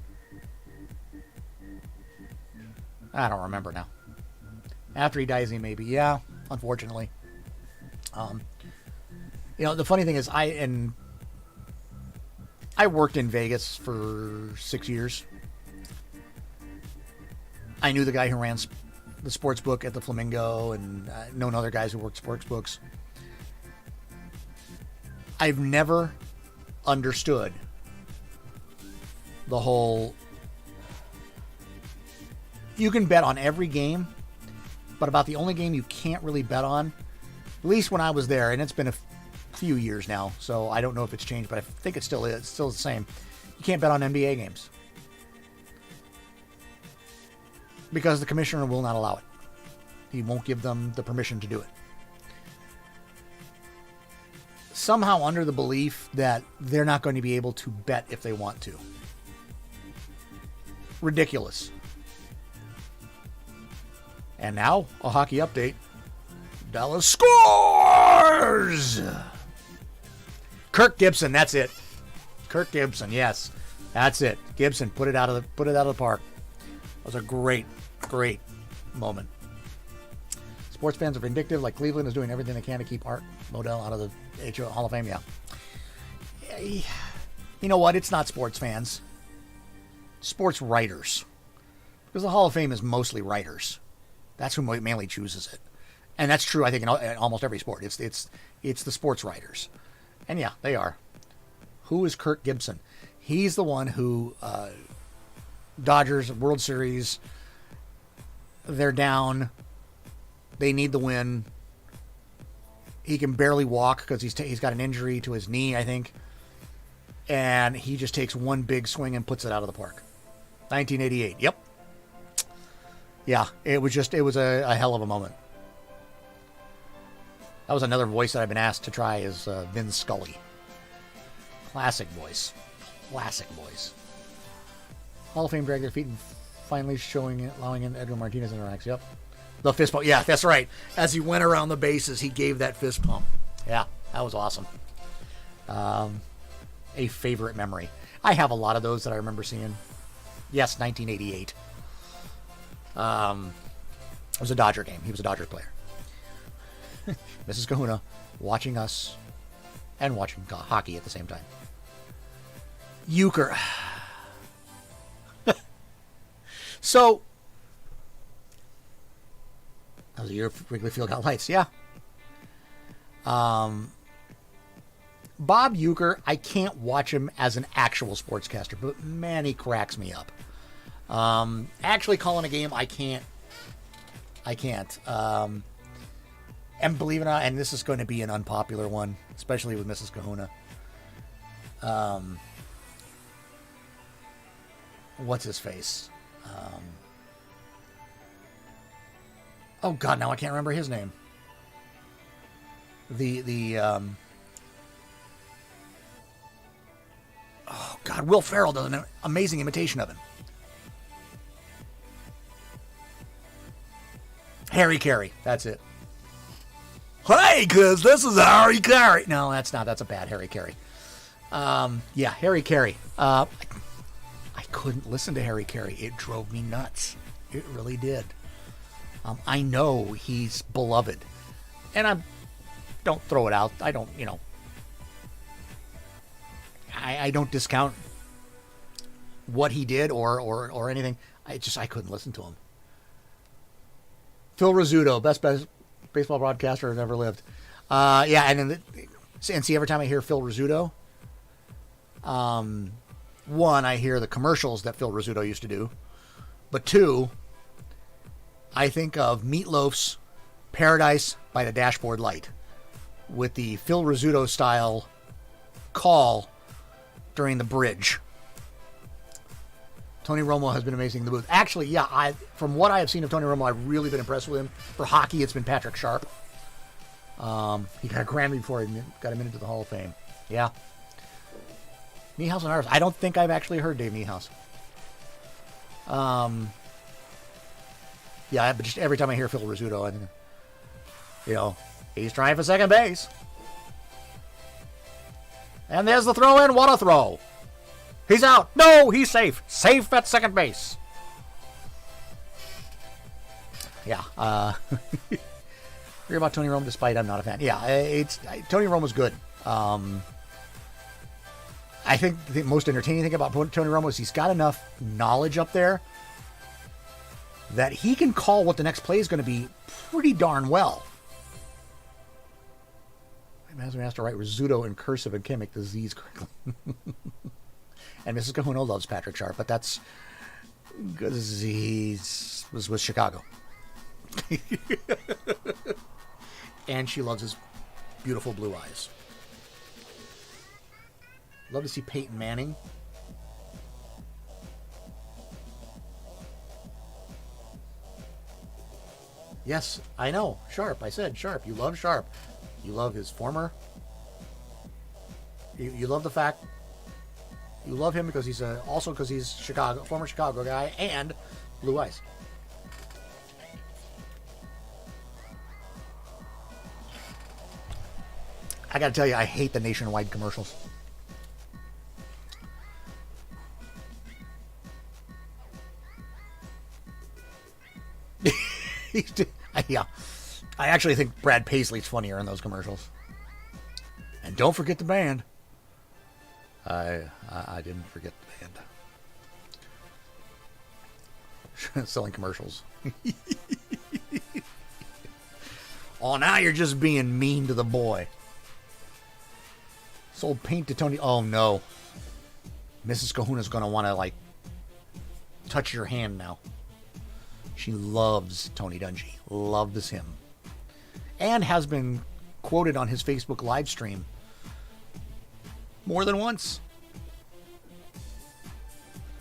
I don't remember now. After he dies, he maybe. Yeah, unfortunately. The funny thing is, I worked in Vegas for 6 years. I knew the guy who ran the sports book at the Flamingo, and known other guys who worked sports books. I've never understood the whole, you can bet on every game, but about the only game you can't really bet on, at least when I was there, and it's been a few years now, so I don't know if it's changed, but I think it still is. It's still the same. You can't bet on NBA games because the commissioner will not allow it. He won't give them the permission to do it. Somehow under the belief that they're not going to be able to bet if they want to. Ridiculous. And now, a hockey update. Dallas scores! Kirk Gibson, that's it. Kirk Gibson, yes. That's it. Gibson put it out of the park. It was a great moment. Sports fans are vindictive, like Cleveland is doing everything they can to keep Art Modell out of the Hall of Fame. Yeah. You know what? It's not sports fans. Sports writers. Because the Hall of Fame is mostly writers. That's who mainly chooses it. And that's true, I think, in almost every sport. It's the sports writers. And yeah, they are. Who is Kirk Gibson? He's the one who, Dodgers, World Series, they're down. They need the win. He can barely walk because he's got an injury to his knee, I think. And he just takes one big swing and puts it out of the park. 1988. Yep. Yeah, it was a hell of a moment. That was another voice that I've been asked to try is Vin Scully. Classic voice. Hall of Fame drag their feet and finally allowing in Edgar Martinez interacts. Yep. The fist pump. Yeah, that's right. As he went around the bases, he gave that fist pump. Yeah, that was awesome. A favorite memory. I have a lot of those that I remember seeing. Yes, 1988. It was a Dodger game. He was a Dodger player. Mrs. Kahuna watching us and watching hockey at the same time. Euchre. So, that was a year Wrigley Field got lights, yeah. Bob Euchre, I can't watch him as an actual sportscaster, but man, he cracks me up. Actually calling a game, I can't. And believe it or not, and this is going to be an unpopular one, especially with Mrs. Kahuna. What's his face? Oh God, now I can't remember his name. Oh God, Will Ferrell does an amazing imitation of him. Harry Carey, that's it. Hey, cuz this is Harry Carey. No, that's not. That's a bad Harry Carey. Yeah, Harry Carey. I couldn't listen to Harry Carey. It drove me nuts. It really did. I know he's beloved. And don't throw it out. I don't, I don't discount what he did or anything. I couldn't listen to him. Phil Rizzuto, best baseball broadcaster who's ever lived. Yeah, and see, every time I hear Phil Rizzuto, one, I hear the commercials that Phil Rizzuto used to do, but two, I think of Meatloaf's Paradise by the Dashboard Light with the Phil Rizzuto style call during the bridge. Tony Romo has been amazing in the booth. Actually, yeah, from what I have seen of Tony Romo, I've really been impressed with him. For hockey, it's been Patrick Sharp. He got a Grammy before he got him into the Hall of Fame. Yeah. Niehaus and Artis. I don't think I've actually heard Dave Niehaus. Yeah, but just every time I hear Phil Rizzuto, and he's trying for second base. And there's the throw in. What a throw. He's out. No, he's safe. Safe at second base. Yeah. Hear about Tony Romo, despite I'm not a fan. Yeah, Tony Romo's good. I think the most entertaining thing about Tony Romo is he's got enough knowledge up there that he can call what the next play is going to be pretty darn well. I has to write Rizzuto in cursive and can't make the Z's correctly. And Mrs. Kahuna loves Patrick Sharp, but that's because he was with Chicago. And she loves his beautiful blue eyes. Love to see Peyton Manning. Yes, I know. Sharp. I said Sharp. You love Sharp. You love his former. You love the fact. You love him because he's also because he's former Chicago guy and blue eyes. I gotta tell you, I hate the nationwide commercials. Yeah, I actually think Brad Paisley's funnier in those commercials. And don't forget the band. I didn't forget the band. Selling commercials. Oh, now you're just being mean to the boy. Sold paint to Tony. Oh no, Mrs. Kahuna's gonna want to touch your hand now. She loves Tony Dungy. Loves him. And has been quoted on his Facebook live stream more than once.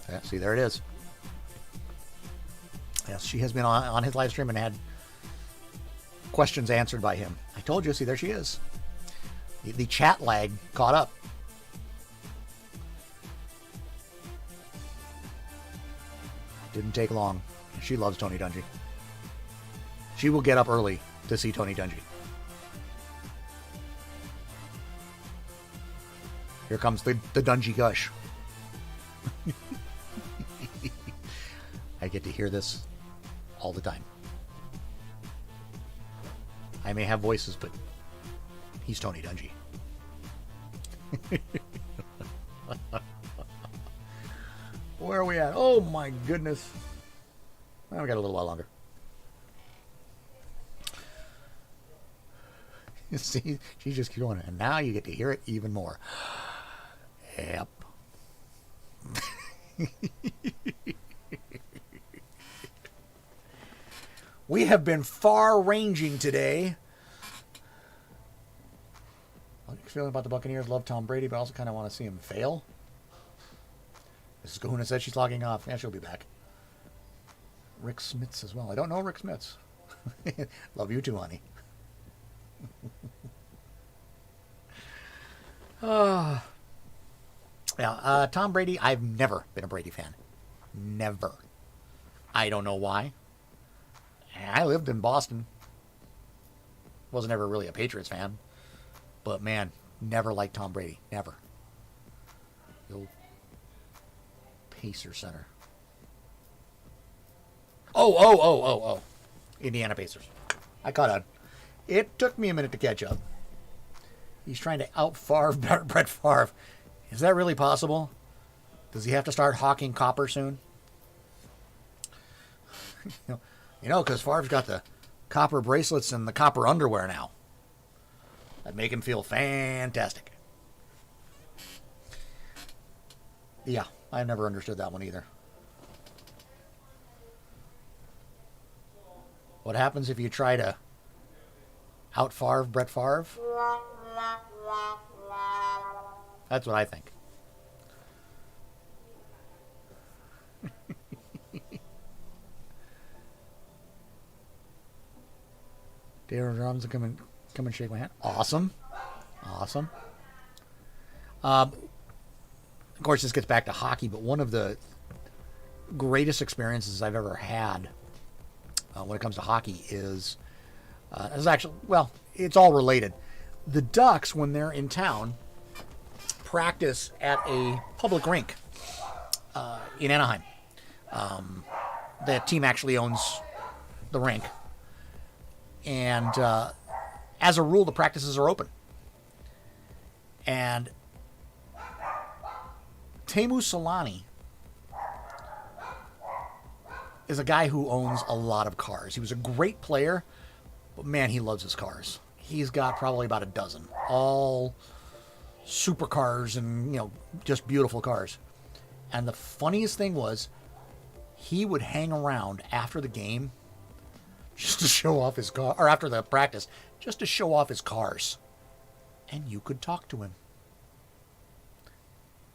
Yeah, see, there it is. Yes, she has been on his live stream and had questions answered by him. I told you, see, there she is. The chat lag caught up. Didn't take long. She loves Tony Dungy. She will get up early to see Tony Dungy. Here comes the Dungy gush. I get to hear this all the time. I may have voices, but he's Tony Dungy. Where are we at? Oh my goodness. Well, we got a little while longer. You see, she just keeps going, and now you get to hear it even more. Yep. We have been far-ranging today. I'm feeling about the Buccaneers. Love Tom Brady, but also kind of want to see him fail. Mrs. Kahuna said she's logging off. Yeah, she'll be back. Rick Smits as well. I don't know Rick Smits. Love you too, honey. Yeah, Tom Brady, I've never been a Brady fan. Never. I don't know why. I lived in Boston. Wasn't ever really a Patriots fan. But man, never liked Tom Brady. Never. The old Pacer Center. Oh. Indiana Pacers. I caught on. It took me a minute to catch up. He's trying to out-Favre Brett Favre. Is that really possible? Does he have to start hawking copper soon? Because Favre's got the copper bracelets and the copper underwear now. That make him feel fantastic. Yeah, I never understood that one either. What happens if you try to out-Favre Brett Favre? That's what I think. Darren Robinson, come and shake my hand. Awesome. Of course, this gets back to hockey, but one of the greatest experiences I've ever had when it comes to hockey is actually, well, it's all related. The Ducks, when they're in town, practice at a public rink in Anaheim. The team actually owns the rink. And as a rule, the practices are open. And Teemu Solani is a guy who owns a lot of cars. He was a great player, but man, he loves his cars. He's got probably about a dozen, all supercars and, just beautiful cars. And the funniest thing was, he would hang around after the game just to show off his car, or after the practice, just to show off his cars. And you could talk to him.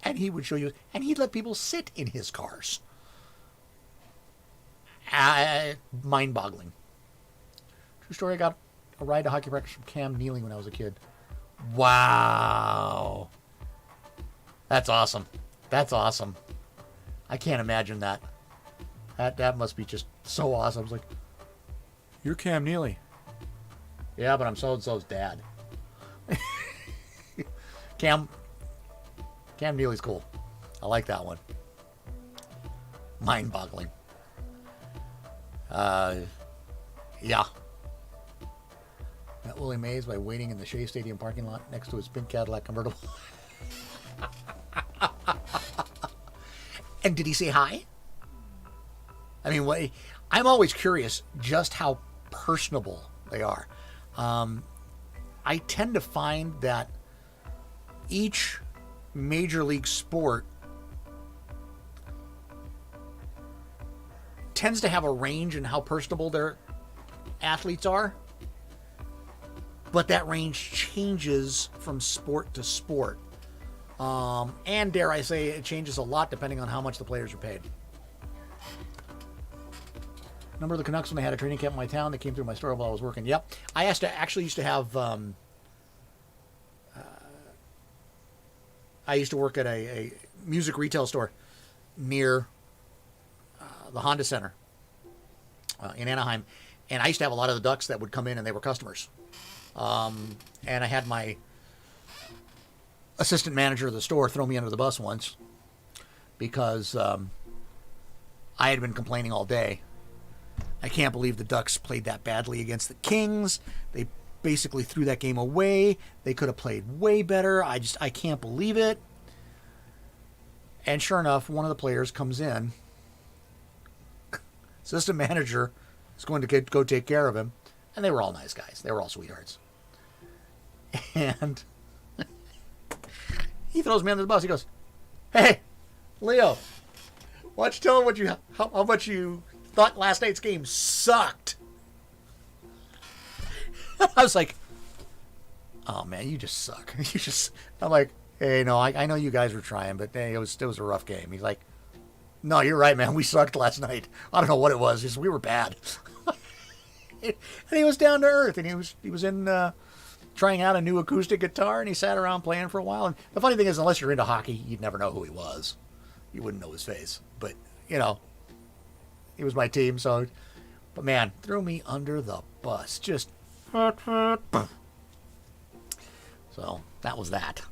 And he would show you, and he'd let people sit in his cars. Mind-boggling. True story, I got a ride to hockey practice from Cam Neely when I was a kid. Wow. That's awesome. That's awesome. I can't imagine that. That must be just so awesome. I was like, you're Cam Neely. Yeah, but I'm so-and-so's dad. Cam Neely's cool. I like that one. Mind-boggling. Yeah. Met Willie Mays by waiting in the Shea Stadium parking lot next to his pink Cadillac convertible. And did he say hi? I mean, I'm always curious just how personable they are. I tend to find that each major league sport tends to have a range in how personable their athletes are, but that range changes from sport to sport. And dare I say, it changes a lot depending on how much the players are paid. Remember the Canucks when they had a training camp in my town? They came through my store while I was working. Yep. I actually used to have... I used to work at a music retail store near the Honda Center in Anaheim. And I used to have a lot of the Ducks that would come in and they were customers. And I had my assistant manager of the store throw me under the bus once because I had been complaining all day. I can't believe the Ducks played that badly against the Kings. They basically threw that game away. They could have played way better. I can't believe it. And sure enough, one of the players comes in. Assistant manager is going to go take care of him. And they were all nice guys. They were all sweethearts. And he throws me under the bus. He goes, "Hey, Leo, why don't you tell him how much you thought last night's game sucked?" I was like, "Oh man, you just suck." I'm like, "Hey, no, I know you guys were trying, but hey, it was a rough game." He's like, "No, you're right, man. We sucked last night. I don't know what it was. Just we were bad." And he was down to earth, and he was in trying out a new acoustic guitar, and he sat around playing for a while. And the funny thing is, unless you're into hockey, you'd never know who he was. You wouldn't know his face, but he was my team. So, but man, threw me under the bus. Just so that was that.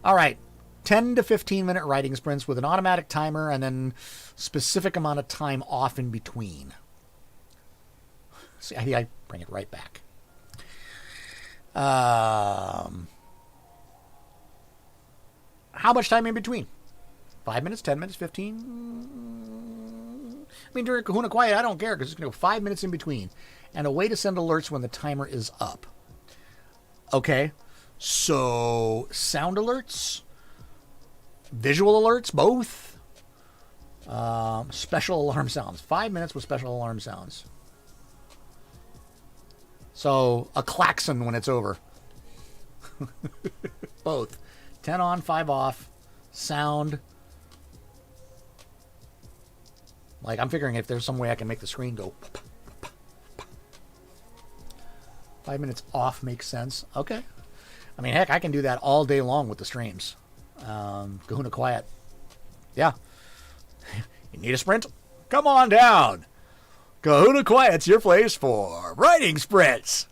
All right. 10 to 15 minute riding sprints with an automatic timer and then specific amount of time off in between. See, I bring it right back. How much time in between? 5 minutes, 10 minutes, 15? I mean, during Kahuna Quiet, I don't care because it's going to go 5 minutes in between. And a way to send alerts when the timer is up. Okay, so sound alerts, visual alerts, both. Special alarm sounds. 5 minutes with special alarm sounds. So a klaxon when it's over. Both. 10 on, 5 off. Sound. Like, I'm figuring if there's some way I can make the screen go. 5 minutes off makes sense. Okay. I mean, heck, I can do that all day long with the streams. Kahuna Quiet Yeah. You need a sprint? Come on down. Kahuna Quiet's your place for writing sprints.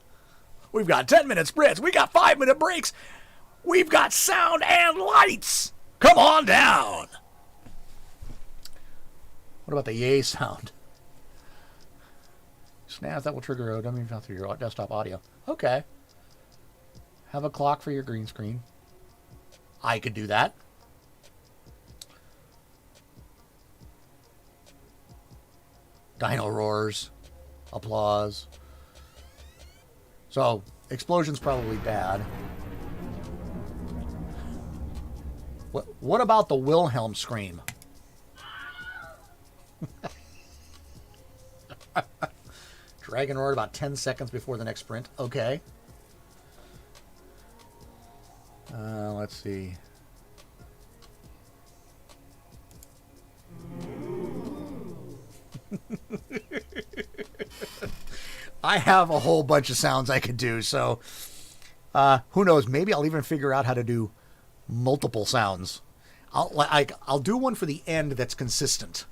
We've got 10-minute sprints. We got 5-minute breaks. We've got sound and lights. Come on down. What about the yay sound? Snaps that will trigger a dummy through your desktop audio. Okay. Have a clock for your green screen. I could do that. Dino roars. Applause. So, explosion's probably bad. What about the Wilhelm scream? Dragon roared about 10 seconds before the next sprint. Okay. Let's see. I have a whole bunch of sounds I could do, so who knows? Maybe I'll even figure out how to do multiple sounds. I'll do one for the end that's consistent,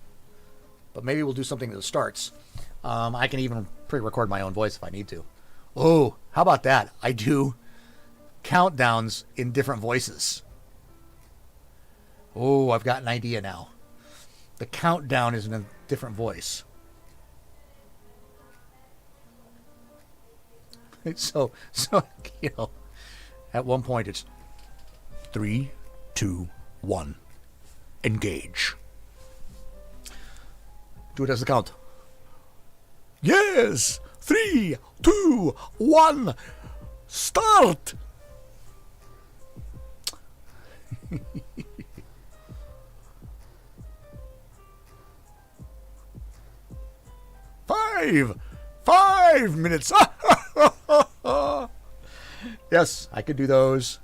but maybe we'll do something that starts. I can even pre-record my own voice if I need to. Oh, how about that? I do countdowns in different voices. Oh, I've got an idea now. The countdown is in a different voice. So you know, at one point it's 3, 2, 1, engage. Do it as a count. Yes, 3, 2, 1, start. Five minutes. Yes, I could do those.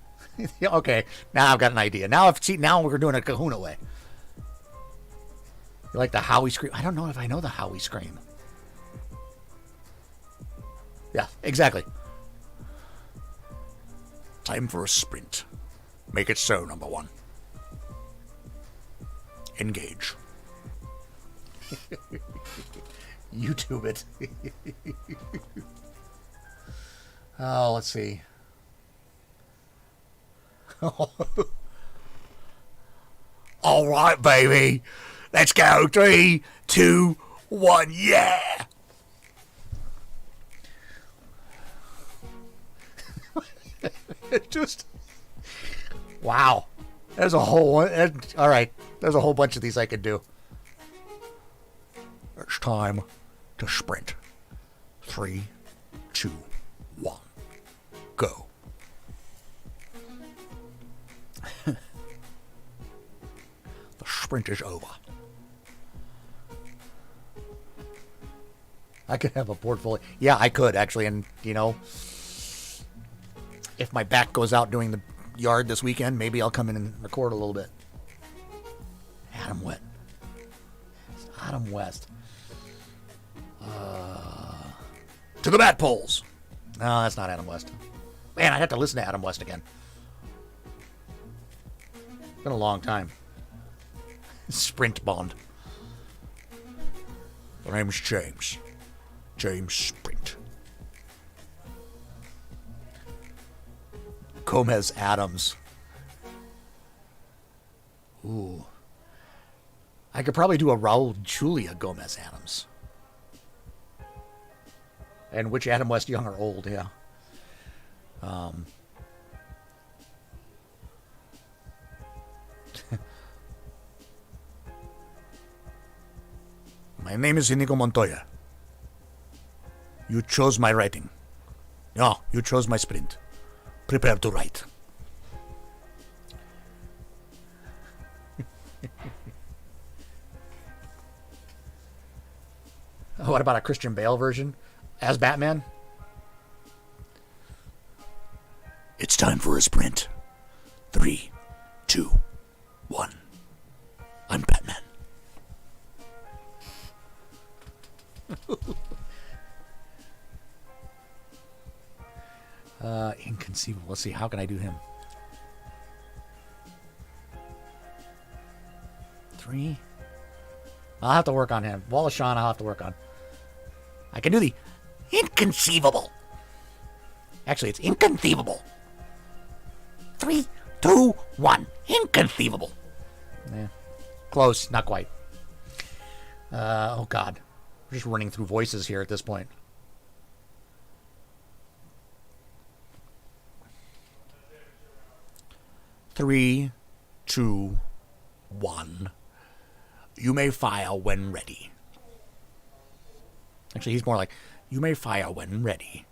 Okay, now I've got an idea. Now we're doing a Kahuna way. You like the Howie scream? I don't know if I know the Howie scream. Yeah, exactly. Time for a sprint. Make it so, number one. Engage. YouTube it. Oh, let's see. All right, baby. Let's go. 3, 2, 1, yeah. Just wow. There's a whole one. All right. There's a whole bunch of these I could do. It's time to sprint. 3, 2, 1, go. The sprint is over. I could have a portfolio. Yeah, I could actually, and you know, if my back goes out doing the yard this weekend, maybe I'll come in and record a little bit. Adam West. Adam West. To the bat poles. No, that's not Adam West. Man, I'd have to listen to Adam West again. It's been a long time. Sprint Bond. The name's James. James Sprint. Gomez Adams. Ooh. I could probably do a Raul Julia Gomez Adams. And which Adam West, young or old, yeah. My name is Inigo Montoya. You chose my writing. No, you chose my sprint. Prepare to write. What about a Christian Bale version as Batman? It's time for a sprint. 3, 2, 1. I'm Batman. Inconceivable. Let's see. How can I do him? 3. I'll have to work on him. Wallace Shawn, I'll have to work on. I can do the inconceivable. Actually, it's inconceivable. 3, 2, 1. Inconceivable. Yeah. Close. Not quite. Oh, God. We're just running through voices here at this point. Three, 2, 1. You may fire when ready. Actually, he's more like, you may fire when ready.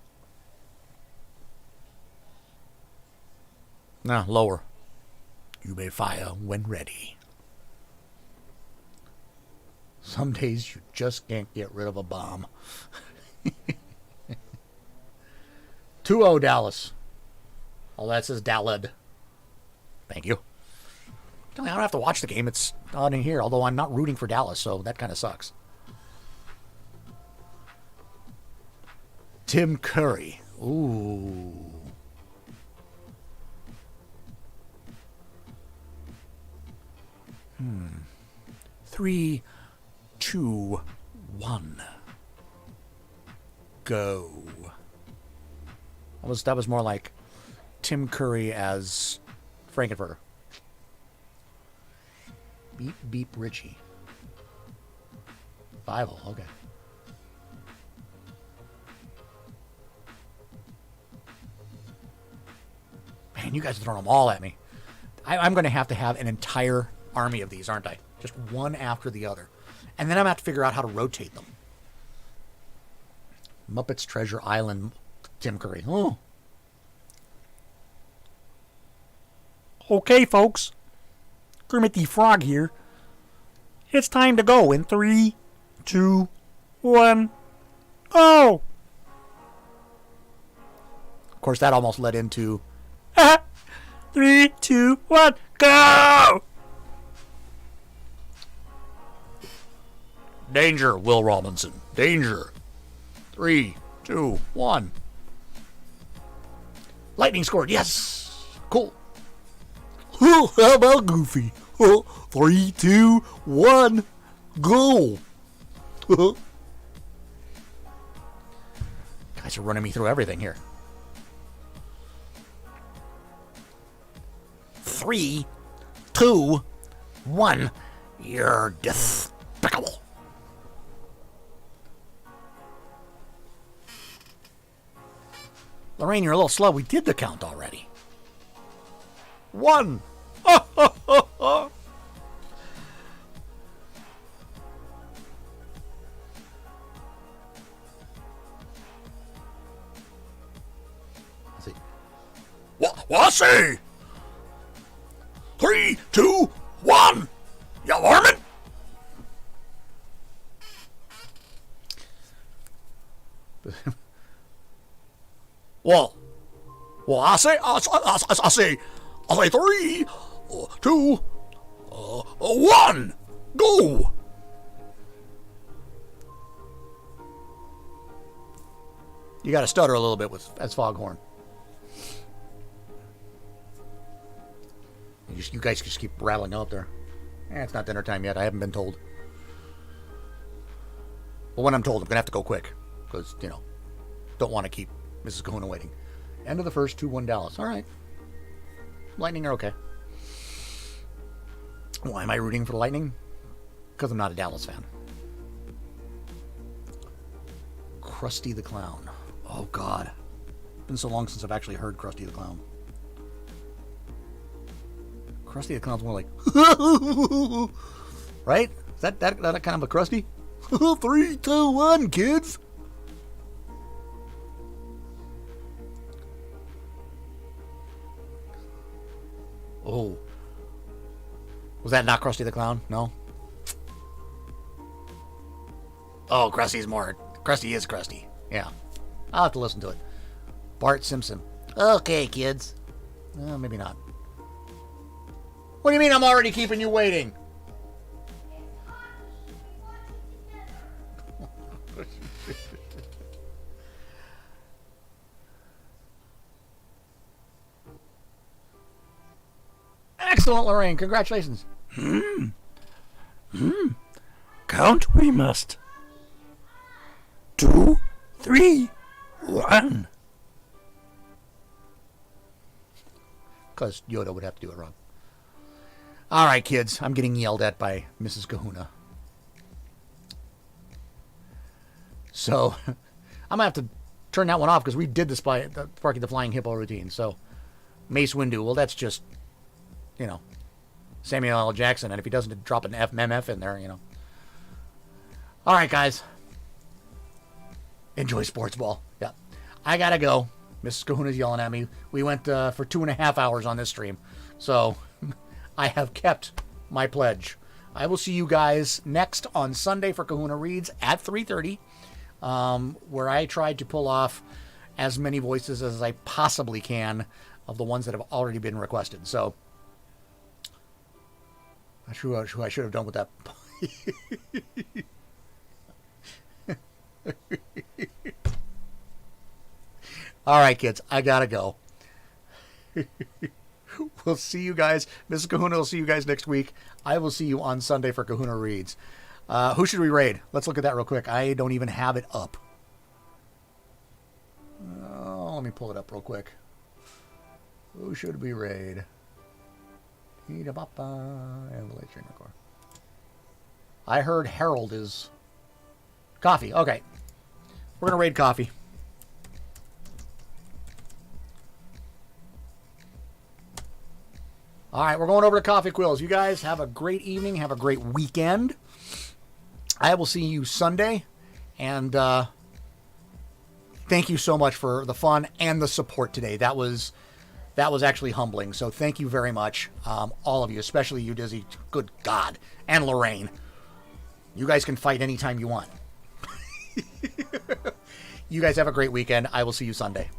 No, lower. You may fire when ready. Some days you just can't get rid of a bomb. 2-0 Dallas. Oh, that says Dallad. Thank you. I don't have to watch the game. It's on in here, although I'm not rooting for Dallas, so that kind of sucks. Tim Curry. Ooh. Three, 2, 1. Go. That was more like Tim Curry as Frankenfurter. Beep, beep, Richie. 5-0, okay. Man, you guys are throwing them all at me. I'm going to have an entire army of these, aren't I? Just one after the other. And then I'm going to have to figure out how to rotate them. Muppets Treasure Island, Tim Curry. Oh. Okay, folks. Kermit the Frog here. It's time to go in 3, 2, 1, go! Of course, that almost led into 3, 2, 1, go! Danger, Will Robinson. Danger. 3, 2, 1. Lightning scored. Yes. Cool. Oh, how about Goofy? 3, 2, 1, go. Guys are running me through everything here. 3, 2, 1. You're despicable. Lorraine, you're a little slow. We did the count already. 1. Let's see. What say? 3, 2, 1. You warming? Well, I say 3, 2, 1, go. You got to stutter a little bit as Foghorn. You guys just keep rattling out there. It's not dinner time yet. I haven't been told. But when I'm told, I'm going to have to go quick. Because, don't want to keep Mrs. Kahuna waiting. End of the first, 2-1 Dallas. All right. Lightning are okay. Why am I rooting for the Lightning? Because I'm not a Dallas fan. Krusty the Clown. Oh, God. It's been so long since I've actually heard Krusty the Clown. Krusty the Clown's more like... right? Is that kind of a Krusty? 3, 2, 1, kids! Oh. Was that not Krusty the Clown? No? Oh, Krusty is Krusty. Yeah. I'll have to listen to it. Bart Simpson. Okay, kids. Maybe not. What do you mean I'm already keeping you waiting? Excellent, Lorraine. Congratulations. Count we must. 2, 3, 1. Because Yoda would have to do it wrong. All right, kids. I'm getting yelled at by Mrs. Kahuna. So, I'm going to have to turn that one off because we did the Sparky the Flying Hippo routine. So, Mace Windu, well, that's just, Samuel L. Jackson. And if he doesn't drop an FMF in there, All right, guys. Enjoy sports ball. Yeah. I got to go. Mrs. Kahuna's yelling at me. We went for 2.5 hours on this stream. So, I have kept my pledge. I will see you guys next on Sunday for Kahuna Reads at 3:30, where I tried to pull off as many voices as I possibly can of the ones that have already been requested. So, not sure who I should have done with that. All right, kids, I gotta go. We'll see you guys. Mrs. Kahuna will see you guys next week. I will see you on Sunday for Kahuna Reads. Who should we raid? Let's look at that real quick. I don't even have it up. Oh, let me pull it up real quick. Who should we raid? I heard Harold is... Coffee. Okay. We're going to raid Coffee. All right, we're going over to Coffee Quills. You guys have a great evening. Have a great weekend. I will see you Sunday. And thank you so much for the fun and the support today. That was actually humbling. So thank you very much, all of you, especially you, Dizzy. Good God. And Lorraine. You guys can fight anytime you want. You guys have a great weekend. I will see you Sunday.